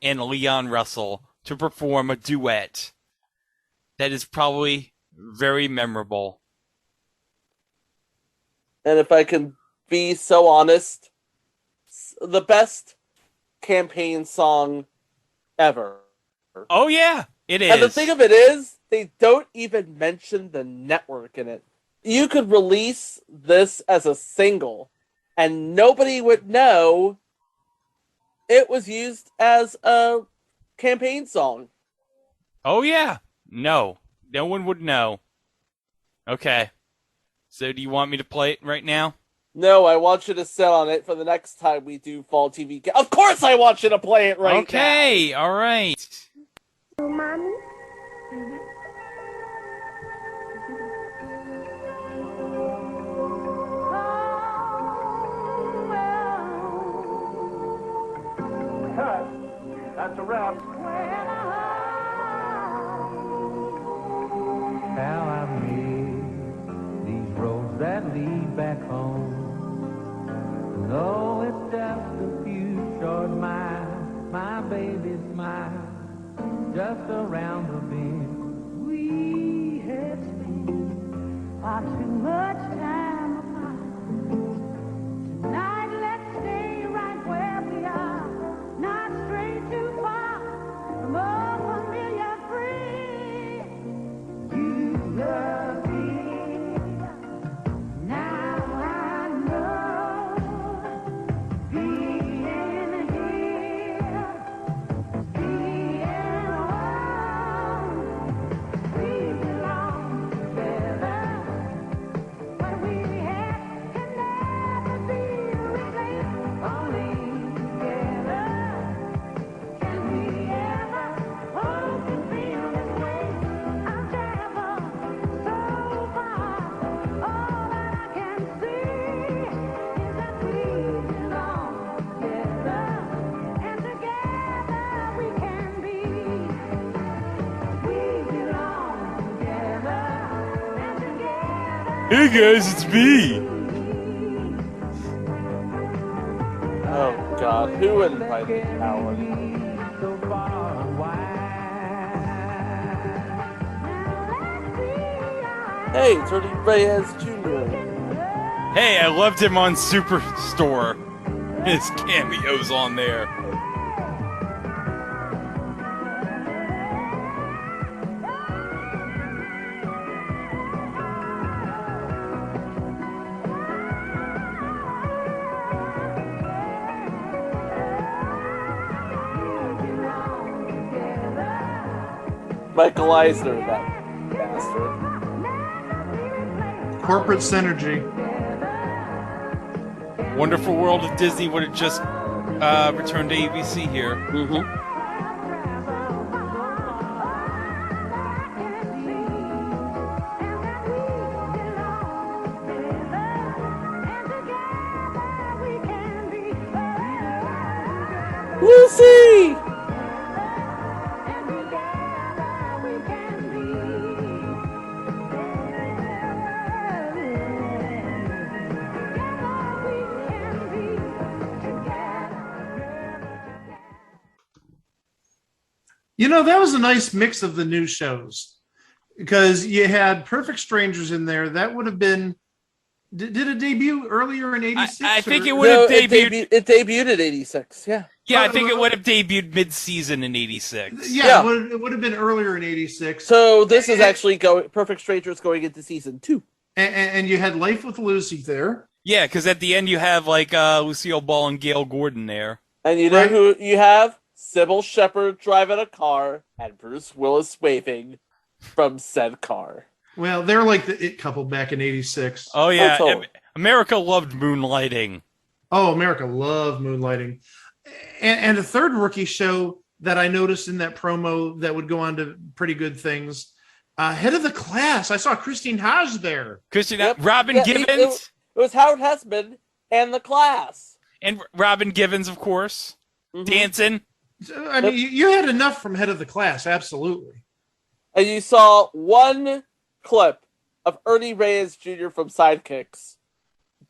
and Leon Russell to perform a duet that is probably very memorable. And if I can be so honest, the best campaign song ever. Oh, yeah, it is. And the thing of it is, they don't even mention the network in it. You could release this as a single, and nobody would know it was used as a campaign song. Oh, yeah. No one would know. Okay. So do you want me to play it right now? No, I want you to sit on it for the next time we do Fall TV. Of course I want you to play it right now. Okay, all right. Mommy? Cut. That's a wrap. How I miss these roads that lead back home. Though it's just a few short miles, my baby's smile just around the bend. We had spent far too much time apart. Tonight let's stay right where we are, not stray too far from a familiar friend. You love me. Now I know being here, being alone, we belong together. What we had can never be replaced. Only together can we ever hope to feel this way. I've traveled so far, all that I can see is that we belong together, and together we can be. We belong together, and together. Hey guys, it's me. Oh God, who invited Alan? Hey, it's Ernie Reyes Jr. Hey, I loved him on Superstore. His cameo's on there. Michael Eisner, that bastard. Corporate synergy. Wonderful World of Disney would have just returned to ABC here. Mm-hmm. Lucy! You know, that was a nice mix of the new shows because you had Perfect Strangers in there. That would have been. Did it debut earlier in '86? I think it would have debuted. It debuted in '86. Yeah. Yeah, I think it would have debuted mid-season in '86. Yeah. It would have been earlier in '86. So this is actually Perfect Strangers going into season 2. And you had Life with Lucy there. Yeah, because at the end you have like Lucille Ball and Gail Gordon there. And you know who you have? Sybil Shepherd driving a car and Bruce Willis waving from said car. Well, they're like the it couple back in '86. Oh yeah, America loved moonlighting. Oh, America loved moonlighting. And a third rookie show that I noticed in that promo that would go on to pretty good things. Head of the Class. I saw Christine Haas there. Robin Givens. It was Howard Hessman and the Class. And Robin Givens, of course. Dancing. I mean, you had enough from Head of the Class, absolutely. And you saw one clip of Ernie Reyes Jr. from Sidekicks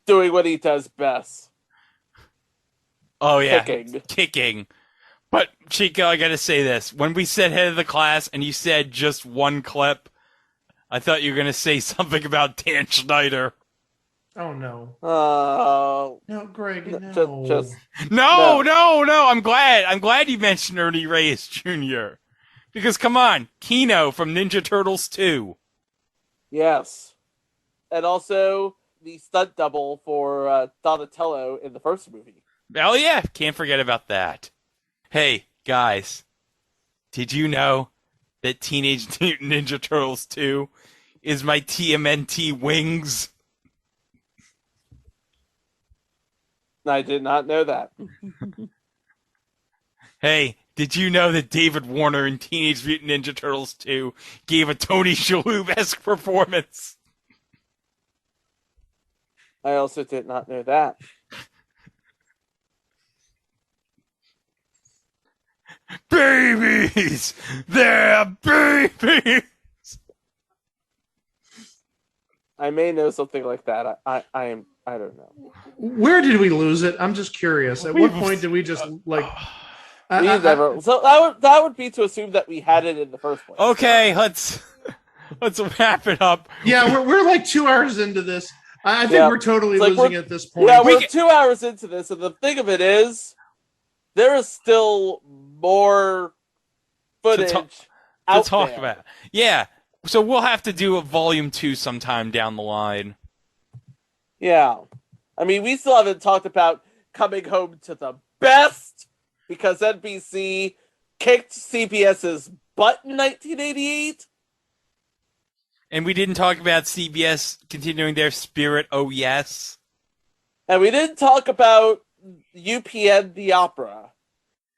doing what he does best. Oh, yeah. Kicking. But, Chico, I gotta say this. When we said Head of the Class and you said just one clip, I thought you were gonna say something about Dan Schneider. Oh, no. No, Greg, no. No. I'm glad you mentioned Ernie Reyes Jr. Because, come on, Kino from Ninja Turtles 2. Yes. And also the stunt double for Donatello in the first movie. Oh, yeah. Can't forget about that. Hey, guys. Did you know that Teenage Mutant Ninja Turtles 2 is my TMNT Wings? I did not know that. Hey, did you know that David Warner in Teenage Mutant Ninja Turtles 2 gave a Tony Shalhoub-esque performance? I also did not know that. Babies! They're babies! I may know something like that. I don't know. Where did we lose it? I'm just curious. At what point did we just like? So that would be to assume that we had it in the first place. Okay, let's wrap it up. Yeah, we're like 2 hours into this. I think we're totally losing at this point. Yeah, we're 2 hours into this, and the thing of it is, there is still more footage to talk about. Yeah, so we'll have to do a volume 2 sometime down the line. Yeah. I mean, we still haven't talked about coming home to the best because NBC kicked CBS's butt in 1988. And we didn't talk about CBS continuing their Spirit, oh yes. And we didn't talk about UPN the Opera.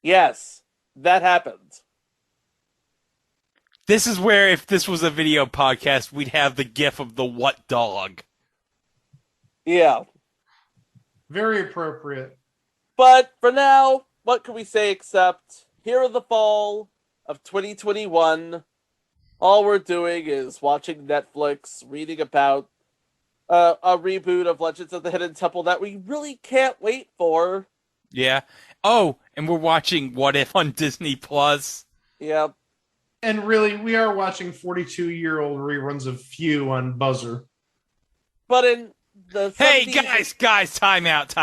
Yes, that happened. This is where, if this was a video podcast, we'd have the gif of the what dog. Yeah. Very appropriate. But for now, what can we say except here in the fall of 2021, all we're doing is watching Netflix, reading about a reboot of Legends of the Hidden Temple that we really can't wait for. Yeah. Oh, and we're watching What If on Disney Plus. Yeah. And really, we are watching 42-year-old reruns of Few on Buzzer. But in the Hey, guys, time out.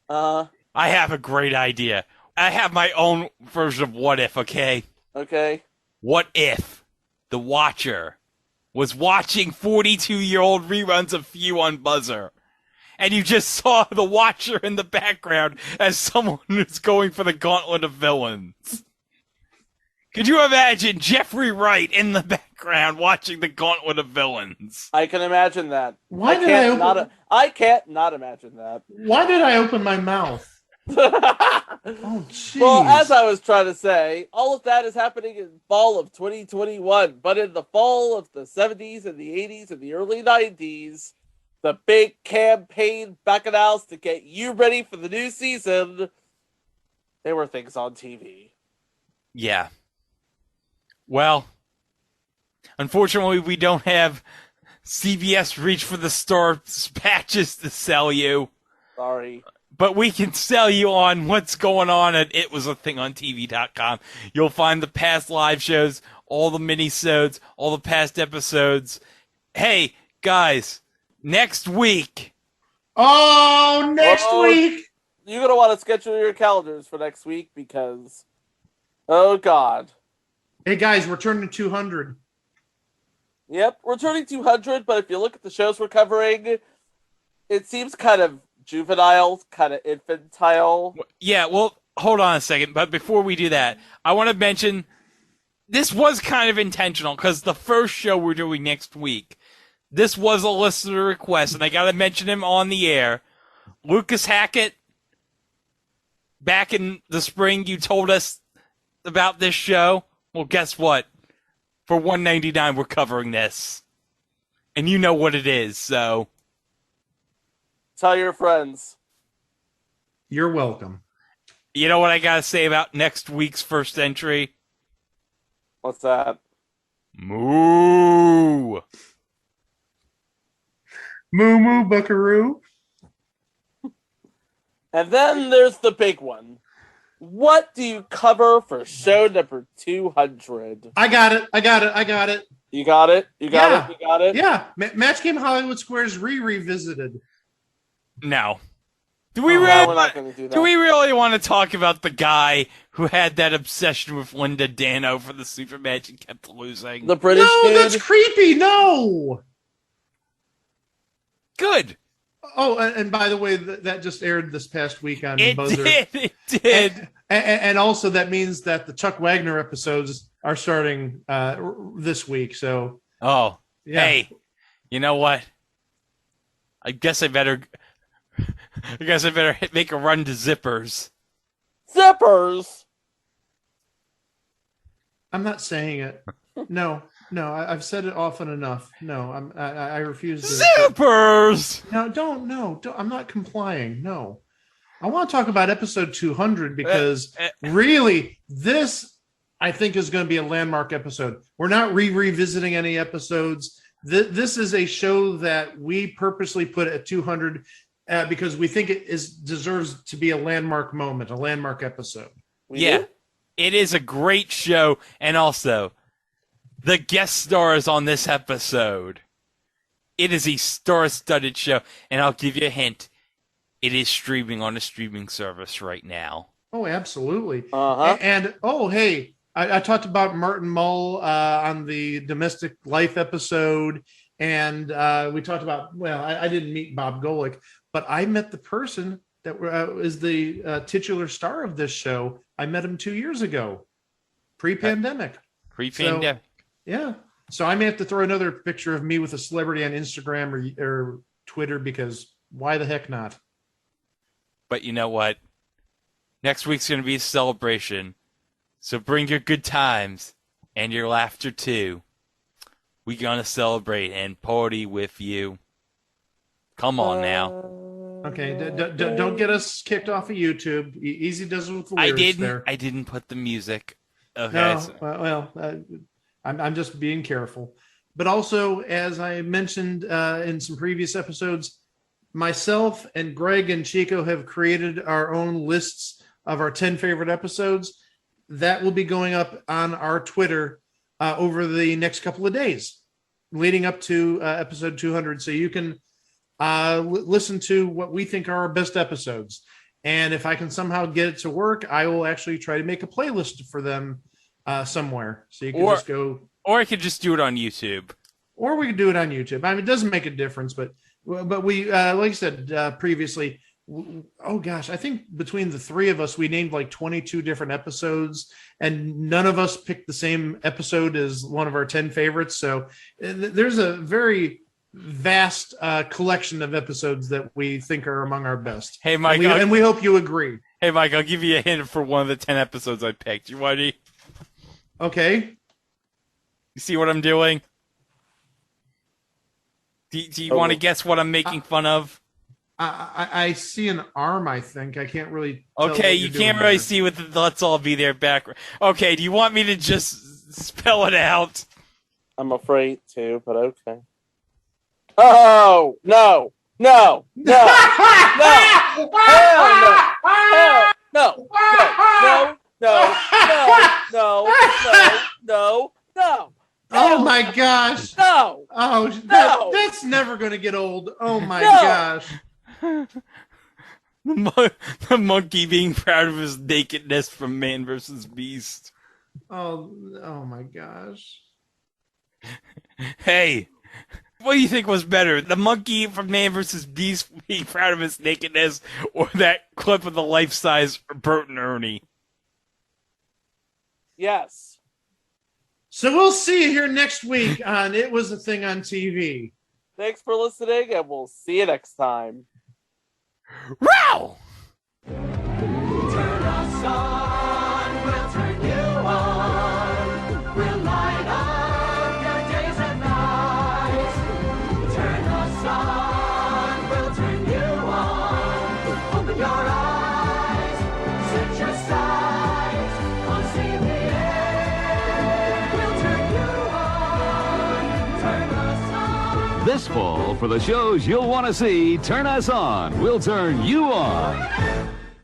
I have a great idea. I have my own version of What If, okay? Okay. What if the Watcher was watching 42-year-old reruns of Few on Buzzer, and you just saw the Watcher in the background as someone who's going for the gauntlet of villains? Could you imagine Jeffrey Wright in the background watching the Gauntlet of Villains? I can imagine that. Why did I can't not imagine that. Why did I open my mouth? Oh, jeez. Well, as I was trying to say, all of that is happening in fall of 2021, but in the fall of the 70s and the 80s and the early 90s, the big campaign bacchanals to get you ready for the new season, there were things on TV. Yeah. Well, unfortunately, we don't have CBS Reach for the Stars patches to sell you. Sorry. But we can sell you on what's going on at itwasathingontv.com. You'll find the past live shows, all the mini-sodes, all the past episodes. Hey, guys, next week. Oh, next week. You're going to want to schedule your calendars for next week because, oh, God. Hey, guys, we're turning 200. Yep, we're turning 200, but if you look at the shows we're covering, it seems kind of juvenile, kind of infantile. Yeah, well, hold on a second. But before we do that, I want to mention this was kind of intentional because the first show we're doing next week, this was a listener request, and I got to mention him on the air. Lucas Hackett, back in the spring, you told us about this show. Well, guess what? For $1.99, we're covering this. And you know what it is, so... Tell your friends. You're welcome. You know what I gotta say about next week's first entry? What's that? Moo! Moo moo buckaroo. And then there's the big one. What do you cover for show number 200? I got it. You got it? You got it? Yeah. Match Game Hollywood Squares revisited. No. Do we we're really? not gonna do that. Do we really want to talk about the guy who had that obsession with Linda Dano for the Super Match and kept losing? The British dude? That's creepy. No. Good. Oh, and by the way, that just aired this past week on It Buzzr. did. It did. And also that means that the Chuck Wagner episodes are starting this week. So. Oh. Yeah. Hey. You know what? I guess I better make a run to Zippers. Zippers? I'm not saying it. No, I've said it often enough. No, I refuse to. Zippers! No, don't. I'm not complying. No. I want to talk about episode 200 because really, this, I think, is going to be a landmark episode. We're not revisiting any episodes. This is a show that we purposely put at 200 because we think it deserves to be a landmark moment, a landmark episode. Yeah, it is a great show. And also, the guest stars on this episode. It is a star-studded show. And I'll give you a hint. It is streaming on a streaming service right now. Oh, absolutely. Uh-huh. And hey, I talked about Martin Mull on the Domestic Life episode, and we talked about, well, I didn't meet Bob Golick, but I met the person that is the titular star of this show. I met him 2 years ago, pre-pandemic. Pre-pandemic. So, yeah. So I may have to throw another picture of me with a celebrity on Instagram or Twitter because why the heck not? But you know what? Next week's going to be a celebration. So bring your good times and your laughter too. We're going to celebrate and party with you. Come on now. Okay, don't get us kicked off of YouTube. Easy does it with the lyrics there. I didn't put the music. Okay. No, I'm just being careful. But also, as I mentioned in some previous episodes, myself and Greg and Chico have created our own lists of our 10 favorite episodes. That will be going up on our Twitter over the next couple of days, leading up to episode 200. So you can listen to what we think are our best episodes. And if I can somehow get it to work, I will actually try to make a playlist for them somewhere. So you can just go. Or I could just do it on YouTube. Or we could do it on YouTube. I mean, it doesn't make a difference, but we, like I said previously, oh gosh, I think between the three of us, we named like 22 different episodes, and none of us picked the same episode as one of our 10 favorites. So there's a very vast collection of episodes that we think are among our best. Hey, Mike, and we hope you agree. Hey, Mike, I'll give you a hint for one of the 10 episodes I picked. You ready? Okay. You see what I'm doing? Do you want to guess what I'm making fun of? I see an arm, I think. I can't really tell Okay, you can't really see with the Let's All Be There background. Okay, do you want me to just spell it out? I'm afraid to, but okay. Oh, no. No. No. No. Hell no. No. No. No. No. No. No. Oh my gosh. No. Oh, No. That's never going to get old. Oh my No. gosh. The monkey being proud of his nakedness from Man vs. Beast. Oh my gosh. Hey, what do you think was better? The monkey from Man vs. Beast being proud of his nakedness, or that clip of the life-size Bert and Ernie? Yes. So we'll see you here next week on It Was a Thing on TV. Thanks for listening, and we'll see you next time. Row! Turn us on, we'll turn you on. We'll light up your days and nights. Turn us on, we'll turn you on. Open your eyes, set your sights on CBS. We'll turn you on, turn us on. This fall, for the shows you'll want to see, turn us on. We'll turn you on.